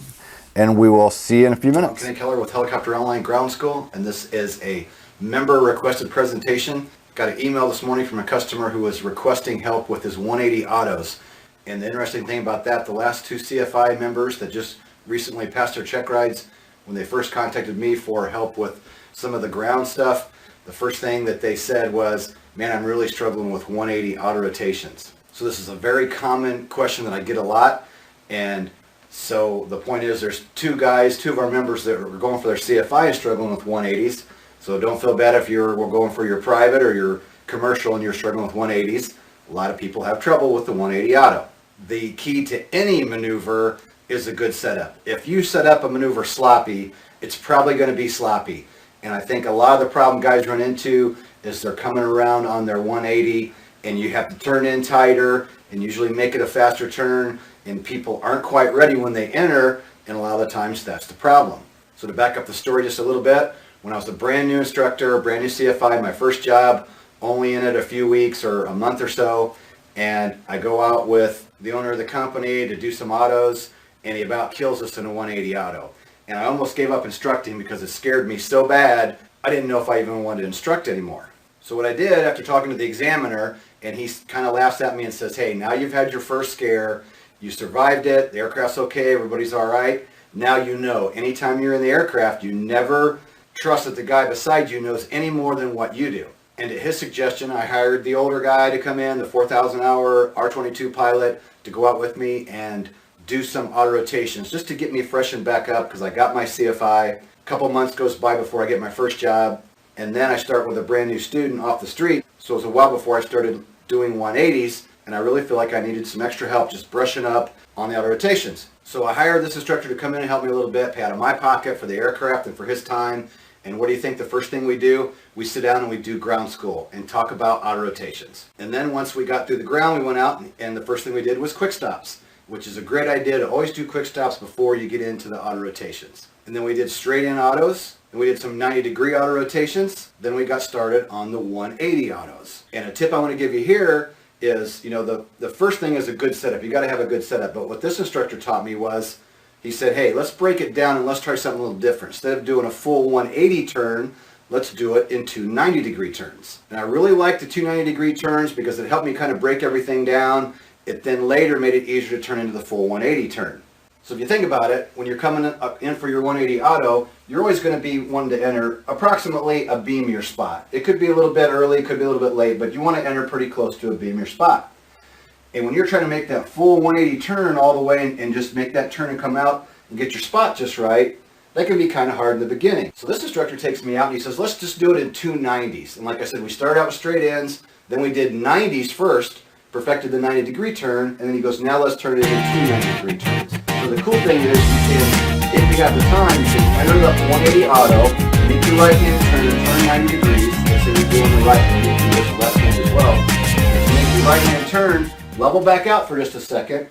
and we will see you in a few minutes. I'm Kenny Keller with Helicopter Online Ground School, and this is a member requested presentation. Got an email this morning from a customer who was requesting help with his 180 autos. And the interesting thing about that, the last 2 CFI members that just recently passed their check rides, when they first contacted me for help with some of the ground stuff, the first thing that they said was, man, I'm really struggling with 180 auto rotations. So this is a very common question that I get a lot. And so the point is, there's 2 of our members that are going for their CFI and struggling with 180s. So don't feel bad if we're going for your private or your commercial and you're struggling with 180s. A lot of people have trouble with the 180 auto. The key to any maneuver is a good setup. If you set up a maneuver sloppy, it's probably going to be sloppy. And I think a lot of the problem guys run into is they're coming around on their 180 and you have to turn in tighter and usually make it a faster turn, and people aren't quite ready when they enter, and a lot of the times that's the problem. So to back up the story just a little bit, when I was a brand new instructor, brand new CFI, my first job, only in it a few weeks or a month or so, and I go out with the owner of the company to do some autos, and he about kills us in a 180 auto. And I almost gave up instructing because it scared me so bad, I didn't know if I even wanted to instruct anymore. So what I did after talking to the examiner, and he kind of laughs at me and says, hey, now you've had your first scare, you survived it, the aircraft's okay, everybody's all right. Now you know, anytime you're in the aircraft, you never trust that the guy beside you knows any more than what you do. And at his suggestion, I hired the older guy to come in, the 4,000 hour R-22 pilot, to go out with me and do some auto rotations just to get me freshened back up, because I got my CFI. A couple months goes by before I get my first job, and then I start with a brand new student off the street. So it was a while before I started doing 180s, and I really feel like I needed some extra help just brushing up on the auto rotations. So I hired this instructor to come in and help me a little bit, pay out of my pocket for the aircraft and for his time. And what do you think the first thing we do? We sit down and we do ground school and talk about auto rotations. And then once we got through the ground, we went out and the first thing we did was quick stops, which is a great idea to always do quick stops before you get into the auto rotations. And then we did straight in autos, and we did some 90-degree auto rotations. Then we got started on the 180 autos. And a tip I want to give you here is, you know, the first thing is a good setup. You got to have a good setup. But what this instructor taught me was, he said, hey, let's break it down and let's try something a little different. Instead of doing a full 180 turn, let's do it in 2 90-degree turns. And I really like the 2 90-degree turns because it helped me kind of break everything down. It then later made it easier to turn into the full 180 turn. So if you think about it, when you're coming in for your 180 auto, you're always going to be wanting to enter approximately a beam your spot. It could be a little bit early, it could be a little bit late, but you want to enter pretty close to a beam your spot. And when you're trying to make that full 180 turn all the way and just make that turn and come out and get your spot just right, that can be kind of hard in the beginning. So this instructor takes me out and he says, let's just do it in 2 90s. And like I said, we started out with straight ins, then we did 90s first, perfected the 90-degree turn, and then he goes, now let's turn it into 2 90-degree turns. So the cool thing is, you can, if you have the time, you can enter the 180 auto, make your right hand turn and turn 90 degrees. Let's say you're doing the right hand, you can do the left hand as well. If you make your right hand turn, level back out for just a second,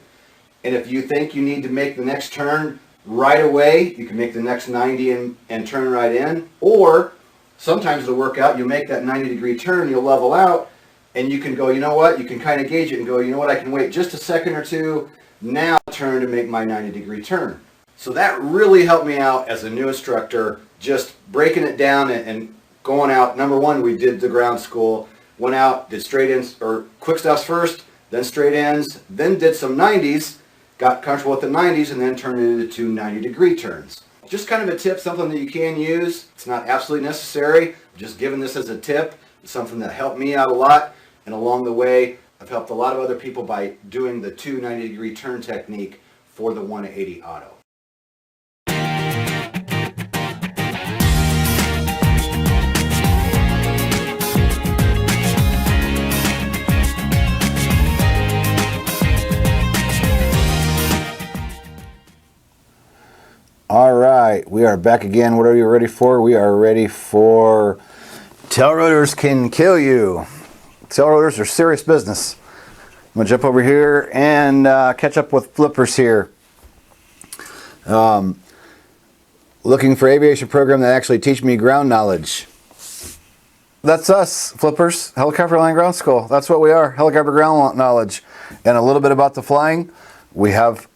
and if you think you need to make the next turn right away, you can make the next 90 and turn right in, or sometimes it'll work out, you'll make that 90-degree turn, you'll level out, and you can go, you know what, you can kind of gauge it and go, you know what, I can wait just a second or two, now turn to make my 90-degree turn. So that really helped me out as a new instructor, just breaking it down and going out, number one, we did the ground school, went out, did straight ins, or quick stuffs first, then straight ins, then did some 90s, got comfortable with the 90s, and then turned it into two 90-degree turns. Just kind of a tip, something that you can use. It's not absolutely necessary. Just giving this as a tip. It's something that helped me out a lot, and along the way, I've helped a lot of other people by doing the two 90-degree turn technique for the 180 auto. All right, we are back again. What are you ready for? We are ready for tail rotors can kill you. Tail rotors are serious business. I'm going to jump over here and catch up with flippers here. Looking for aviation program that actually teach me ground knowledge. That's us, flippers. Helicopter Land Ground School. That's what we are. Helicopter ground knowledge. And a little bit about the flying. We have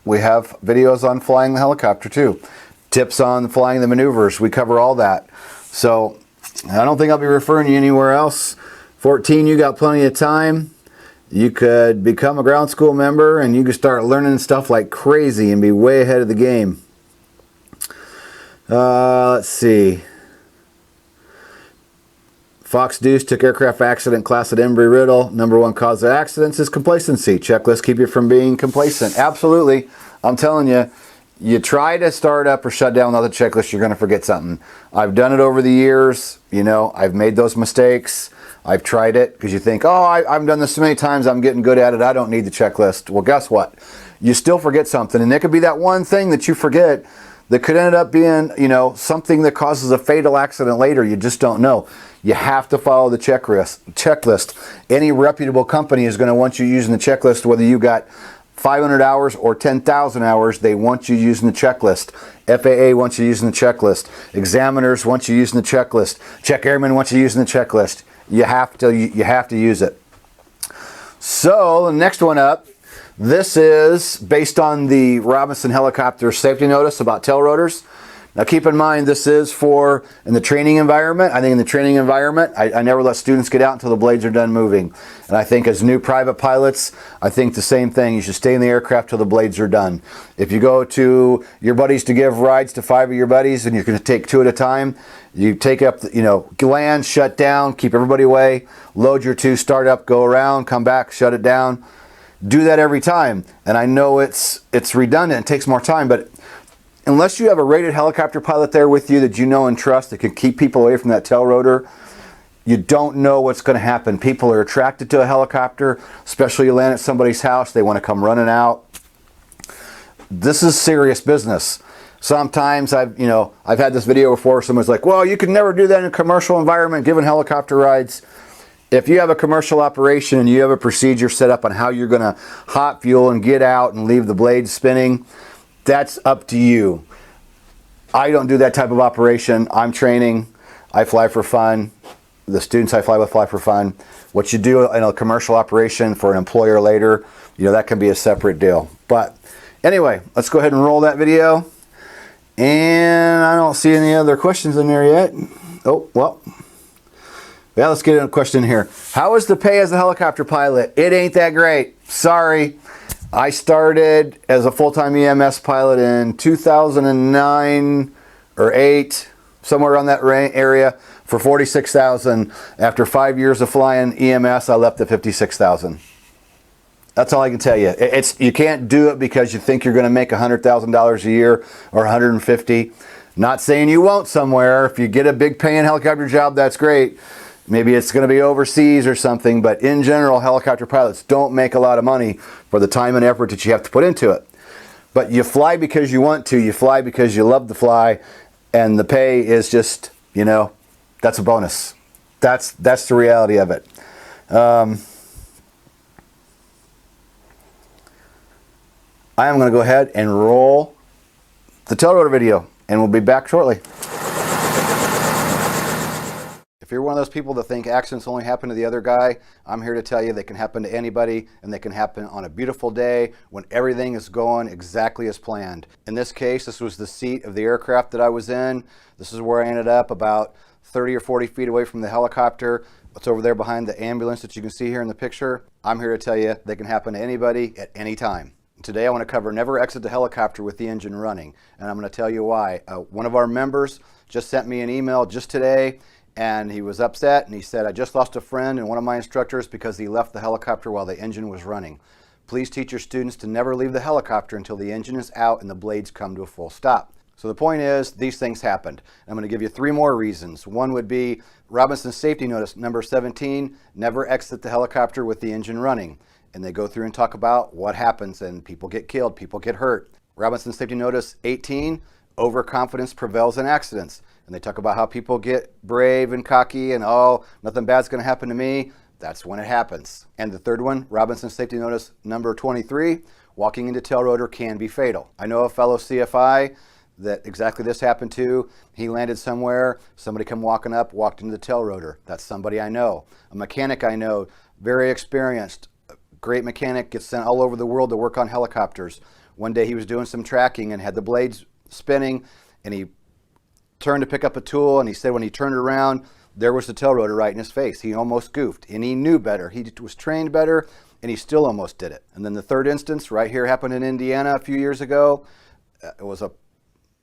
videos on flying the helicopter too. Tips on flying the maneuvers. We cover all that. So I don't think I'll be referring you anywhere else. 14, you got plenty of time. You could become a ground school member and you could start learning stuff like crazy and be way ahead of the game. Let's see. Fox Deuce took aircraft accident class at Embry-Riddle. Number one cause of accidents is complacency. Checklist keep you from being complacent. Absolutely. I'm telling you, you try to start up or shut down without the checklist, you're going to forget something. I've done it over the years. You know, I've made those mistakes. I've tried it because you think, oh, I've done this so many times, I'm getting good at it, I don't need the checklist. Well, guess what? You still forget something, and it could be that one thing that you forget that could end up being, you know, something that causes a fatal accident later. You just don't know. You have to follow the checklist. Any reputable company is going to want you using the checklist, whether you got 500 hours or 10,000 hours, they want you using the checklist. FAA wants you using the checklist. Examiners want you using the checklist. Check airmen want you using the checklist. You have to use it. So the next one up, this is based on the Robinson helicopter safety notice about tail rotors. Now keep in mind, this is for in the training environment. I think in the training environment, I never let students get out until the blades are done moving. And I think as new private pilots, I think the same thing. You should stay in the aircraft till the blades are done. If you go to your buddies to give rides to 5 of your buddies and you're going to take 2 at a time, you take up, land, shut down, keep everybody away, load your 2, start up, go around, come back, shut it down. Do that every time. And I know it's redundant, it takes more time, but unless you have a rated helicopter pilot there with you that you know and trust that can keep people away from that tail rotor, you don't know what's going to happen. People are attracted to a helicopter, especially you land at somebody's house, they want to come running out. This is serious business. Sometimes I've had this video before, someone's like, well, you can never do that in a commercial environment, giving helicopter rides. If you have a commercial operation and you have a procedure set up on how you're going to hot fuel and get out and leave the blades spinning, that's up to you. I don't do that type of operation. I'm training. I fly for fun. The students I fly with fly for fun. What you do in a commercial operation for an employer later, that can be a separate deal. But anyway, let's go ahead and roll that video. And I don't see any other questions in there yet. Oh, well. Yeah, let's get a question here. How is the pay as a helicopter pilot? It ain't that great. Sorry. I started as a full-time EMS pilot in 2009 or 8, somewhere around that area, for $46,000. After 5 years of flying EMS, I left at $56,000. That's all I can tell you. You can't do it because you think you're going to make $100,000 a year or $150,000. Not saying you won't somewhere. If you get a big paying helicopter job, that's great. Maybe it's going to be overseas or something, but in general, helicopter pilots don't make a lot of money for the time and effort that you have to put into it. But you fly because you want to, you fly because you love to fly, and the pay is just, that's a bonus. That's the reality of it. I am going to go ahead and roll the tail rotor video, and we'll be back shortly. If you're one of those people that think accidents only happen to the other guy, I'm here to tell you they can happen to anybody, and they can happen on a beautiful day when everything is going exactly as planned. In this case, this was the seat of the aircraft that I was in. This is where I ended up, about 30 or 40 feet away from the helicopter. What's over there behind the ambulance that you can see here in the picture? I'm here to tell you they can happen to anybody at any time. Today I want to cover never exit the helicopter with the engine running, and I'm going to tell you why. One of our members just sent me an email just today, and he was upset, and he said, I just lost a friend and one of my instructors because he left the helicopter while the engine was running. Please teach your students to never leave the helicopter until the engine is out and the blades come to a full stop. So the point is, these things happened. I'm going to give you 3 more reasons. One would be Robinson Safety Notice number 17, never exit the helicopter with the engine running. And they go through and talk about what happens, and people get killed, people get hurt. Robinson Safety Notice 18, overconfidence prevails in accidents. And they talk about how people get brave and cocky and, oh, nothing bad's going to happen to me. That's when it happens. And the third one, Robinson Safety Notice number 23, walking into tail rotor can be fatal. I know a fellow CFI that exactly this happened to. He landed somewhere, somebody come walking up, walked into the tail rotor. That's somebody I know. A mechanic I know, very experienced, great mechanic, gets sent all over the world to work on helicopters. One day he was doing some tracking and had the blades spinning, and he turned to pick up a tool, and he said when he turned around, there was the tail rotor right in his face. He almost goofed, and he knew better. He was trained better, and he still almost did it. And then the third instance right here happened in Indiana a few years ago. It was a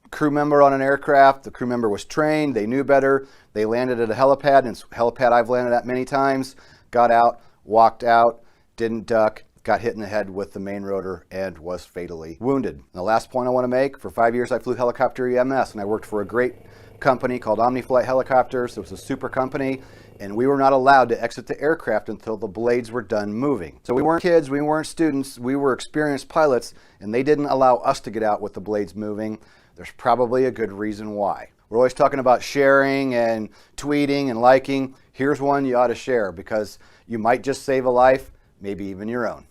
crew member on an aircraft. The crew member was trained. They knew better. They landed at a helipad, and it's a helipad I've landed at many times. Got out, walked out, didn't duck, got hit in the head with the main rotor, and was fatally wounded. And the last point I want to make, for 5 years I flew helicopter EMS, and I worked for a great company called Omniflight Helicopters. It was a super company, and we were not allowed to exit the aircraft until the blades were done moving. So we weren't kids, we weren't students, we were experienced pilots, and they didn't allow us to get out with the blades moving. There's probably a good reason why. We're always talking about sharing and tweeting and liking. Here's one you ought to share, because you might just save a life, maybe even your own.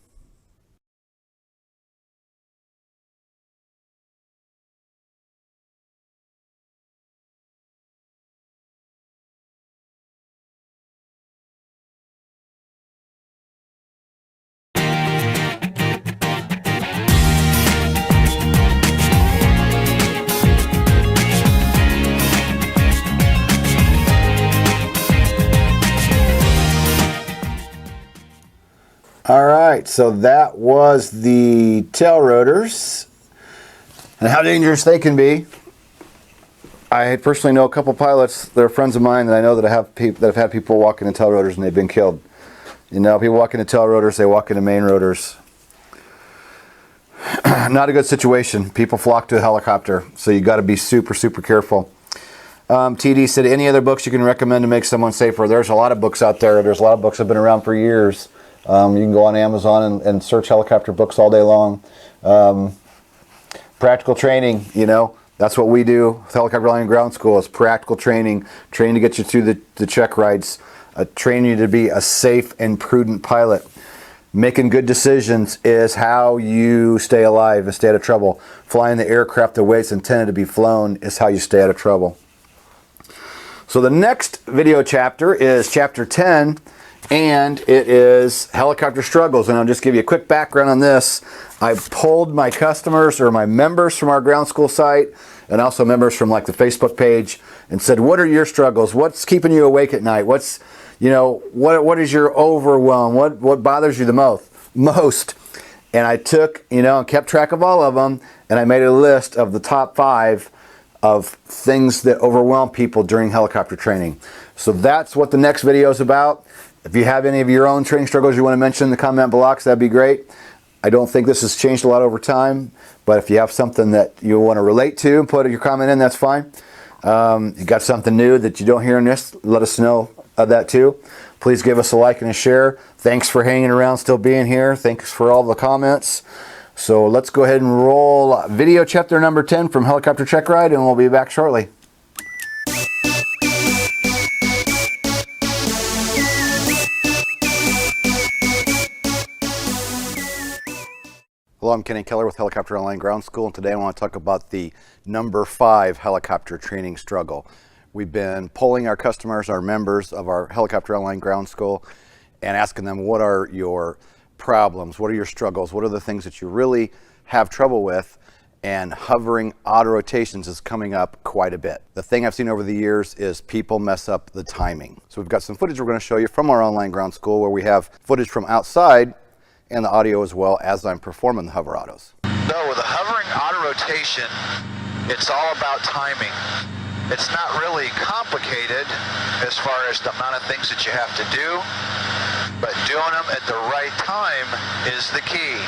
All right, so that was the tail rotors and how dangerous they can be. I personally know a couple pilots that are friends of mine that I know that have had people walk into tail rotors and they've been killed. You know, people walk into tail rotors, they walk into main rotors. Not a good situation. People flock to a helicopter, so you got to be super, super careful. TD said, any other books you can recommend to make someone safer? There's a lot of books out there. There's a lot of books that have been around for years. You can go on Amazon and search helicopter books all day long. Practical training, you know, that's what we do with Helicopter Landing Ground School, is practical training to get you through the check rides, training you to be a safe and prudent pilot. Making good decisions is how you stay alive and stay out of trouble. Flying the aircraft the way it's intended to be flown is how you stay out of trouble. So the next video chapter is chapter 10, and it is helicopter struggles. And I'll just give you a quick background on this. I pulled my customers or my members from our ground school site, and also members from like the Facebook page, and said, what are your struggles? What's keeping you awake at night? What's, you know, what is your overwhelm? What bothers you the most? And I took, you know, and kept track of all of them, and I made a list of the top 5 of things that overwhelm people during helicopter training. So that's what the next video is about. If you have any of your own training struggles you want to mention in the comment box, that'd be great. I don't think this has changed a lot over time, but if you have something that you want to relate to and put your comment in, that's fine. You got something new that you don't hear in this, let us know that too. Please give us a like and a share. Thanks for hanging around, still being here. Thanks for all the comments. So let's go ahead and roll video chapter number 10 from Helicopter Check Ride, and we'll be back shortly. Hello, I'm Kenny Keller with Helicopter Online Ground School, and today I want to talk about the number 5 helicopter training struggle. We've been polling our customers, our members of our Helicopter Online Ground School, and asking them, what are your problems? What are your struggles? What are the things that you really have trouble with? And hovering auto rotations is coming up quite a bit. The thing I've seen over the years is people mess up the timing. So we've got some footage we're going to show you from our online ground school where we have footage from outside and the audio as well as I'm performing the hover autos. So with a hovering auto rotation, it's all about timing. It's not really complicated as far as the amount of things that you have to do, but doing them at the right time is the key.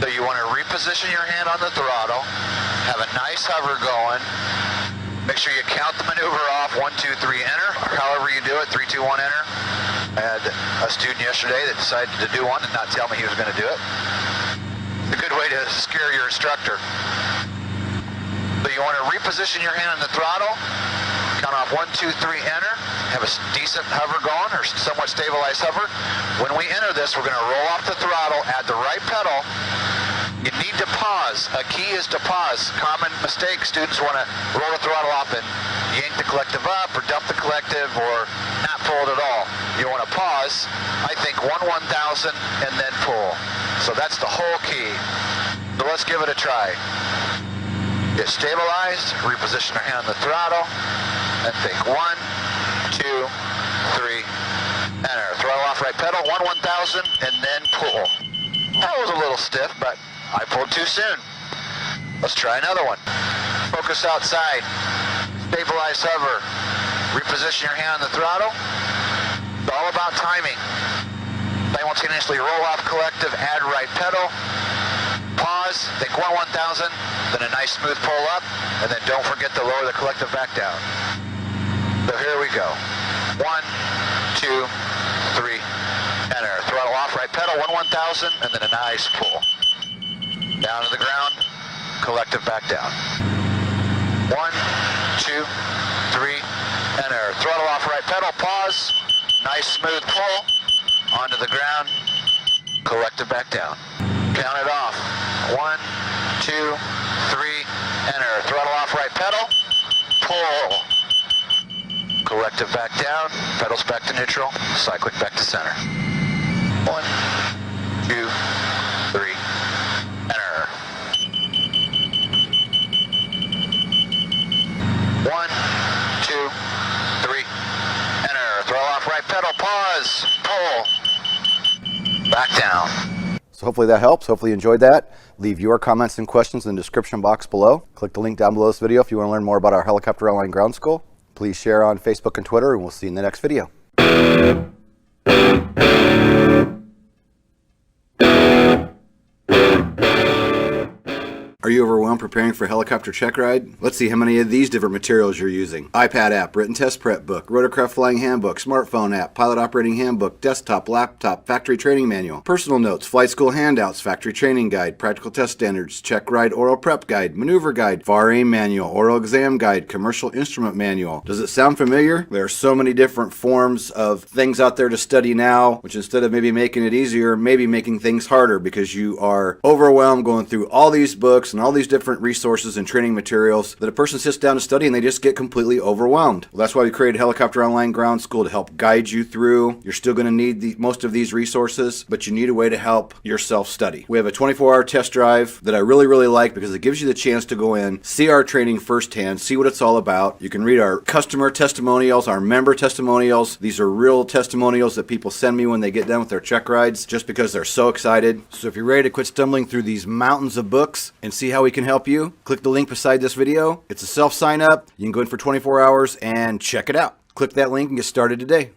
So you want to reposition your hand on the throttle, have a nice hover going, make sure you count the maneuver off, 1, 2, 3, enter, or however you do it, 3, 2, 1, enter. I had a student yesterday that decided to do one and not tell me he was going to do it. A good way to scare your instructor. So you want to reposition your hand on the throttle, count off 1, 2, 3, enter, have a decent hover going or somewhat stabilized hover. When we enter this, we're going to roll off the throttle, add the right pedal. You need to pause. A key is to pause. Common mistake, students want to roll the throttle up and yank the collective up or dump the collective or not pull it at all. You want to pause, I think 1/1000 and then pull. So that's the whole key. So let's give it a try. Get stabilized, reposition our hand on the throttle, and think 1, 2, 3, enter. Throttle off right pedal, 1/1000, and then pull. That was a little stiff, but I pulled too soon. Let's try another one. Focus outside, stabilize hover, reposition your hand on the throttle. It's all about timing. Simultaneously roll off collective, add right pedal. Pause, think 1/1000, then a nice smooth pull up, and then don't forget to lower the collective back down. So here we go. 1, 2, 3, enter. Throttle off right pedal, 1/1000, and then a nice pull. Down to the ground, collective back down. 1, 2, 3, enter. Throttle off right pedal, pause, nice smooth pull, onto the ground, collective back down. Count it off. 1, 2, 3, enter. Throttle off right pedal, pull. Collective back down, pedals back to neutral, cyclic back to center. 1, 2, 3, enter. 1, 2, 3, enter. Throttle off right pedal, pause, pull. Back down. So hopefully that helps. Hopefully you enjoyed that. Leave your comments and questions in the description box below. Click the link down below this video if you want to learn more about our Helicopter Online Ground School. Please share on Facebook and Twitter, and we'll see you in the next video. Are you overwhelmed preparing for a helicopter check ride? Let's see how many of these different materials you're using. iPad app, written test prep book, rotorcraft flying handbook, smartphone app, pilot operating handbook, desktop, laptop, factory training manual, personal notes, flight school handouts, factory training guide, practical test standards, check ride oral prep guide, maneuver guide, FAR aim manual, oral exam guide, commercial instrument manual. Does it sound familiar? There are so many different forms of things out there to study now, which instead of maybe making it easier, maybe making things harder because you are overwhelmed going through all these books and all these different resources and training materials that a person sits down to study and they just get completely overwhelmed. Well, that's why we created Helicopter Online Ground School, to help guide you through. You're still going to need most of these resources, but you need a way to help yourself study. We have a 24-hour test drive that I really, really like because it gives you the chance to go in, see our training firsthand, see what it's all about. You can read our customer testimonials, our member testimonials. These are real testimonials that people send me when they get done with their check rides just because they're so excited. So if you're ready to quit stumbling through these mountains of books and see how we can help you, click the link beside this video. It's a self-sign up. You can go in for 24 hours and check it out. Click that link and get started today.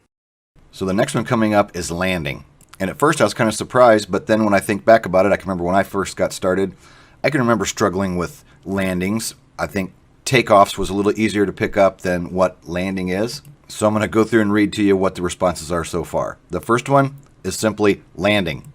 So the next one coming up is landing. And at first I was kind of surprised, but then when I think back about it, I can remember when I first got started, I can remember struggling with landings. I think takeoffs was a little easier to pick up than what landing is. So I'm going to go through and read to you what the responses are so far. The first one is simply landing,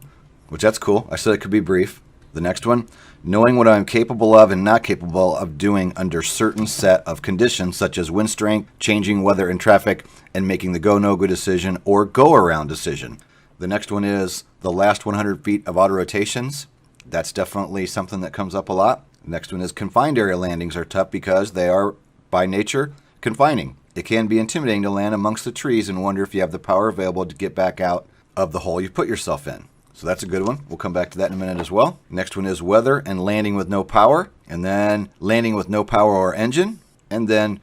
which that's cool. I said it could be brief. The next one, knowing what I'm capable of and not capable of doing under certain set of conditions, such as wind strength, changing weather and traffic, and making the go, no go decision or go around decision. The next one is the last 100 feet of auto rotations. That's definitely something that comes up a lot. The next one is confined area landings are tough because they are by nature confining. It can be intimidating to land amongst the trees and wonder if you have the power available to get back out of the hole you put yourself in. So that's a good one. We'll come back to that in a minute as well. Next one is weather and landing with no power, and then landing with no power or engine, and then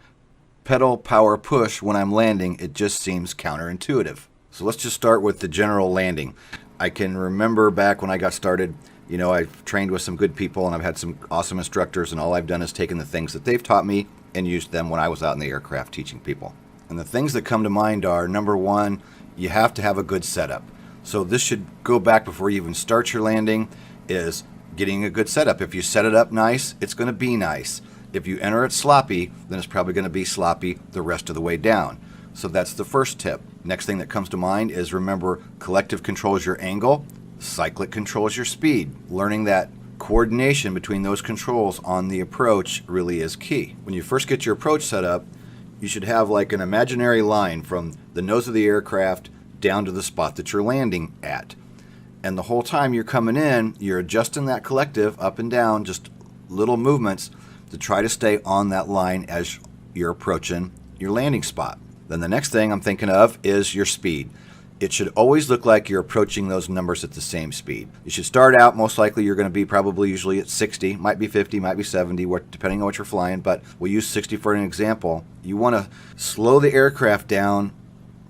pedal power push when I'm landing. It just seems counterintuitive. So let's just start with the general landing. I can remember back when I got started, you know, I've trained with some good people and I've had some awesome instructors, and all I've done is taken the things that they've taught me and used them when I was out in the aircraft teaching people. And the things that come to mind are, number one, you have to have a good setup. So this should go back before you even start your landing, is getting a good setup. If you set it up nice, it's going to be nice. If you enter it sloppy, then it's probably going to be sloppy the rest of the way down. So that's the first tip. Next thing that comes to mind is, remember, collective controls your angle, cyclic controls your speed. Learning that coordination between those controls on the approach really is key. When you first get your approach set up, you should have like an imaginary line from the nose of the aircraft down to the spot that you're landing at. And the whole time you're coming in, you're adjusting that collective up and down, just little movements to try to stay on that line as you're approaching your landing spot. Then the next thing I'm thinking of is your speed. It should always look like you're approaching those numbers at the same speed. You should start out, most likely you're going to be probably usually at 60, might be 50, might be 70, depending on what you're flying, but we'll use 60 for an example. You want to slow the aircraft down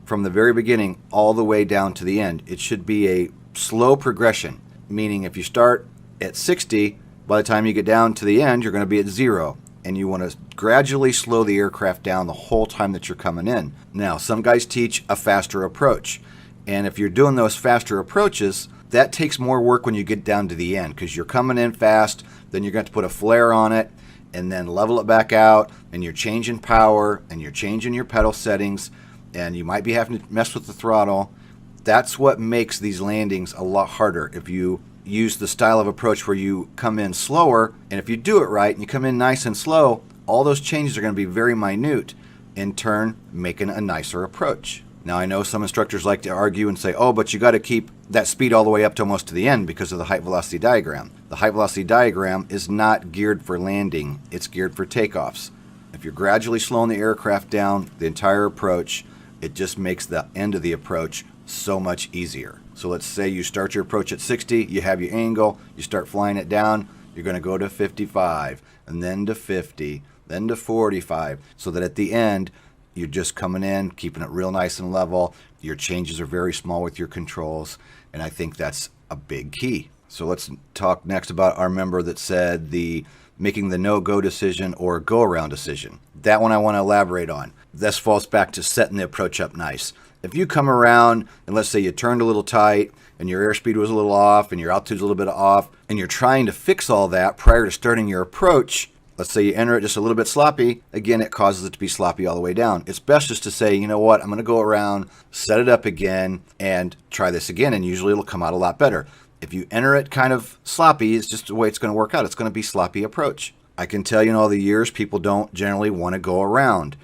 from the very beginning all the way down to the end. It should be a slow progression, meaning if you start at 60, by the time you get down to the end, you're going to be at 0. And you want to gradually slow the aircraft down the whole time that you're coming in. Now, some guys teach a faster approach. And if you're doing those faster approaches, that takes more work when you get down to the end, because you're coming in fast, then you're going to have to put a flare on it, and then level it back out, and you're changing power, and you're changing your pedal settings, and you might be having to mess with the throttle. That's what makes these landings a lot harder. If you use the style of approach where you come in slower, and if you do it right and you come in nice and slow, all those changes are going to be very minute, in turn making a nicer approach. Now, I know some instructors like to argue and say, oh, but you got to keep that speed all the way up to almost to the end because of the height velocity diagram. The height velocity diagram is not geared for landing, it's geared for takeoffs. If you're gradually slowing the aircraft down the entire approach, it just makes the end of the approach so much easier. So let's say you start your approach at 60, you have your angle, you start flying it down, you're going to go to 55, and then to 50, then to 45, so that at the end, you're just coming in, keeping it real nice and level. Your changes are very small with your controls, and I think that's a big key. So let's talk next about our member that said the making the no-go decision or go-around decision. That one I want to elaborate on. This falls back to setting the approach up nice. If you come around and let's say you turned a little tight and your airspeed was a little off and your altitude's a little bit off, and you're trying to fix all that prior to starting your approach, let's say you enter it just a little bit sloppy, again, it causes it to be sloppy all the way down. It's best just to say, you know what, I'm going to go around, set it up again, and try this again, and usually it'll come out a lot better. If you enter it kind of sloppy, it's just the way it's going to work out. It's going to be sloppy approach. I can tell you in all the years, people don't generally want to go around,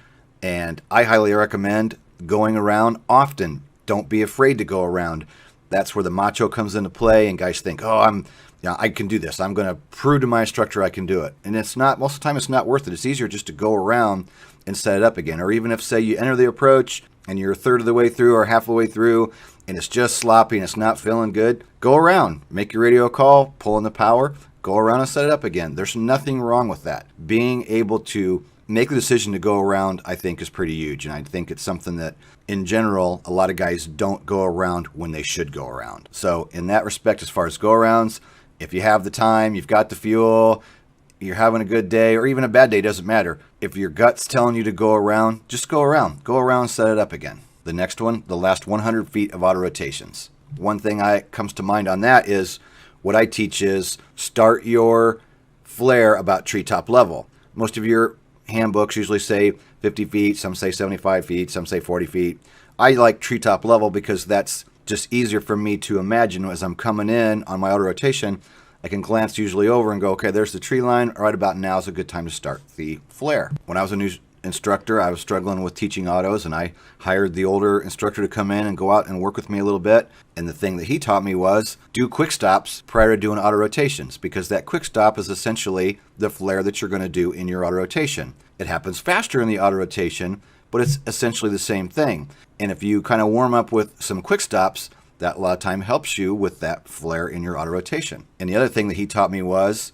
and I highly recommend going around often. Don't be afraid to go around. That's where the macho comes into play, and guys think, oh, I can do this. I'm going to prove to my instructor I can do it. And it's not, most of the time it's not worth it. It's easier just to go around and set it up again. Or even if, say, you enter the approach and you're a third of the way through or half the way through and it's just sloppy and it's not feeling good, go around. Make your radio call, pull in the power, go around and set it up again. There's nothing wrong with that. Being able to make the decision to go around, I think, is pretty huge. And I think it's something that, in general, a lot of guys don't go around when they should go around. So in that respect, as far as go-arounds, if you have the time, you've got the fuel, you're having a good day, or even a bad day, doesn't matter. If your gut's telling you to go around, just go around. Go around and set it up again. The next one, the last 100 feet of auto rotations. One thing that comes to mind on that is what I teach is start your flare about treetop level. Most of your handbooks usually say 50 feet, some say 75 feet, some say 40 feet. I like treetop level because that's just easier for me to imagine as I'm coming in on my auto rotation. I can glance usually over and go, okay, there's the tree line. Right about now is a good time to start the flare. When I was a new instructor, I was struggling with teaching autos, and I hired the older instructor to come in and go out and work with me a little bit. And the thing that he taught me was do quick stops prior to doing auto rotations, because that quick stop is essentially the flare that you're going to do in your auto rotation. It happens faster in the auto rotation, but it's essentially the same thing. And if you kind of warm up with some quick stops, that a lot of time helps you with that flare in your auto rotation. And the other thing that he taught me was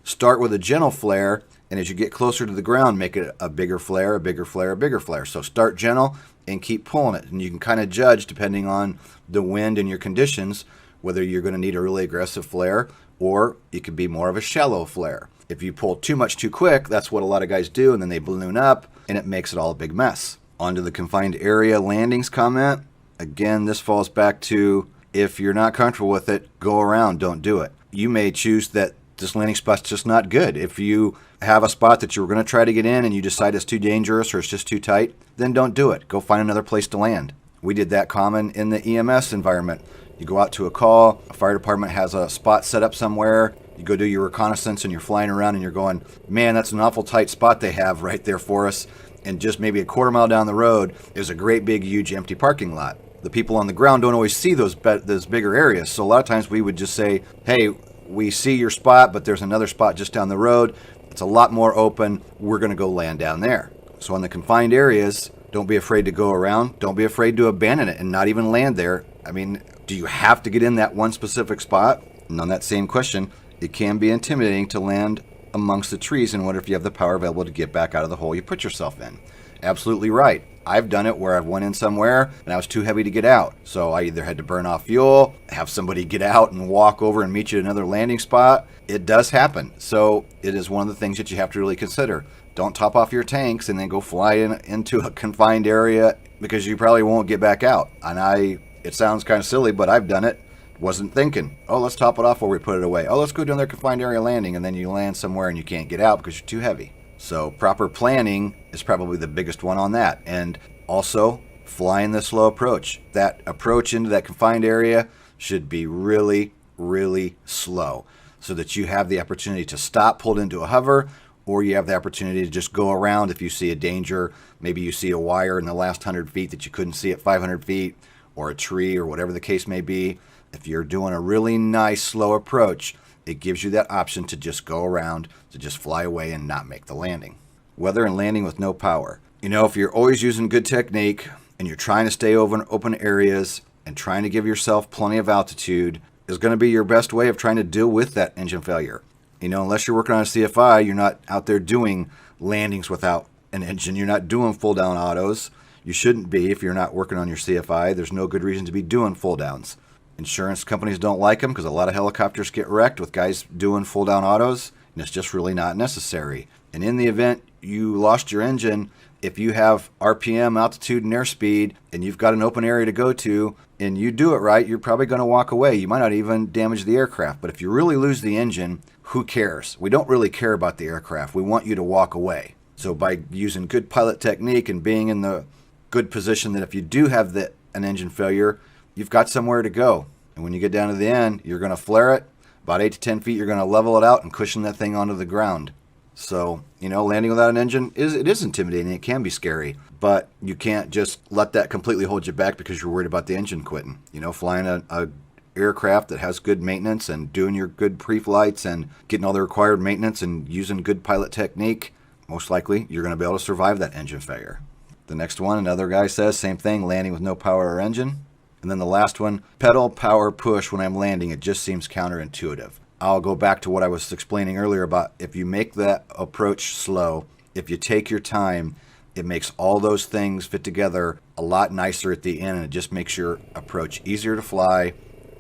start with a gentle flare, and as you get closer to the ground, make it a bigger flare, a bigger flare, a bigger flare. So start gentle and keep pulling it. And you can kind of judge, depending on the wind and your conditions, whether you're going to need a really aggressive flare or it could be more of a shallow flare. If you pull too much too quick, that's what a lot of guys do, and then they balloon up, and it makes it all a big mess. Onto the confined area landings comment. Again, this falls back to if you're not comfortable with it, go around, don't do it. You may choose that this landing spot's just not good. If you have a spot that you were going to try to get in and you decide it's too dangerous or it's just too tight, then don't do it. Go find another place to land. We did that common in the EMS environment. You go out to a call, a fire department has a spot set up somewhere, you go do your reconnaissance and you're flying around and you're going, man, that's an awful tight spot they have right there for us. And just maybe a quarter mile down the road is a great big huge empty parking lot. The people on the ground don't always see those bigger areas. So a lot of times we would just say, hey, we see your spot, but there's another spot just down the road. It's a lot more open. We're going to go land down there. So on the confined areas, don't be afraid to go around. Don't be afraid to abandon it and not even land there. I mean, do you have to get in that one specific spot? And on that same question, it can be intimidating to land amongst the trees and wonder if you have the power available to get back out of the hole you put yourself in. Absolutely right. I've done it where I've went in somewhere and I was too heavy to get out. So I either had to burn off fuel, have somebody get out and walk over and meet you at another landing spot. It does happen. So it is one of the things that you have to really consider. Don't top off your tanks and then go fly into a confined area because you probably won't get back out. And it sounds kind of silly, but I've done it. Wasn't thinking, oh, let's top it off where we put it away. Oh, let's go down there confined area landing, and then you land somewhere and you can't get out because you're too heavy. So proper planning is probably the biggest one on that. And also flying the slow approach. That approach into that confined area should be really, really slow so that you have the opportunity to stop, pulled into a hover, or you have the opportunity to just go around if you see a danger. Maybe you see a wire in the last 100 feet that you couldn't see at 500 feet, or a tree, or whatever the case may be. If you're doing a really nice slow approach, it gives you that option to just go around, to just fly away and not make the landing. Weather and landing with no power. You know, if you're always using good technique and you're trying to stay over in open areas and trying to give yourself plenty of altitude is going to be your best way of trying to deal with that engine failure. You know, unless you're working on a CFI, you're not out there doing landings without an engine. You're not doing full down autos. You shouldn't be if you're not working on your CFI. There's no good reason to be doing full downs. Insurance companies don't like them because a lot of helicopters get wrecked with guys doing full down autos, and it's just really not necessary. And in the event you lost your engine, if you have RPM, altitude, and airspeed, and you've got an open area to go to, and you do it right, you're probably going to walk away. You might not even damage the aircraft. But if you really lose the engine, who cares? We don't really care about the aircraft. We want you to walk away. So by using good pilot technique and being in the good position that if you do have an engine failure, you've got somewhere to go. And when you get down to the end, you're going to flare it. About 8 to 10 feet, you're going to level it out and cushion that thing onto the ground. So, you know, landing without an engine is intimidating. It can be scary. But you can't just let that completely hold you back because you're worried about the engine quitting. You know, flying a aircraft that has good maintenance and doing your good pre-flights and getting all the required maintenance and using good pilot technique, most likely you're going to be able to survive that engine failure. The next one, another guy says, same thing, landing with no power or engine. And then the last one, pedal, power, push when I'm landing. It just seems counterintuitive. I'll go back to what I was explaining earlier about if you make that approach slow, if you take your time, it makes all those things fit together a lot nicer at the end, and it just makes your approach easier to fly.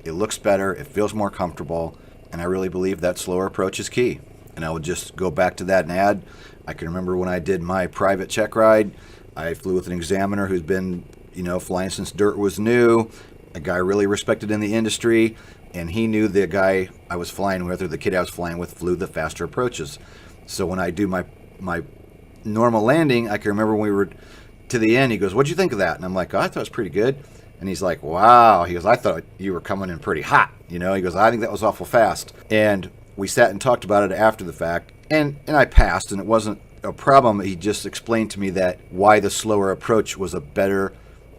It looks better, it feels more comfortable, and I really believe that slower approach is key. And I would just go back to that and add, I can remember when I did my private check ride, I flew with an examiner who's been, you know, flying since dirt was new, a guy really respected in the industry, and he knew the guy I was flying with, or the kid I was flying with, flew the faster approaches. So when I do my normal landing, I can remember when we were to the end, he goes, what'd you think of that? And I'm like, oh, I thought it was pretty good. And he's like, wow. He goes, I thought you were coming in pretty hot. You know, he goes, I think that was awful fast. And we sat and talked about it after the fact, and I passed, and it wasn't a problem. He just explained to me that why the slower approach was a better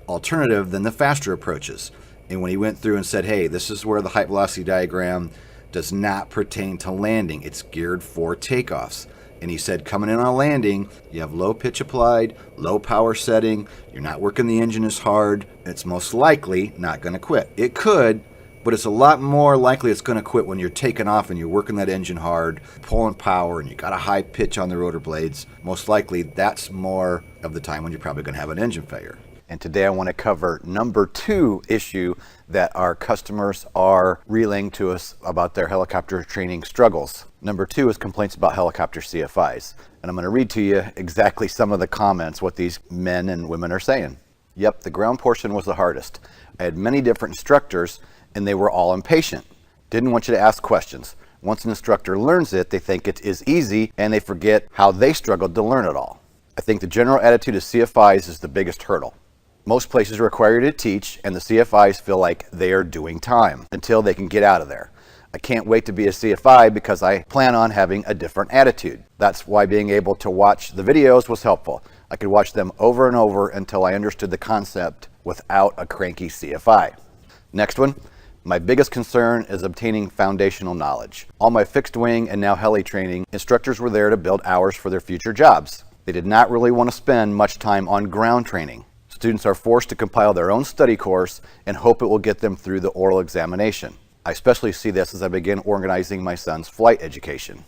alternative than the faster approaches. And when he went through and said, hey, this is where the height velocity diagram does not pertain to landing. It's geared for takeoffs. And he said coming in on a landing, you have low pitch applied, low power setting, you're not working the engine as hard, it's most likely not going to quit. It could, but it's a lot more likely it's going to quit when you're taking off and you're working that engine hard, pulling power, and you got a high pitch on the rotor blades. Most likely that's more of the time when you're probably going to have an engine failure. And today I want to cover number 2 issue that our customers are relaying to us about their helicopter training struggles. Number 2 is complaints about helicopter CFIs. And I'm going to read to you exactly some of the comments, what these men and women are saying. Yep, the ground portion was the hardest. I had many different instructors and they were all impatient. Didn't want you to ask questions. Once an instructor learns it, they think it is easy and they forget how they struggled to learn it all. I think the general attitude of CFIs is the biggest hurdle. Most places require you to teach, and the CFIs feel like they are doing time until they can get out of there. I can't wait to be a CFI because I plan on having a different attitude. That's why being able to watch the videos was helpful. I could watch them over and over until I understood the concept without a cranky CFI. Next one. My biggest concern is obtaining foundational knowledge. All my fixed wing and now heli training, instructors were there to build hours for their future jobs. They did not really want to spend much time on ground training. Students are forced to compile their own study course and hope it will get them through the oral examination. I especially see this as I begin organizing my son's flight education.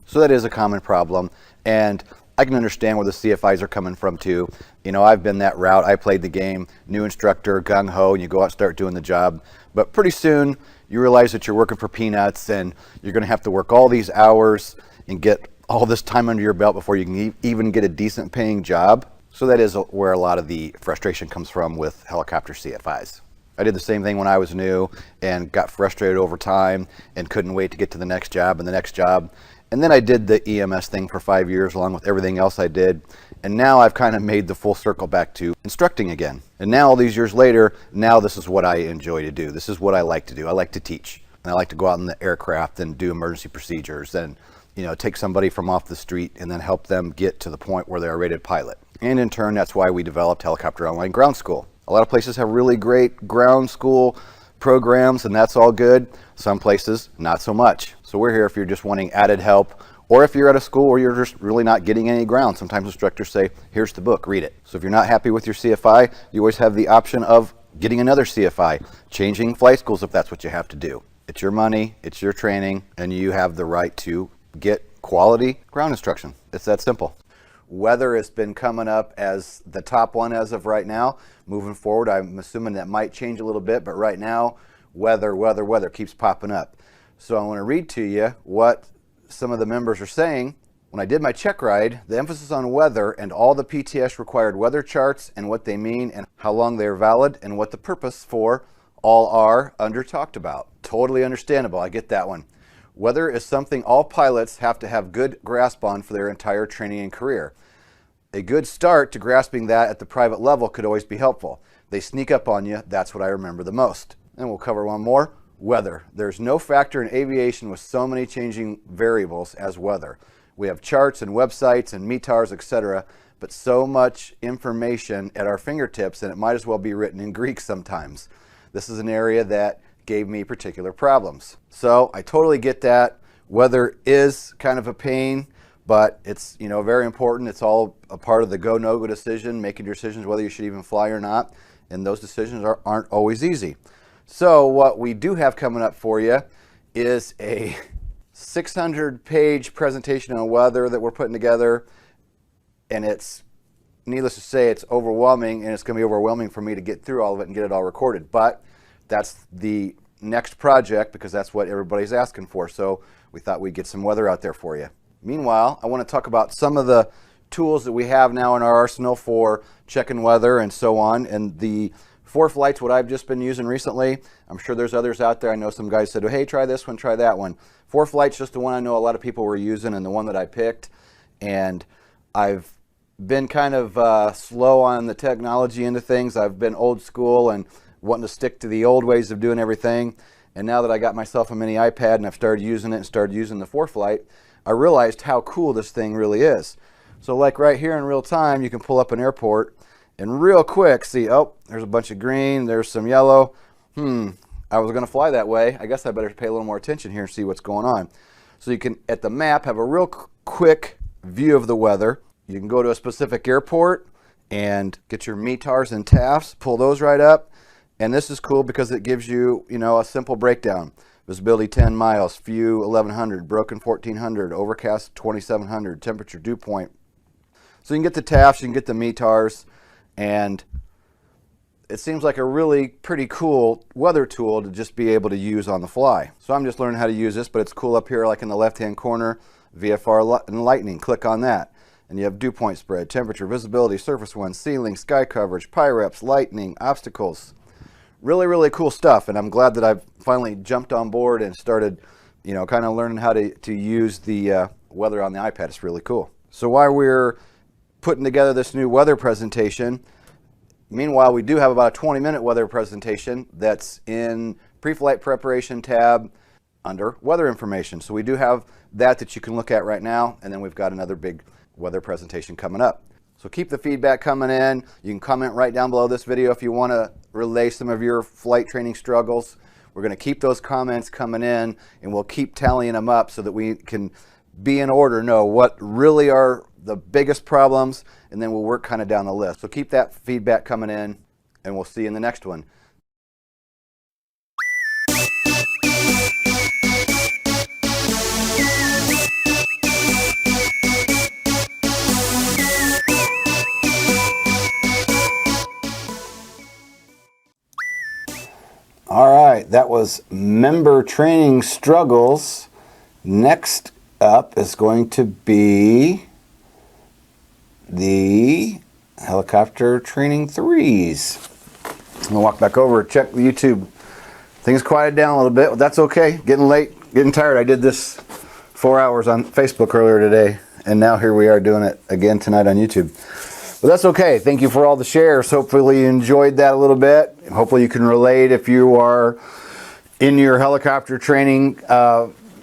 So that is a common problem, and I can understand where the CFIs are coming from too. You know, I've been that route. I played the game, new instructor, gung-ho, and you go out and start doing the job. But pretty soon you realize that you're working for peanuts and you're going to have to work all these hours and get all this time under your belt before you can even get a decent paying job. So that is where a lot of the frustration comes from with helicopter CFIs. I did the same thing when I was new and got frustrated over time and couldn't wait to get to the next job and the next job. And then I did the EMS thing for 5 years along with everything else I did. And now I've kind of made the full circle back to instructing again. And now all these years later, now this is what I enjoy to do. This is what I like to do. I like to teach. And I like to go out in the aircraft and do emergency procedures and, you know, take somebody from off the street and then help them get to the point where they're a rated pilot. And in turn, that's why we developed Helicopter Online Ground School. A lot of places have really great ground school programs, and that's all good. Some places, not so much. So we're here if you're just wanting added help, or if you're at a school where you're just really not getting any ground. Sometimes instructors say, here's the book, read it. So if you're not happy with your CFI, you always have the option of getting another CFI, changing flight schools if that's what you have to do. It's your money, it's your training, and you have the right to get quality ground instruction. It's that simple. Weather has been coming up as the top one as of right now. Moving forward, I'm assuming that might change a little bit, but right now, weather keeps popping up. So I want to read to you what some of the members are saying. When I did my check ride, the emphasis on weather and all the PTS required weather charts and what they mean and how long they are valid and what the purpose for all are under talked about. Totally understandable. I get that one. Weather is something all pilots have to have good grasp on for their entire training and career. A good start to grasping that at the private level could always be helpful. They sneak up on you. That's what I remember the most. And we'll cover one more. Weather. There's no factor in aviation with so many changing variables as weather. We have charts and websites and METARs, etc., but so much information at our fingertips, and it might as well be written in Greek sometimes. This is an area that gave me particular problems. So I totally get that. Weather is kind of a pain, but it's, you know, very important. It's all a part of the go, no-go decision, making decisions whether you should even fly or not, and those decisions aren't always easy. So what we do have coming up for you is a 600-page presentation on weather that we're putting together, and it's, needless to say, it's overwhelming, and it's going to be overwhelming for me to get through all of it and get it all recorded. But that's the next project because that's what everybody's asking for. So we thought we'd get some weather out there for you. Meanwhile, I want to talk about some of the tools that we have now in our arsenal for checking weather and so on. And the ForeFlight's what I've just been using recently. I'm sure there's others out there. I know some guys said, oh, hey, try this one, try that one. ForeFlight's just the one I know a lot of people were using and the one that I picked. And I've been kind of slow on the technology into things. I've been old school and wanting to stick to the old ways of doing everything. And now that I got myself a mini iPad and I've started using it and started using the ForeFlight, I realized how cool this thing really is. So like right here in real time, you can pull up an airport and real quick see, oh, there's a bunch of green, there's some yellow. I was going to fly that way. I guess I better pay a little more attention here and see what's going on. So you can, at the map, have a real quick view of the weather. You can go to a specific airport and get your METARs and TAFs, pull those right up. And this is cool because it gives you, a simple breakdown. Visibility 10 miles, few 1100, broken 1400, overcast 2700, temperature dew point. So you can get the TAFs, you can get the METARs, and it seems like a really pretty cool weather tool to just be able to use on the fly. So I'm just learning how to use this, but it's cool up here like in the left-hand corner, VFR and lightning, click on that. And you have dew point spread, temperature, visibility, surface wind, ceiling, sky coverage, PIREPs, lightning, obstacles. Really, really cool stuff, and I'm glad that I've finally jumped on board and started, kind of learning how to use the weather on the iPad. It's really cool. So while we're putting together this new weather presentation, meanwhile, we do have about a 20-minute weather presentation that's in pre-flight preparation tab under weather information. So we do have that you can look at right now, and then we've got another big weather presentation coming up. So keep the feedback coming in. You can comment right down below this video if you want to relay some of your flight training struggles. We're going to keep those comments coming in, and we'll keep tallying them up so that we can be in order, know what really are the biggest problems, and then we'll work kind of down the list. So keep that feedback coming in, and we'll see you in the next one. All right, that was member training struggles. Next up is going to be the helicopter training 3s. I'm gonna walk back over, check the YouTube. Things quieted down a little bit, but that's okay. Getting late, getting tired. I did this 4 hours on Facebook earlier today, and now here we are doing it again tonight on YouTube. But that's okay. Thank you for all the shares. Hopefully you enjoyed that a little bit. Hopefully you can relate if you are in your helicopter training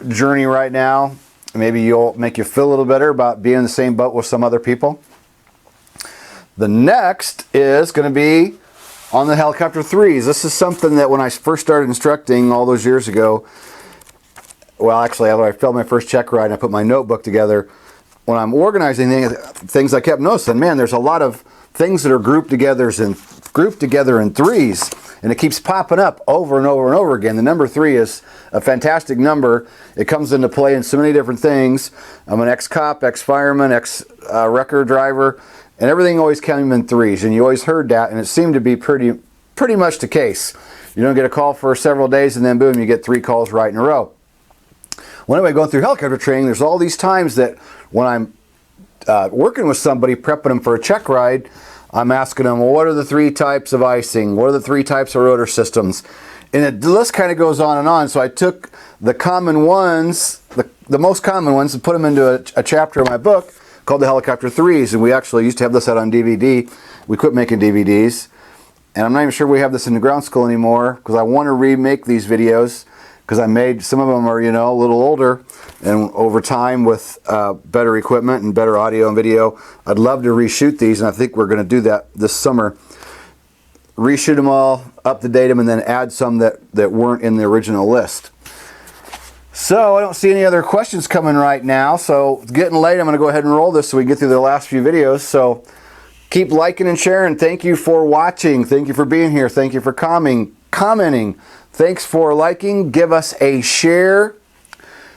journey right now. Maybe you'll make you feel a little better about being in the same boat with some other people. The next is going to be on the helicopter 3s. This is something that when I first started instructing all those years ago, well, actually, I filled my first check ride and I put my notebook together. When I'm organizing things, I kept noticing, man, there's a lot of things that are grouped together in 3s, and it keeps popping up over and over and over again. The number 3 is a fantastic number. It comes into play in so many different things. I'm an ex-cop, ex-fireman, ex-record driver, and everything always came in 3s, and you always heard that, and it seemed to be pretty much the case. You don't get a call for several days, and then boom, you get 3 calls right in a row. Well, anyway, going through helicopter training, there's all these times that when I'm working with somebody, prepping them for a check ride, I'm asking them, well, what are the 3 types of icing? What are the 3 types of rotor systems? And the list kind of goes on and on. So I took the common ones, the most common ones, and put them into a chapter of my book called the Helicopter 3s. And we actually used to have this out on DVD. We quit making DVDs. And I'm not even sure we have this in the ground school anymore because I want to remake these videos, because I made, some of them are, a little older, and over time with better equipment and better audio and video, I'd love to reshoot these, and I think we're going to do that this summer. Reshoot them all, up-to-date them, and then add some that weren't in the original list. So I don't see any other questions coming right now, so it's getting late. I'm going to go ahead and roll this so we can get through the last few videos. So keep liking and sharing. Thank you for watching. Thank you for being here. Thank you for commenting. Thanks for liking. Give us a share.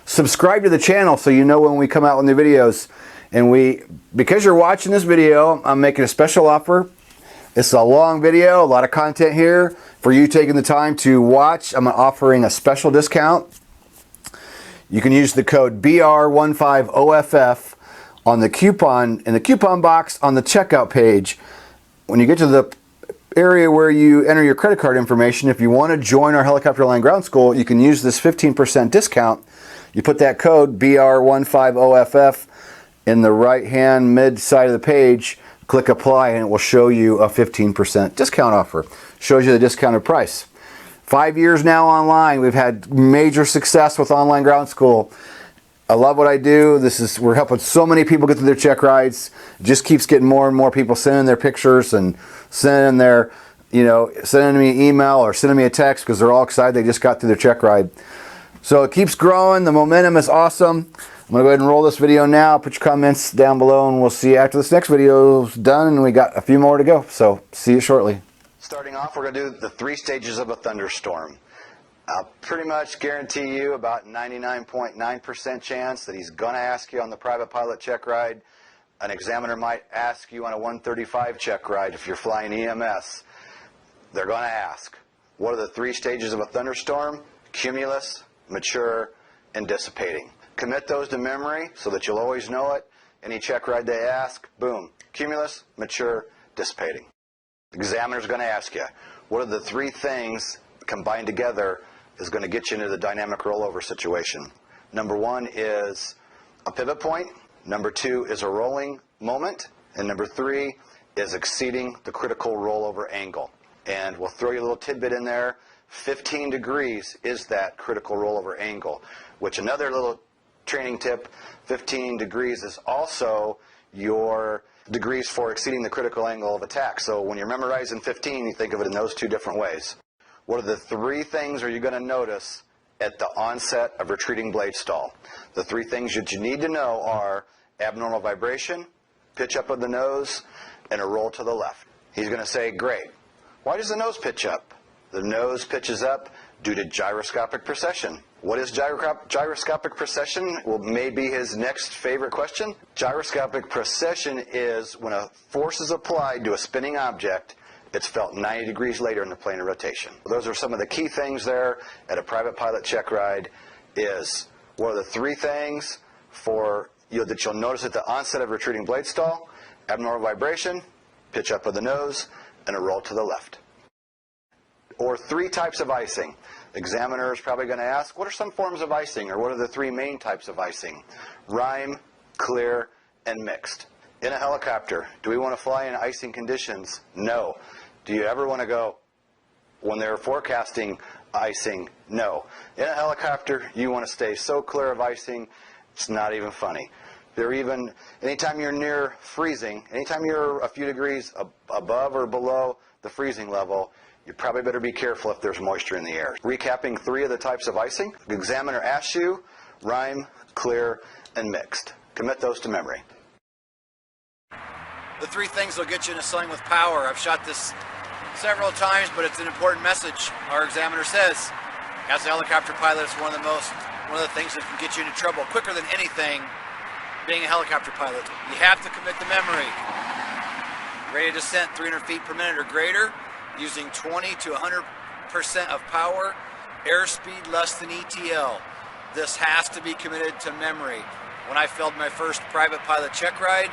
Subscribe to the channel so you know when we come out with new videos. And because you're watching this video, I'm making a special offer. It's a long video, a lot of content here. For you taking the time to watch, I'm offering a special discount. You can use the code BR15OFF on the coupon, in the coupon box on the checkout page. When you get to the area where you enter your credit card information, if you want to join our Helicopter Line Ground School, you can use this 15% discount. You put that code BR15OFF in the right hand mid side of the page, click apply, and it will show you a 15% discount offer. Shows you the discounted price. 5 years now online, we've had major success with online ground school. I love what I do. We're helping so many people get through their check rides. It just keeps getting more and more people sending their pictures and sending me email or sending me a text because they're all excited they just got through their check ride. So it keeps growing. The momentum is awesome. I'm going to go ahead and roll this video now. Put your comments down below, and we'll see you after this next video is done, and we got a few more to go. So see you shortly. Starting off, we're going to do the 3 stages of a thunderstorm. I'll pretty much guarantee you about 99.9% chance that he's going to ask you on the private pilot check ride. An examiner might ask you on a 135 check ride if you're flying EMS. They're going to ask, what are the 3 stages of a thunderstorm? Cumulus, mature, and dissipating. Commit those to memory so that you'll always know it. Any check ride they ask, boom, cumulus, mature, dissipating. Examiner's going to ask you, what are the 3 things combined together is going to get you into the dynamic rollover situation? Number 1 is a pivot point. Number 2 is a rolling moment. And number 3 is exceeding the critical rollover angle. And we'll throw you a little tidbit in there. 15 degrees is that critical rollover angle, which another little training tip, 15 degrees is also your degrees for exceeding the critical angle of attack. So when you're memorizing 15, you think of it in those 2 different ways. What are the 3 things are you going to notice at the onset of retreating blade stall? The 3 things that you need to know are abnormal vibration, pitch up of the nose, and a roll to the left. He's going to say, great. Why does the nose pitch up? The nose pitches up due to gyroscopic precession. What is gyroscopic precession? Well, maybe his next favorite question. Gyroscopic precession is when a force is applied to a spinning object, it's felt 90 degrees later in the plane of rotation. Those are some of the key things there at a private pilot check ride is what are the 3 things that you'll notice at the onset of retreating blade stall? Abnormal vibration, pitch up of the nose, and a roll to the left. Or 3 types of icing. Examiner is probably going to ask, what are some forms of icing, or what are the 3 main types of icing? Rime, clear, and mixed. In a helicopter, do we want to fly in icing conditions? No. Do you ever want to go when they're forecasting icing? No. In a helicopter, you want to stay so clear of icing, it's not even funny. Anytime you're near freezing, anytime you're a few degrees above or below the freezing level, you probably better be careful if there's moisture in the air. Recapping 3 of the types of icing. The examiner asks you, rime, clear, and mixed. Commit those to memory. The 3 things will get you into sailing with power. I've shot this several times, but it's an important message. Our examiner says, as a helicopter pilot, it's one of the things that can get you into trouble quicker than anything. Being a helicopter pilot, you have to commit the memory. Rate of descent 300 feet per minute or greater, using 20 to 100% of power, airspeed less than ETL. This has to be committed to memory. When I failed my first private pilot check ride,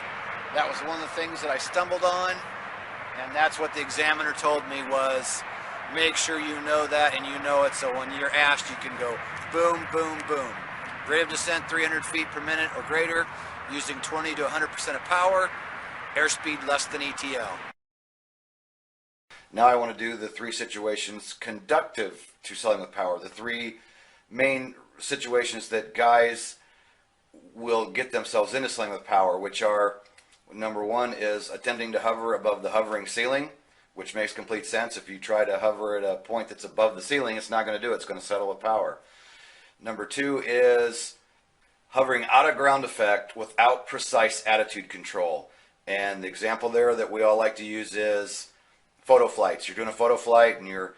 that was one of the things that I stumbled on, and that's what the examiner told me was, make sure you know that and you know it, so when you're asked, you can go boom, boom, boom. Rate of descent 300 feet per minute or greater, using 20 to 100% of power, airspeed less than ETL. Now I want to do the 3 situations conductive to sailing with power. The 3 main situations that guys will get themselves into sailing with power, which are, number 1 is attempting to hover above the hovering ceiling, which makes complete sense. If you try to hover at a point that's above the ceiling, it's not going to do it. It's going to settle with power. Number 2 is hovering out of ground effect without precise attitude control. And the example there that we all like to use is photo flights. You're doing a photo flight and you're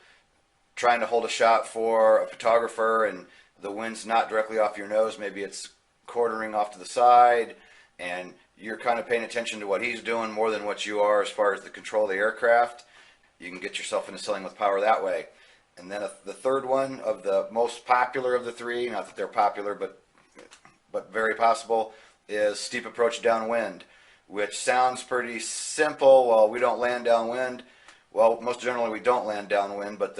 trying to hold a shot for a photographer and the wind's not directly off your nose. Maybe it's quartering off to the side and you're kind of paying attention to what he's doing more than what you are as far as the control of the aircraft. You can get yourself into sailing with power that way. And then the third one of the most popular of the 3, not that they're popular, but very possible, is steep approach downwind, which sounds pretty simple. Well, we don't land downwind. Well, most generally we don't land downwind, but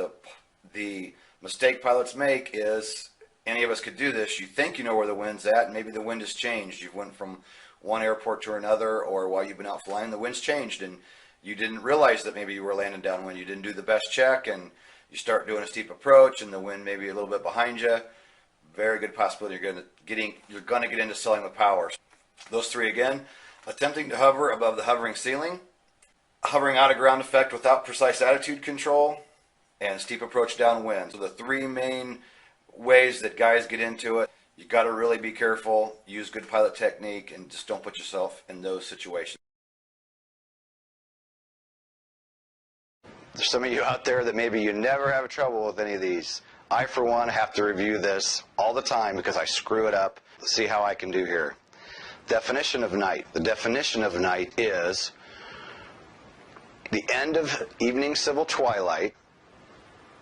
the mistake pilots make is, any of us could do this, you think you know where the wind's at, and maybe the wind has changed. You've went from one airport to another, or while you've been out flying, the wind's changed, and you didn't realize that maybe you were landing downwind. You didn't do the best check, and you start doing a steep approach, and the wind may be a little bit behind you. Very good possibility you're going to get into sailing with power. Those 3 again: attempting to hover above the hovering ceiling, hovering out of ground effect without precise attitude control, and steep approach downwind. So the 3 main ways that guys get into it. You got to really be careful, use good pilot technique, and just don't put yourself in those situations. There's some of you out there that maybe you never have trouble with any of these. I, for one, have to review this all the time because I screw it up. Let's see how I can do here. Definition of night. The definition of night is the end of evening civil twilight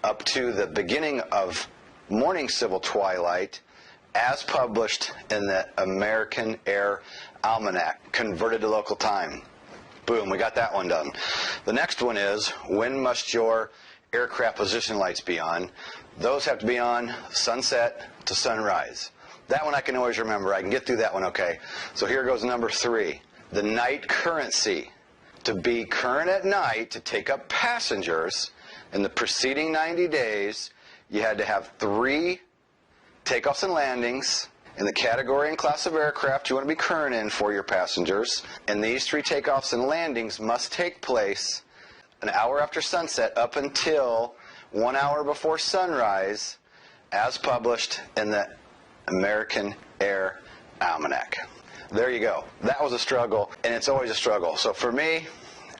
up to the beginning of morning civil twilight as published in the American Air Almanac, converted to local time. Boom, we got that one done. The next one is, when must your aircraft position lights be on? Those have to be on sunset to sunrise. That one I can always remember. I can get through that one okay. So here goes number 3. The night currency. To be current at night, to take up passengers in the preceding 90 days, you had to have 3 takeoffs and landings in the category and class of aircraft you want to be current in for your passengers. And these 3 takeoffs and landings must take place an hour after sunset up until 1 hour before sunrise, as published in the American Air Almanac. There you go. That was a struggle, and it's always a struggle. So for me,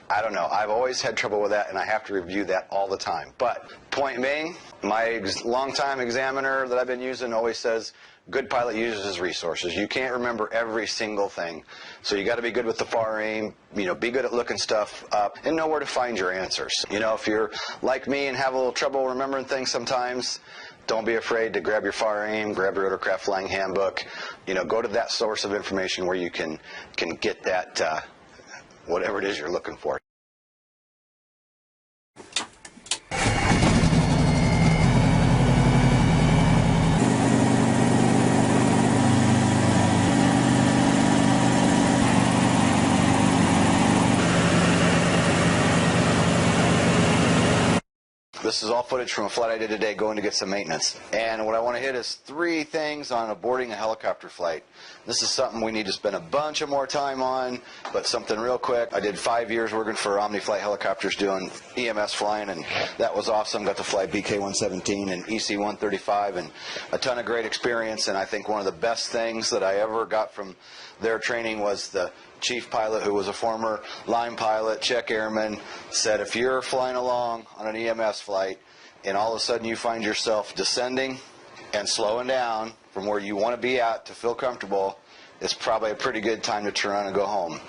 I don't know. I've always had trouble with that, and I have to review that all the time. But point being, my longtime examiner that I've been using always says, good pilot uses his resources. You can't remember every single thing. So you got to be good with the FAR aim, be good at looking stuff up and know where to find your answers. If you're like me and have a little trouble remembering things sometimes, don't be afraid to grab your FAR aim, grab your Rotorcraft Flying Handbook. Go to that source of information where you can get that whatever it is you're looking for. This is all footage from a flight I did today going to get some maintenance. And what I want to hit is 3 things on aborting a helicopter flight. This is something we need to spend a bunch of more time on, but something real quick. I did 5 years working for Omni Flight Helicopters doing EMS flying, and that was awesome. Got to fly BK-117 and EC-135 and a ton of great experience. And I think one of the best things that I ever got from their training was the chief pilot, who was a former line pilot, check airman, said if you're flying along on an EMS flight and all of a sudden you find yourself descending and slowing down from where you want to be at to feel comfortable, it's probably a pretty good time to turn around and go home.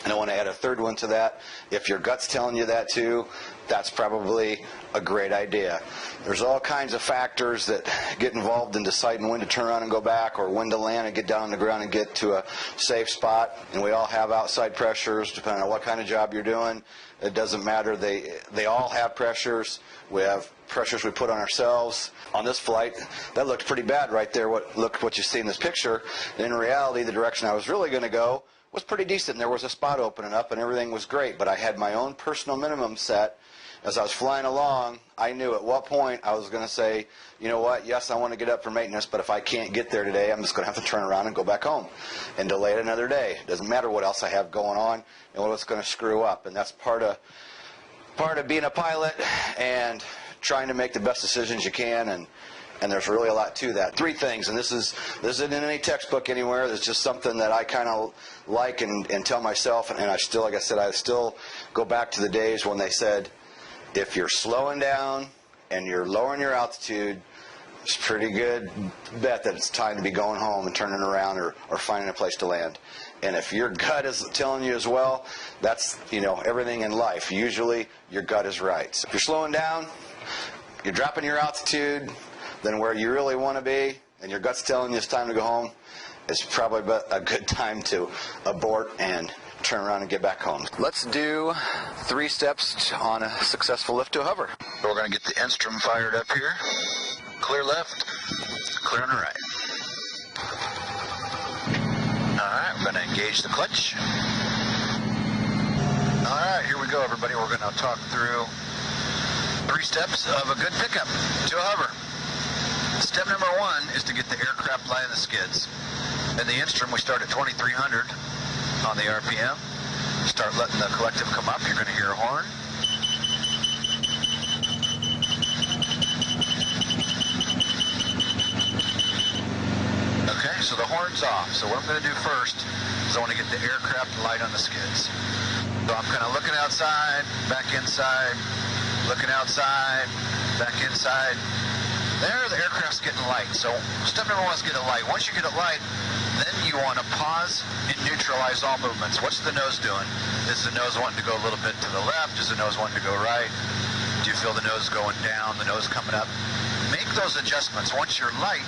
And I want to add a third one to that. If your gut's telling you that too, that's probably a great idea. There's all kinds of factors that get involved in deciding when to turn around and go back, or when to land and get down on the ground and get to a safe spot. And we all have outside pressures depending on what kind of job you're doing. It doesn't matter. They all have pressures. We have pressures we put on ourselves. On this flight, that looked pretty bad right there. Look what you see in this picture. In reality, the direction I was really going to go was pretty decent. There was a spot opening up and everything was great, but I had my own personal minimum set. As I was flying along, I knew at what point I was going to say, you know what, yes, I want to get up for maintenance, but if I can't get there today, I'm just going to have to turn around and go back home and delay it another day. It doesn't matter what else I have going on and what's going to screw up. And that's part of being a pilot and trying to make the best decisions you can, and there's really a lot to that. 3 things, and this isn't in any textbook anywhere. It's just something that I kind of like and tell myself, and I still, like I said, I still go back to the days when they said, if you're slowing down and you're lowering your altitude, it's a pretty good bet that it's time to be going home and turning around or finding a place to land. And if your gut is telling you as well, that's, everything in life. Usually your gut is right. So if you're slowing down, you're dropping your altitude, then where you really want to be, and your gut's telling you it's time to go home, it's probably a good time to abort and turn around and get back home. Let's do 3 steps on a successful lift to a hover. We're going to get the Enstrom fired up here. Clear left, clear on the right. Alright, we're going to engage the clutch. Alright, here we go, everybody. We're going to talk through 3 steps of a good pickup to a hover. Step number 1 is to get the aircraft light in the skids. In the Enstrom, we start at 2300 on the RPM. Start letting the collective come up. You're going to hear a horn. so the horn's off. So what I'm going to do first is I want to get the aircraft light on the skids. So I'm kind of looking outside, back inside, looking outside, back inside. There, the aircraft's getting light. So step number one is get it light. Once you get it light, then you want to pause and neutralize all movements. What's the nose doing? Is the nose wanting to go a little bit to the left? Is the nose wanting to go right? Do you feel the nose going down, the nose coming up? Make those adjustments. Once you're light,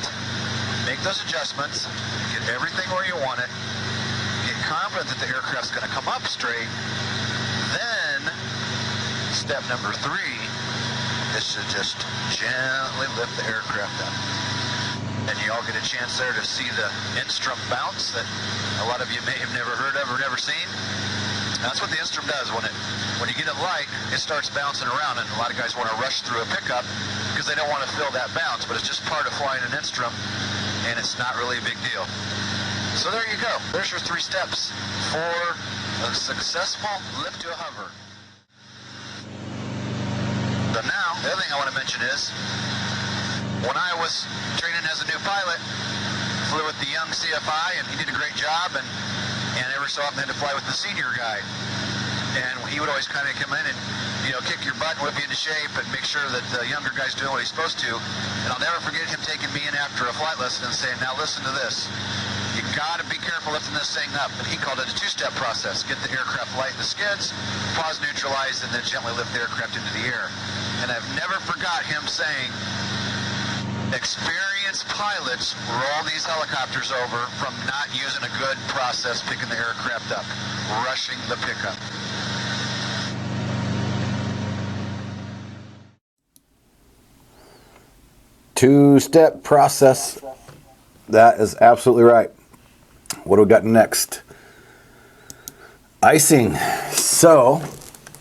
make those adjustments, get everything where you want it, get confident that the aircraft's going to come up straight. Then, step number 3 is to just gently lift the aircraft up. And you all get a chance there to see the Instrum bounce that a lot of you may have never heard of or never seen. That's what the Instrum does. When you get it light, it starts bouncing around, and a lot of guys want to rush through a pickup because they don't want to feel that bounce, but it's just part of flying an Instrum, and it's not really a big deal. So there you go. There's your 3 steps for a successful lift to a hover. So now, the other thing I want to mention is, when I was training as a new pilot, flew with the young CFI, and he did a great job, and every so often I had to fly with the senior guy. And he would always kind of come in and, kick your butt and whip you into shape and make sure that the younger guy's doing what he's supposed to. And I'll never forget him taking me in after a flight lesson and saying, now listen to this. You gotta be careful lifting this thing up. And he called it a 2-step process. Get the aircraft light in the skids, pause, neutralize, and then gently lift the aircraft into the air. And I've never forgot him saying, experienced pilots roll these helicopters over from not using a good process picking the aircraft up, rushing the pickup. Two-step process. That is absolutely right. What do we got next? Icing. So,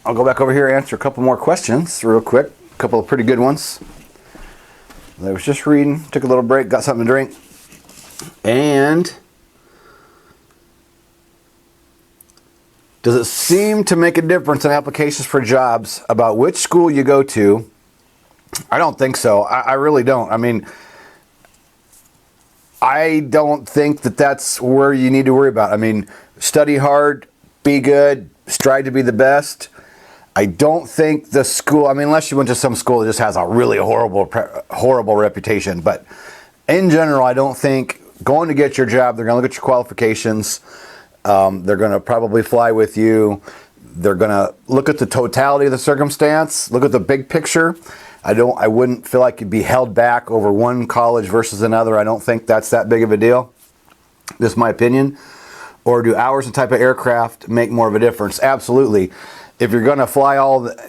I'll go back over here and answer a couple more questions real quick. A couple of pretty good ones. I was just reading, took a little break, got something to drink. And does it seem to make a difference in applications for jobs about which school you go to? I don't think so. I really don't. I mean, I don't think that that's where you need to worry about. I mean, study hard, be good, strive to be the best. I don't think the school, I mean, unless you went to some school that just has a really horrible reputation. But in general, I don't think going to get your job, they're going to look at your qualifications. They're going to probably fly with you. They're going to look at the totality of the circumstance, look at the big picture. I wouldn't feel like you'd be held back over one college versus another. I don't think that's that big of a deal. This is my opinion. Or do hours and type of aircraft make more of a difference? Absolutely. If you're going to fly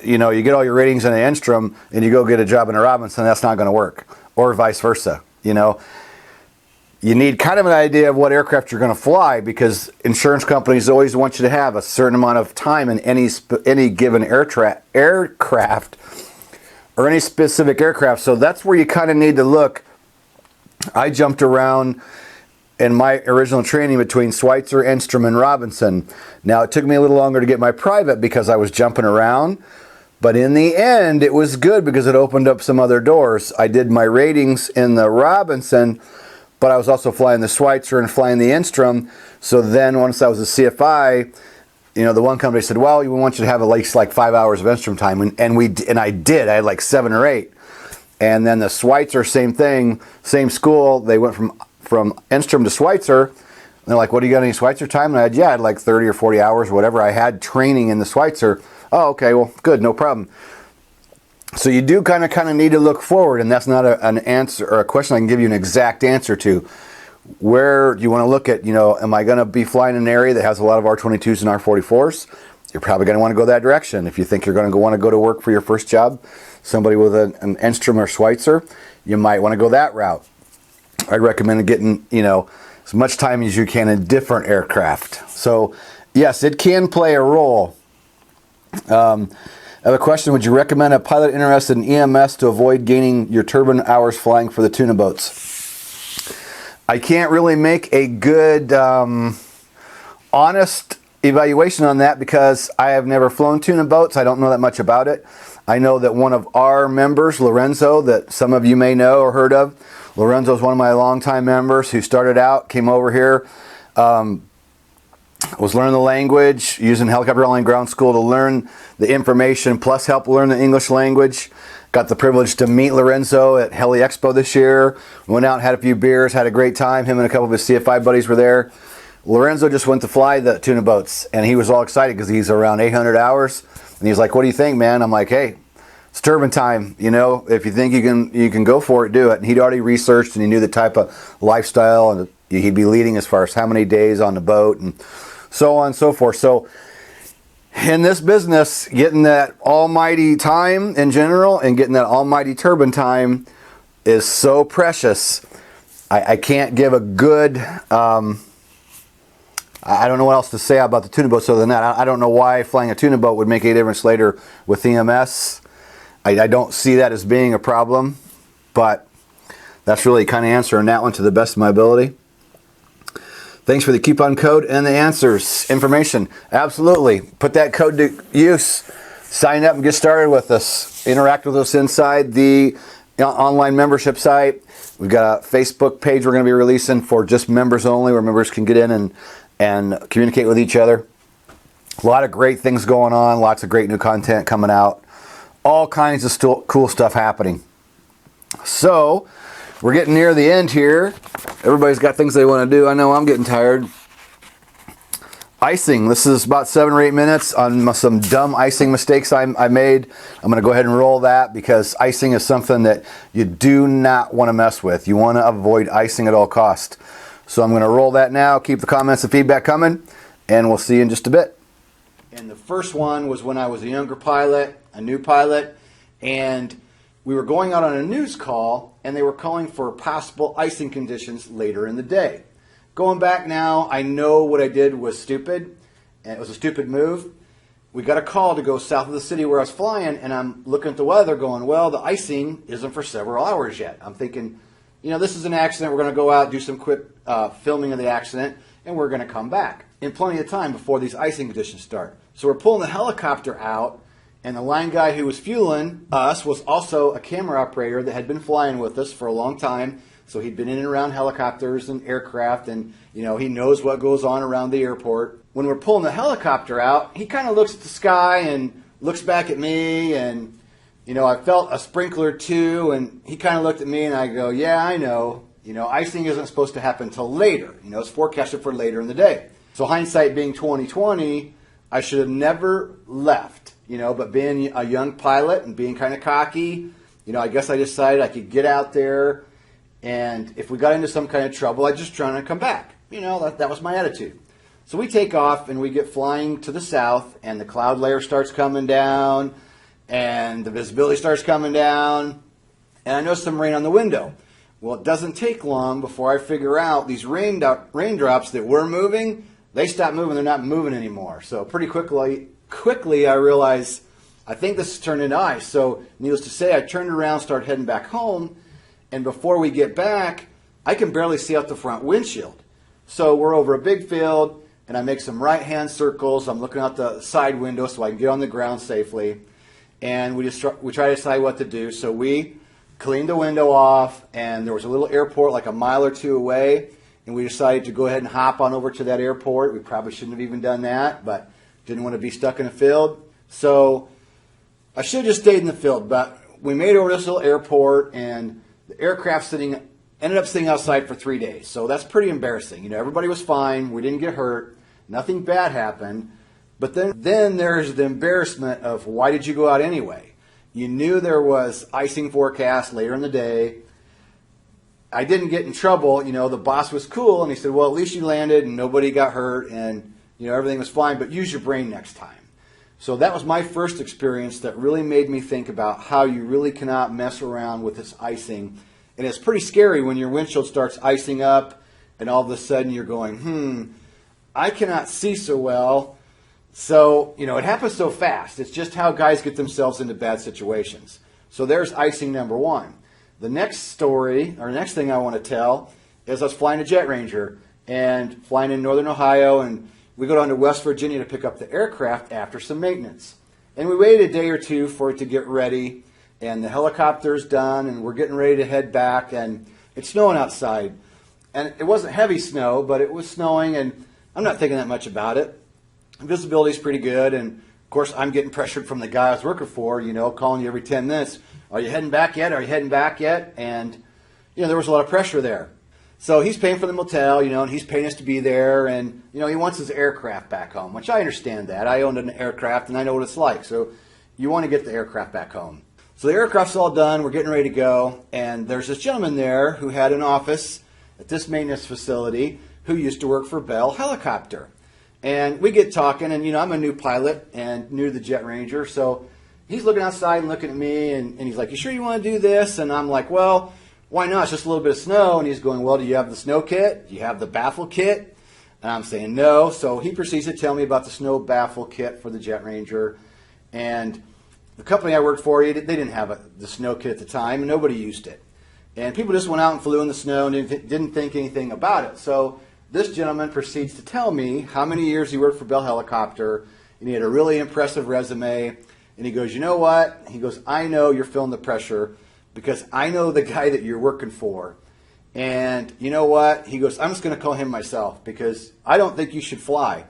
you get all your ratings in an Instrum and you go get a job in a Robinson, that's not going to work. Or vice versa. You need kind of an idea of what aircraft you're going to fly, because insurance companies always want you to have a certain amount of time in any given aircraft or any specific aircraft. So that's where you kind of need to look. I jumped around in my original training between Schweitzer, Instrum, and Robinson. Now, it took me a little longer to get my private because I was jumping around, but in the end, it was good because it opened up some other doors. I did my ratings in the Robinson, but I was also flying the Schweitzer and flying the Instrum. So then once I was a CFI, the one company said, well, we want you to have at least like 5 hours of Instrum time. And I did. I had like 7 or 8. And then the Schweitzer, same thing, same school. They went from Instrum to Schweitzer. And they're like, what, do you got any Schweitzer time? And I had like 30 or 40 hours or whatever. I had training in the Schweitzer. Oh, okay, well, good, no problem. So you do kind of need to look forward, and that's not an answer or a question I can give you an exact answer to. Where do you want to look at, am I going to be flying in an area that has a lot of R-22s and R-44s? You're probably going to want to go that direction. If you think you're going to want to go to work for your first job, somebody with an Instrum or Schweitzer, you might want to go that route. I'd recommend getting, as much time as you can in different aircraft. So, yes, it can play a role. I have a question. Would you recommend a pilot interested in EMS to avoid gaining your turbine hours flying for the tuna boats? I can't really make a good, honest evaluation on that because I have never flown tuna boats. I don't know that much about it. I know that one of our members, Lorenzo, that some of you may know or heard of, Lorenzo's one of my longtime members who started out, came over here, was learning the language, using Helicopter Online Ground School to learn the information, plus help learn the English language. Got the privilege to meet Lorenzo at Heli Expo this year. Went out, had a few beers, had a great time. Him and a couple of his CFI buddies were there. Lorenzo just went to fly the tuna boats, and he was all excited because he's around 800 hours. And he's like, "What do you think, man?" I'm like, "Hey, it's turbine time. You know, if you think you can go for it, do it." And he'd already researched, and he knew the type of lifestyle and he'd be leading as far as how many days on the boat and so on and so forth. So in this business, getting that almighty time in general and getting that almighty turbine time is so precious. I can't give a good, I don't know what else to say about the tuna boats other than that. I don't know why flying a tuna boat would make a difference later with EMS. I don't see that as being a problem, but that's really kind of answering that one to the best of my ability. Thanks for the coupon code and the answers. Information. Absolutely. Put that code to use. Sign up and get started with us. Interact with us inside the online membership site. We've got a Facebook page we're going to be releasing for just members only, where members can get in and communicate with each other. A lot of great things going on. Lots of great new content coming out. All kinds of cool stuff happening. So, we're getting near the end here. Everybody's got things they want to do. I know I'm getting tired. Icing. This is about 7 or 8 minutes on some dumb icing mistakes I made. I'm going to go ahead and roll that because icing is something that you do not want to mess with. You want to avoid icing at all costs. So I'm going to roll that now. Keep the comments and feedback coming, and we'll see you in just a bit. And the first one was when I was a younger pilot, a new pilot, and we were going out on a news call, and they were calling for possible icing conditions later in the day. Going back now, I know what I did was stupid, and it was a stupid move. We got a call to go south of the city where I was flying, and I'm looking at the weather going, well, the icing isn't for several hours yet. I'm thinking, you know, this is an accident. We're going to go out, do some quick filming of the accident, and we're going to come back in plenty of time before these icing conditions start. So we're pulling the helicopter out, and the line guy who was fueling us was also a camera operator that had been flying with us for a long time. So he'd been in and around helicopters and aircraft, and you know, he knows what goes on around the airport. When we're pulling the helicopter out, he kind of looks at the sky and looks back at me, and you know, I felt a sprinkler too, and he kind of looked at me, and I go, yeah, I know. You know, icing isn't supposed to happen until later. You know, it's forecasted for later in the day. So hindsight being 20/20, I should have never left. You know, but being a young pilot and being kind of cocky, you know, I guess I decided I could get out there, and if we got into some kind of trouble, I'd just try to come back. You know, that was my attitude. So we take off, and we get flying to the south, and the cloud layer starts coming down, and the visibility starts coming down, and I notice some rain on the window. Well, it doesn't take long before I figure out these raindrops that were moving, they stop moving, they're not moving anymore. So pretty quickly I realized, I think this has turned into ice. So needless to say, I turned around, started heading back home, and before we get back, I can barely see out the front windshield. So we're over a big field, and I make some right-hand circles. I'm looking out the side window so I can get on the ground safely, and we try to decide what to do. So we cleaned the window off, and there was a little airport like a mile or two away, and we decided to go ahead and hop on over to that airport. We probably shouldn't have even done that, but didn't want to be stuck in a field. So I should have just stayed in the field, but we made it over this little airport, and the aircraft ended up sitting outside for 3 days. So that's pretty embarrassing. You know, everybody was fine. We didn't get hurt. Nothing bad happened. But then there's the embarrassment of, why did you go out anyway? You knew there was icing forecast later in the day. I didn't get in trouble. You know, the boss was cool, and he said, well, at least you landed and nobody got hurt, and you know, everything was fine, but use your brain next time. So that was my first experience that really made me think about how you really cannot mess around with this icing. And it's pretty scary when your windshield starts icing up and all of a sudden you're going, I cannot see so well. So, you know, it happens so fast. It's just how guys get themselves into bad situations. So there's icing number one. The next story, or next thing I want to tell, is I was flying a Jet Ranger and flying in northern Ohio, and we go down to West Virginia to pick up the aircraft after some maintenance. And we waited a day or two for it to get ready, and the helicopter's done, and we're getting ready to head back, and It's snowing outside. And it wasn't heavy snow, but it was snowing, and I'm not thinking that much about it. Visibility's pretty good, and of course I'm getting pressured from the guy I was working for, calling you every 10 minutes. Are you heading back yet? Are you heading back yet? And, there was a lot of pressure there. So he's paying for the motel, and he's paying us to be there, and, he wants his aircraft back home, which I understand that. I owned an aircraft, and I know what it's like. So you want to get the aircraft back home. So the aircraft's all done. We're getting ready to go, and there's this gentleman there who had an office at this maintenance facility who used to work for Bell Helicopter. And we get talking, and, I'm a new pilot and new to the Jet Ranger, so he's looking outside and looking at me, and he's like, you sure you want to do this? And I'm like, well, why not? It's just a little bit of snow. And he's going, well, do you have the snow kit? Do you have the baffle kit? And I'm saying no. So he proceeds to tell me about the snow baffle kit for the Jet Ranger. And the company I worked for, they didn't have the snow kit at the time, and nobody used it. And people just went out and flew in the snow and didn't think anything about it. So this gentleman proceeds to tell me how many years he worked for Bell Helicopter, and he had a really impressive resume. And he goes, you know what? He goes, I know you're feeling the pressure because I know the guy that you're working for. And you know what? He goes, I'm just going to call him myself because I don't think you should fly.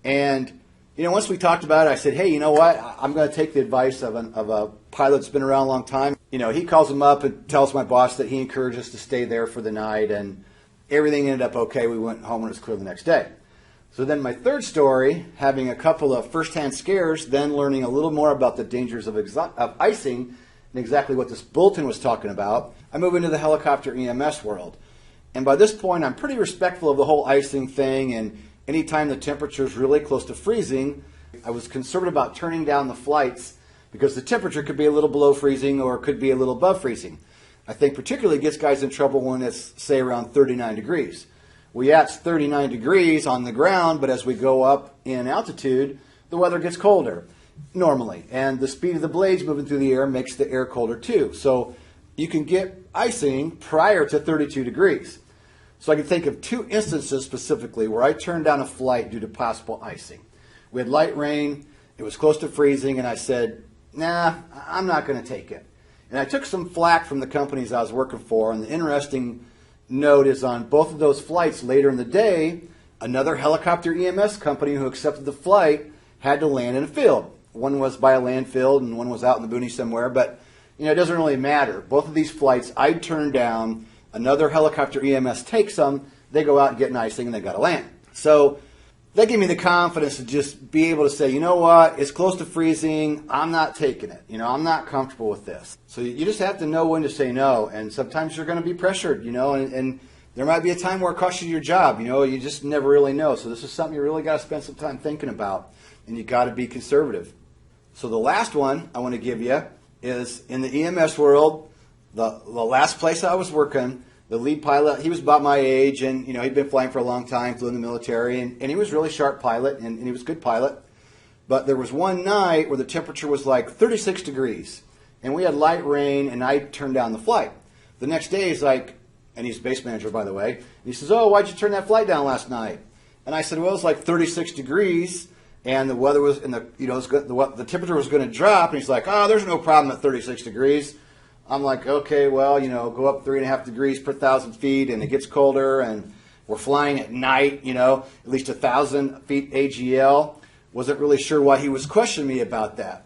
And, once we talked about it, I said, hey, you know what? I'm going to take the advice of a pilot that's been around a long time. He calls him up and tells my boss that he encouraged us to stay there for the night, and everything ended up okay. We went home when it was clear the next day. So then my third story, having a couple of first-hand scares, then learning a little more about the dangers of icing and exactly what this bulletin was talking about, I move into the helicopter EMS world. And by this point, I'm pretty respectful of the whole icing thing, and anytime the temperature is really close to freezing, I was conservative about turning down the flights because the temperature could be a little below freezing or it could be a little above freezing. I think particularly it gets guys in trouble when it's, say, around 39 degrees. Well, yeah, it's 39 degrees on the ground, but as we go up in altitude, the weather gets colder normally. And the speed of the blades moving through the air makes the air colder too. So you can get icing prior to 32 degrees. So I can think of two instances specifically where I turned down a flight due to possible icing. We had light rain, it was close to freezing, and I said, nah, I'm not going to take it. And I took some flack from the companies I was working for, and the interesting note is on both of those flights later in the day, another helicopter EMS company who accepted the flight had to land in a field. One was by a landfill and one was out in the boonies somewhere, but it doesn't really matter. Both of these flights I turned down. Another helicopter EMS takes them, they go out and get an icing, and they got to land. So that gave me the confidence to just be able to say, you know what, it's close to freezing, I'm not taking it. I'm not comfortable with this. So you just have to know when to say no, and sometimes you're going to be pressured, and there might be a time where it costs you your job. You just never really know. So this is something you really got to spend some time thinking about, and you got to be conservative. So the last one I want to give you is in the EMS world. The last place I was working, the lead pilot, he was about my age, and he'd been flying for a long time, flew in the military, and he was a really sharp pilot, and he was a good pilot. But there was one night where the temperature was like 36 degrees, and we had light rain, and I turned down the flight. The next day, he's like, and he's base manager, by the way, and he says, oh, why'd you turn that flight down last night? And I said, well, it was like 36 degrees, and the weather was, and the temperature was going to drop, and he's like, oh, there's no problem at 36 degrees. I'm like, okay, well, go up 3.5 degrees per 1,000 feet, and it gets colder, and we're flying at night, at least 1,000 feet AGL. Wasn't really sure why he was questioning me about that.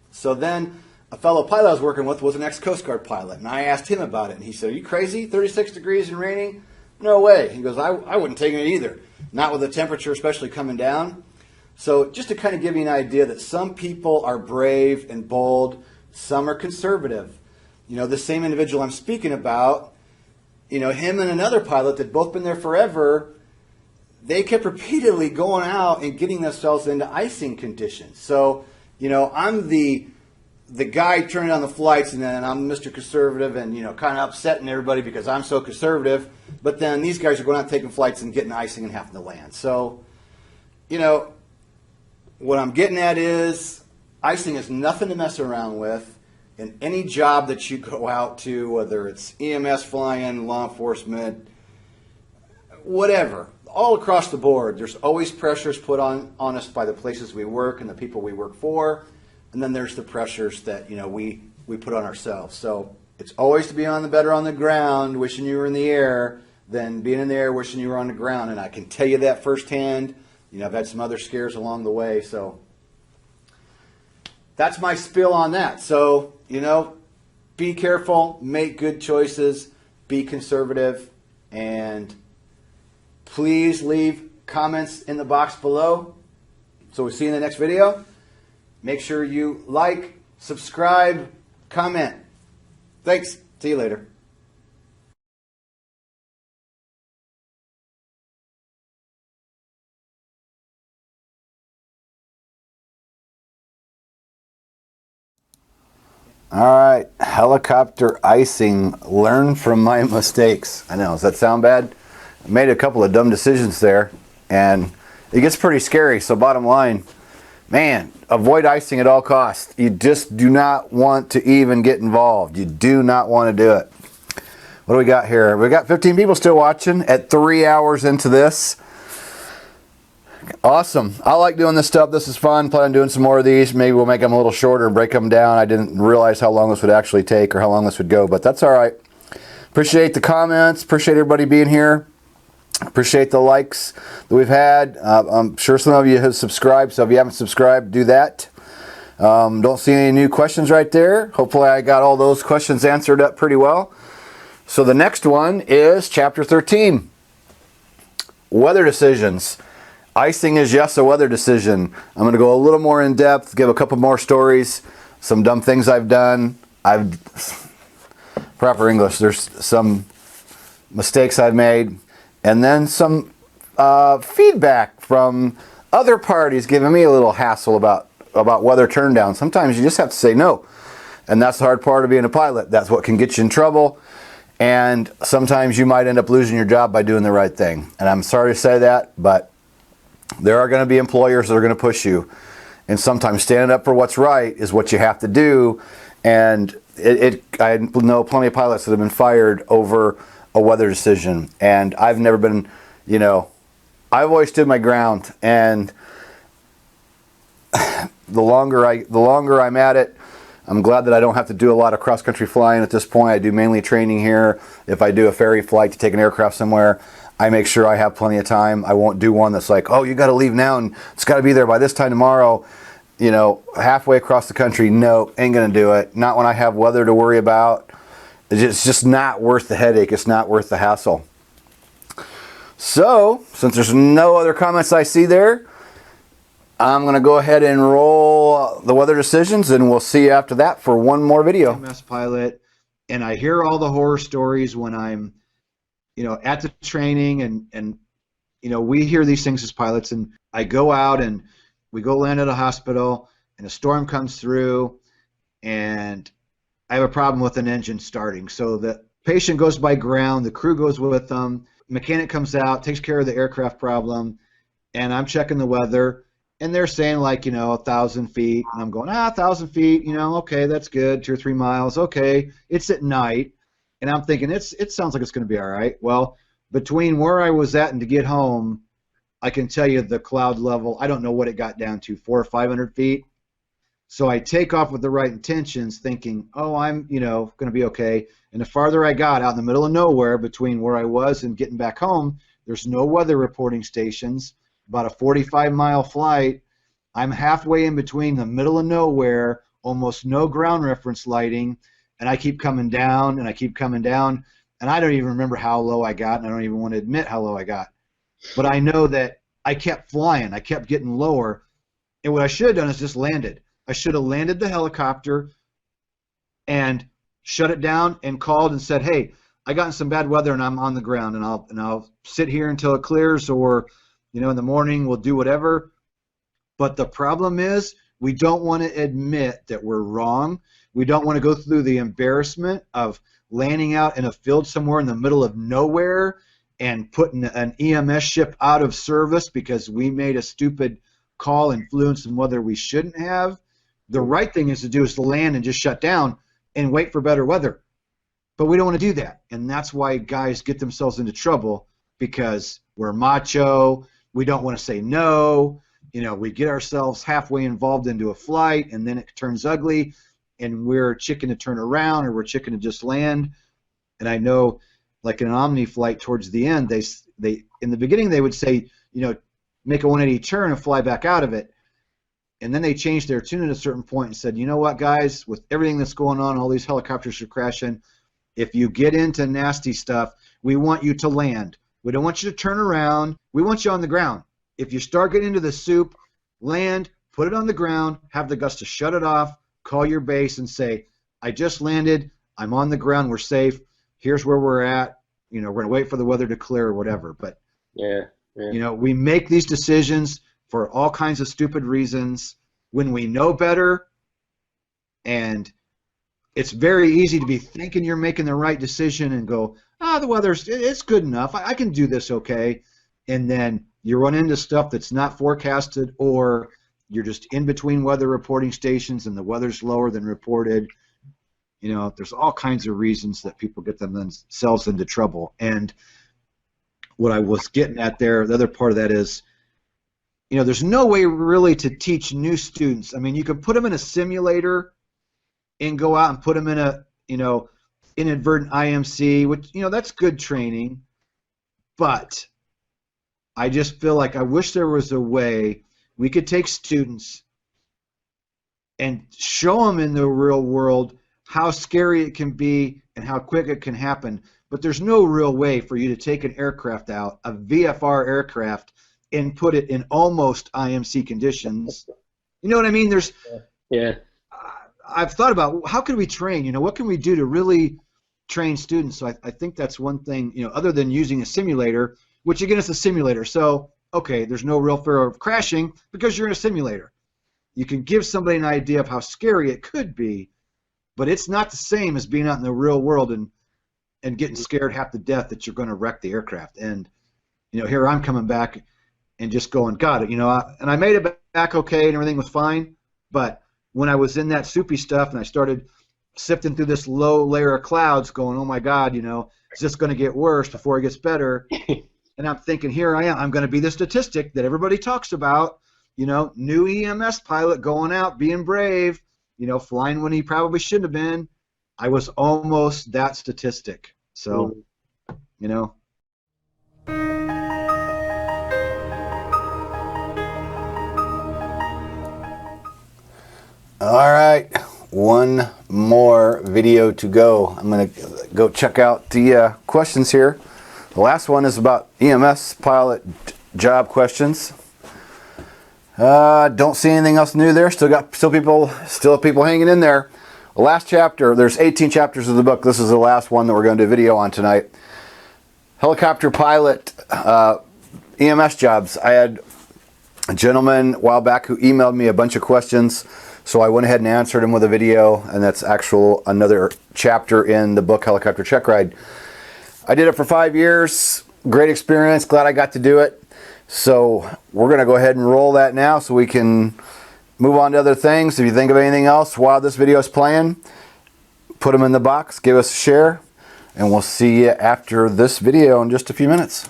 So then a fellow pilot I was working with was an ex-Coast Guard pilot, and I asked him about it, and he said, are you crazy? 36 degrees and raining? No way. He goes, I wouldn't take it either, not with the temperature especially coming down. So just to kind of give you an idea that some people are brave and bold, some are conservative. The same individual I'm speaking about, him and another pilot that both been there forever, they kept repeatedly going out and getting themselves into icing conditions. So, I'm the guy turning on the flights, and then I'm Mr. Conservative and, kind of upsetting everybody because I'm so conservative. But then these guys are going out taking flights and getting icing and having to land. So, what I'm getting at is icing is nothing to mess around with. In any job that you go out to, whether it's EMS flying, law enforcement, whatever, all across the board, there's always pressures put on us by the places we work and the people we work for, and then there's the pressures that we put on ourselves. So It's always to be better on the ground, wishing you were in the air, than being in the air, wishing you were on the ground. And I can tell you that firsthand. You know, I've had some other scares along the way, so that's my spill on that. So, you know, be careful, make good choices, be conservative, and please leave comments in the box below. So we'll see you in the next video. Make sure you like, subscribe, comment. Thanks. See you later. All right, helicopter icing. Learn from my mistakes. I know, does that sound bad? I made a couple of dumb decisions there, and it gets pretty scary. So bottom line, man, avoid icing at all costs. You just do not want to even get involved. You do not want to do it. What do we got here? We got 15 people still watching at 3 hours into this. Awesome. I like doing this stuff. This is fun. Plan on doing some more of these. Maybe we'll make them a little shorter and break them down. I didn't realize how long this would actually take or how long this would go, but that's all right. Appreciate the comments. Appreciate everybody being here. Appreciate the likes that we've had. I'm sure some of you have subscribed, so if you haven't subscribed, do that. Don't see any new questions right there. Hopefully I got all those questions answered up pretty well. So the next one is Chapter 13. Weather decisions. Icing is yes a weather decision. I'm going to go a little more in depth, give a couple more stories, some dumb things I've done. Proper English. There's some mistakes I've made, and then some feedback from other parties giving me a little hassle about weather turndown. Sometimes you just have to say no, and that's the hard part of being a pilot. That's what can get you in trouble, and sometimes you might end up losing your job by doing the right thing. And I'm sorry to say that, but there are going to be employers that are going to push you, and sometimes standing up for what's right is what you have to do. And I know plenty of pilots that have been fired over a weather decision, and I've never been, you know, I've always stood my ground. And the longer I'm at it, I'm glad that I don't have to do a lot of cross-country flying at this point. I do mainly training here. If I do a ferry flight to take an aircraft somewhere, I make sure I have plenty of time. I won't do one that's like, oh, you got to leave now and it's got to be there by this time tomorrow. You know, halfway across the country, no, ain't going to do it. Not when I have weather to worry about. It's just not worth the headache. It's not worth the hassle. So, since there's no other comments I see there, I'm going to go ahead and roll the weather decisions, and we'll see you after that for one more video. MS pilot, and I hear all the horror stories when I'm, you know, at the training, and you know, we hear these things as pilots, and I go out and we go land at a hospital, and a storm comes through, and I have a problem with an engine starting. So the patient goes by ground, the crew goes with them, mechanic comes out, takes care of the aircraft problem, and I'm checking the weather, and they're saying like, you know, 1,000 feet, and I'm going, 1,000 feet, you know, okay, that's good, 2 or 3 miles, okay, it's at night. And I'm thinking, it sounds like it's going to be all right. Well, between where I was at and to get home, I can tell you the cloud level, I don't know what it got down to, 400 or 500 feet. So I take off with the right intentions thinking, oh, I'm, you know, going to be okay. And the farther I got out in the middle of nowhere between where I was and getting back home, there's no weather reporting stations, about a 45-mile flight. I'm halfway in between the middle of nowhere, almost no ground reference lighting, and I keep coming down, and I keep coming down, and I don't even remember how low I got, and I don't even want to admit how low I got. But I know that I kept flying. I kept getting lower, and what I should have done is just landed. I should have landed the helicopter and shut it down and called and said, hey, I got in some bad weather, and I'm on the ground, and I'll sit here until it clears, or, you know, in the morning we'll do whatever. But the problem is we don't want to admit that we're wrong. We don't want to go through the embarrassment of landing out in a field somewhere in the middle of nowhere and putting an EMS ship out of service because we made a stupid call and flew in some weather we shouldn't have. The right thing is to do is to land and just shut down and wait for better weather. But we don't want to do that. And that's why guys get themselves into trouble, because we're macho. We don't want to say no. You know, we get ourselves halfway involved into a flight, and then it turns ugly. and we're chicken to turn around or we're chicken to just land. And I know, like in an Omni flight towards the end, they in the beginning they would say, you know, make a 180 turn and fly back out of it. And then they changed their tune at a certain point and said, you know what, guys, with everything that's going on, all these helicopters are crashing, if you get into nasty stuff, we want you to land. We don't want you to turn around. We want you on the ground. If you start getting into the soup, land, put it on the ground, have the guts to shut it off, call your base and say, I just landed, I'm on the ground, we're safe, here's where we're at, you know, we're going to wait for the weather to clear or whatever. But, you know, we make these decisions for all kinds of stupid reasons when we know better, and it's very easy to be thinking you're making the right decision and go, the weather's, it's good enough, I can do this okay, and then you run into stuff that's not forecasted, or you're just in between weather reporting stations and the weather's lower than reported. You know, there's all kinds of reasons that people get themselves into trouble. And what I was getting at there, the other part of that is, you know, there's no way really to teach new students. I mean, you can put them in a simulator and go out and put them in a, you know, inadvertent IMC, which, you know, that's good training. But I just feel like I wish there was a way we could take students and show them in the real world how scary it can be and how quick it can happen. But there's no real way for you to take an aircraft out, a VFR aircraft, and put it in almost IMC conditions. You know what I mean? There's, I've thought about how could we train, you know, what can we do to really train students? So I think that's one thing, you know, other than using a simulator, which again is a simulator. So, okay, there's no real fear of crashing because you're in a simulator. You can give somebody an idea of how scary it could be, but it's not the same as being out in the real world and getting scared half to death that you're going to wreck the aircraft. And, you know, here I'm coming back and just going, God, you know, and I made it back okay and everything was fine, but when I was in that soupy stuff and I started sifting through this low layer of clouds going, oh my God, you know, is this going to get worse before it gets better? And I'm thinking, here I am, I'm going to be the statistic that everybody talks about, you know, new EMS pilot going out, being brave, you know, flying when he probably shouldn't have been. I was almost that statistic. So, you know. All right, one more video to go. I'm going to go check out the questions here. The last one is about EMS pilot job questions. Don't see anything else new there. Still people hanging in there. The last chapter, there's 18 chapters of the book. This is the last one that we're going to do a video on tonight. Helicopter pilot EMS jobs. I had a gentleman a while back who emailed me a bunch of questions, so I went ahead and answered him with a video, and that's another chapter in the book Helicopter Check Ride. I did it for 5 years. Great experience. Glad I got to do it. So we're going to go ahead and roll that now so we can move on to other things. If you think of anything else while this video is playing, put them in the box, give us a share, and we'll see you after this video in just a few minutes.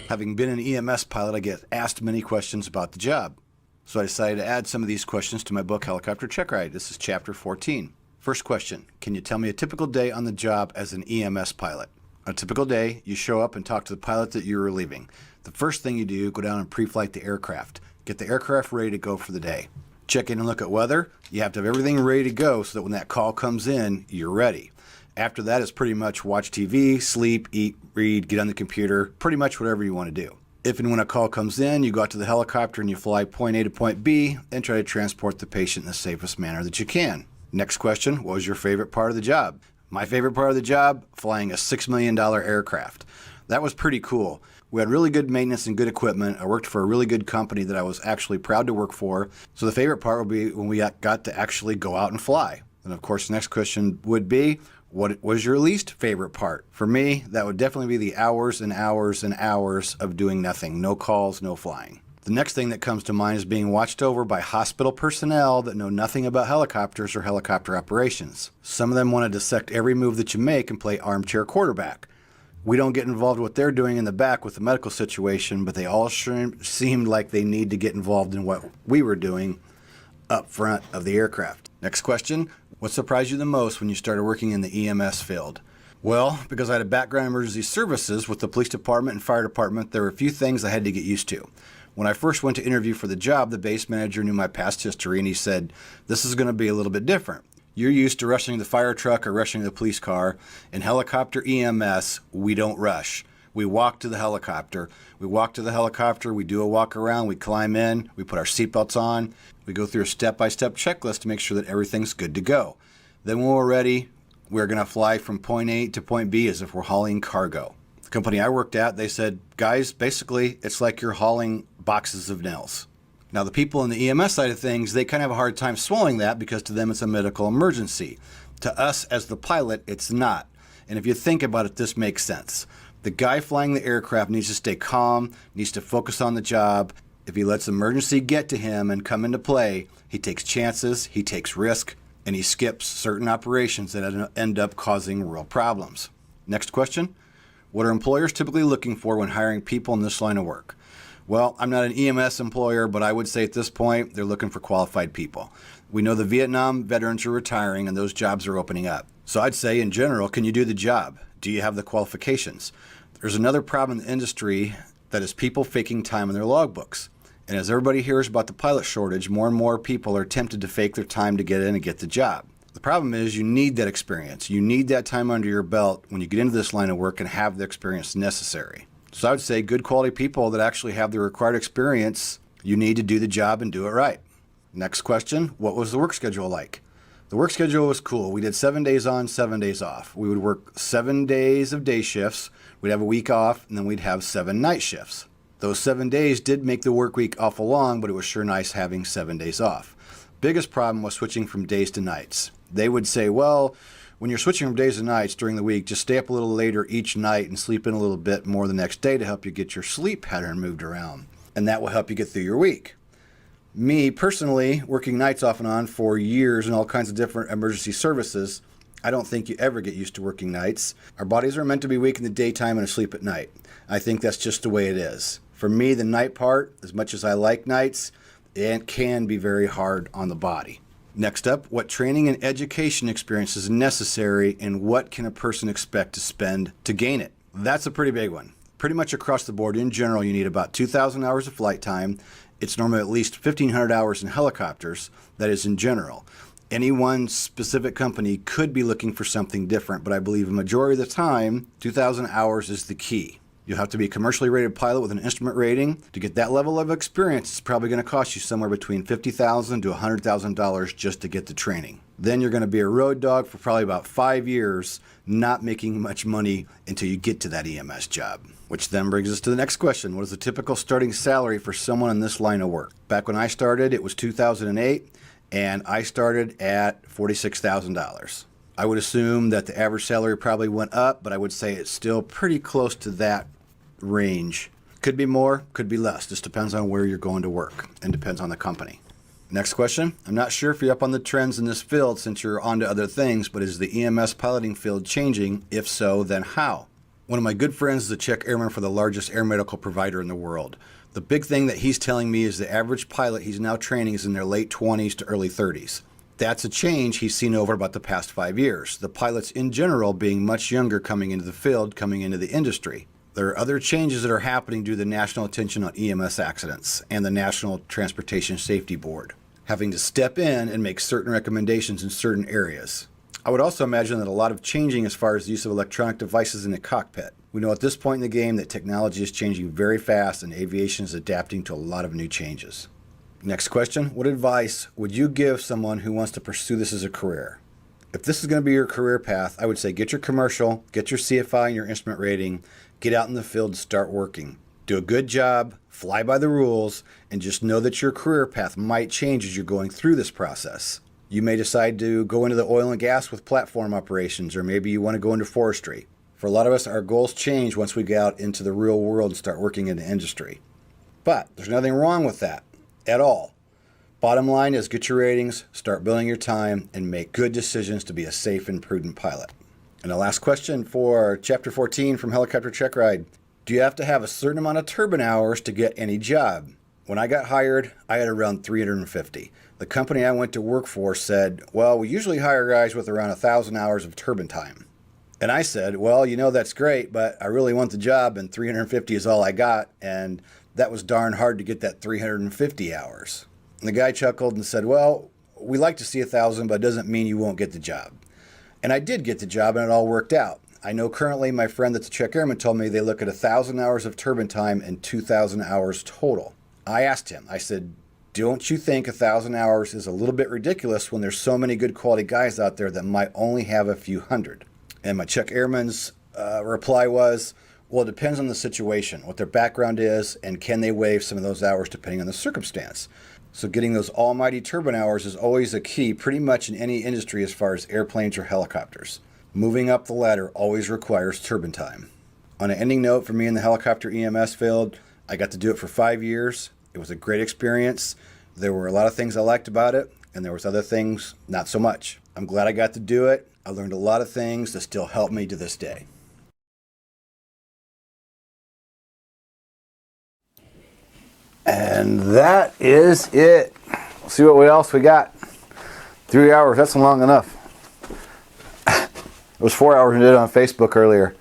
Having been an EMS pilot, I get asked many questions about the job. So I decided to add some of these questions to my book, Helicopter Check Ride. This is chapter 14. First question, can you tell me a typical day on the job as an EMS pilot? On a typical day, you show up and talk to the pilot that you're relieving. The first thing you do, go down and pre-flight the aircraft. Get the aircraft ready to go for the day. Check in and look at weather. You have to have everything ready to go so that when that call comes in, you're ready. After that, it's pretty much watch TV, sleep, eat, read, get on the computer, pretty much whatever you want to do. If and when a call comes in, you go out to the helicopter and you fly point A to point B and try to transport the patient in the safest manner that you can. Next question, what was your favorite part of the job? My favorite part of the job, flying a $6 million aircraft. That was pretty cool. We had really good maintenance and good equipment. I worked for a really good company that I was actually proud to work for. So the favorite part would be when we got to actually go out and fly. And of course, the next question would be, what was your least favorite part? For me, that would definitely be the hours and hours and hours of doing nothing. No calls, no flying. The next thing that comes to mind is being watched over by hospital personnel that know nothing about helicopters or helicopter operations. Some of them want to dissect every move that you make and play armchair quarterback. We don't get involved in what they're doing in the back with the medical situation, but they all sure seemed like they need to get involved in what we were doing up front of the aircraft. Next question, what surprised you the most when you started working in the EMS field? Well, because I had a background in emergency services with the police department and fire department, there were a few things I had to get used to. When I first went to interview for the job, the base manager knew my past history, and he said, this is going to be a little bit different. You're used to rushing the fire truck or rushing the police car. In helicopter EMS, we don't rush. We walk to the helicopter. We do a walk around, we climb in, we put our seatbelts on, we go through a step-by-step checklist to make sure that everything's good to go. Then when we're ready, we're going to fly from point A to point B as if we're hauling cargo. The company I worked at, they said, guys, basically, it's like you're hauling boxes of nails. Now, the people in the EMS side of things, they kind of have a hard time swallowing that because to them it's a medical emergency. To us as the pilot, it's not. And if you think about it, this makes sense. The guy flying the aircraft needs to stay calm, needs to focus on the job. If he lets emergency get to him and come into play, he takes chances, he takes risk, and he skips certain operations that end up causing real problems. Next question. What are employers typically looking for when hiring people in this line of work? Well, I'm not an EMS employer, but I would say at this point, they're looking for qualified people. We know the Vietnam veterans are retiring and those jobs are opening up. So I'd say in general, can you do the job? Do you have the qualifications? There's another problem in the industry that is people faking time in their logbooks. And as everybody hears about the pilot shortage, more and more people are tempted to fake their time to get in and get the job. The problem is you need that experience. You need that time under your belt when you get into this line of work and have the experience necessary. So I would say good quality people that actually have the required experience, you need to do the job and do it right. Next question, what was the work schedule like? The work schedule was cool. We did 7 days on, 7 days off. We would work 7 days of day shifts, we'd have a week off, and then we'd have 7 night shifts. Those 7 days did make the work week awful long, but it was sure nice having 7 days off. Biggest problem was switching from days to nights. They would say, well, when you're switching from days to nights during the week, just stay up a little later each night and sleep in a little bit more the next day to help you get your sleep pattern moved around. And that will help you get through your week. Me, personally, working nights off and on for years in all kinds of different emergency services, I don't think you ever get used to working nights. Our bodies are meant to be weak in the daytime and asleep at night. I think that's just the way it is. For me, the night part, as much as I like nights, it can be very hard on the body. Next up, what training and education experience is necessary and what can a person expect to spend to gain it? That's a pretty big one. Pretty much across the board, in general, you need about 2,000 hours of flight time. It's normally at least 1,500 hours in helicopters. That is in general. Any one specific company could be looking for something different, but I believe a majority of the time, 2,000 hours is the key. You'll have to be a commercially rated pilot with an instrument rating. To get that level of experience, it's probably going to cost you somewhere between $50,000 to $100,000 just to get the training. Then you're going to be a road dog for probably about 5 years, not making much money until you get to that EMS job. Which then brings us to the next question. What is the typical starting salary for someone in this line of work? Back when I started, it was 2008, and I started at $46,000. I would assume that the average salary probably went up, but I would say it's still pretty close to that range. Could be more, could be less. Just depends on where you're going to work and depends on the company. Next question. I'm not sure if you're up on the trends in this field since you're on to other things, but is the EMS piloting field changing? If so, then how? One of my good friends is a Czech airman for the largest air medical provider in the world. The big thing that he's telling me is the average pilot he's now training is in their late 20s to early 30s. That's a change he's seen over about the past 5 years. The pilots in general being much younger coming into the field, coming into the industry. There are other changes that are happening due to the national attention on EMS accidents and the National Transportation Safety Board having to step in and make certain recommendations in certain areas. I would also imagine that a lot of changing as far as the use of electronic devices in the cockpit. We know at this point in the game that technology is changing very fast and aviation is adapting to a lot of new changes. Next question, what advice would you give someone who wants to pursue this as a career? If this is going to be your career path, I would say get your commercial, get your CFI and your instrument rating, get out in the field and start working. Do a good job, fly by the rules, and just know that your career path might change as you're going through this process. You may decide to go into the oil and gas with platform operations, or maybe you want to go into forestry. For a lot of us, our goals change once we get out into the real world and start working in the industry. But there's nothing wrong with that at all. Bottom line is get your ratings, start billing your time, and make good decisions to be a safe and prudent pilot. And the last question for Chapter 14 from Helicopter Check Ride. Do you have to have a certain amount of turbine hours to get any job? When I got hired, I had around 350. The company I went to work for said, well, we usually hire guys with around 1,000 hours of turbine time. And I said, well, you know, that's great, but I really want the job and 350 is all I got. And that was darn hard to get that 350 hours. And the guy chuckled and said, well, we like to see 1,000, but it doesn't mean you won't get the job. And I did get the job and it all worked out. I know currently my friend that's a check airman told me they look at 1,000 hours of turbine time and 2,000 hours total. I asked him, I said, don't you think 1,000 hours is a little bit ridiculous when there's so many good quality guys out there that might only have a few hundred? And my check airman's reply was, well, it depends on the situation, what their background is, and can they waive some of those hours depending on the circumstance. So getting those almighty turbine hours is always a key pretty much in any industry as far as airplanes or helicopters. Moving up the ladder always requires turbine time. On an ending note, for me in the helicopter EMS field, I got to do it for 5 years. It was a great experience. There were a lot of things I liked about it, and there was other things not so much. I'm glad I got to do it. I learned a lot of things that still help me to this day. And that is it. We'll see what else we got. 3 hours, that's long enough. It was 4 hours we did it on Facebook earlier.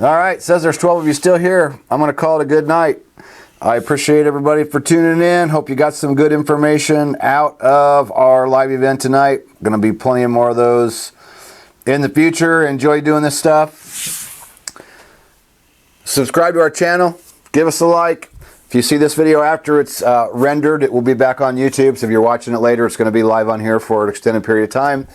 All right, says there's 12 of you still here. I'm going to call it a good night. I appreciate everybody for tuning in. Hope you got some good information out of our live event tonight. Going to be plenty of more of those in the future. Enjoy doing this stuff. Subscribe to our channel. Give us a like. If you see this video after it's rendered, it will be back on YouTube. So if you're watching it later, it's going to be live on here for an extended period of time.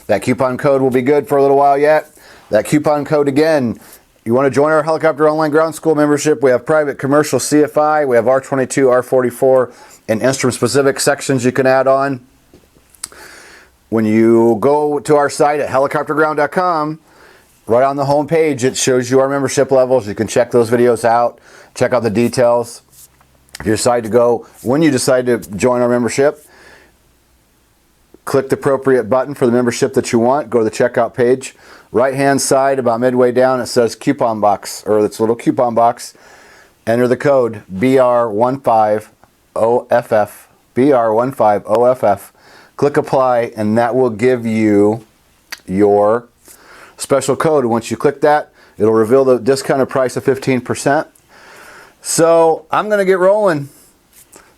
That coupon code will be good for a little while yet. That coupon code again, you want to join our Helicopter Online Ground School membership. We have private commercial CFI. We have R22, R44, and instrument-specific sections you can add on. When you go to our site at helicopterground.com, right on the home page, it shows you our membership levels. You can check those videos out, check out the details. If you decide to go, when you decide to join our membership, click the appropriate button for the membership that you want. Go to the checkout page. Right hand side, about midway down, it says coupon box, or it's a little coupon box. Enter the code BR15OFF, BR15OFF. Click apply, and that will give you your special code. Once you click that, it'll reveal the discounted price of 15%. So I'm going to get rolling.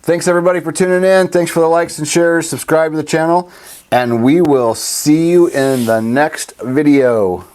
Thanks everybody for tuning in. Thanks for the likes and shares. Subscribe to the channel. And we will see you in the next video.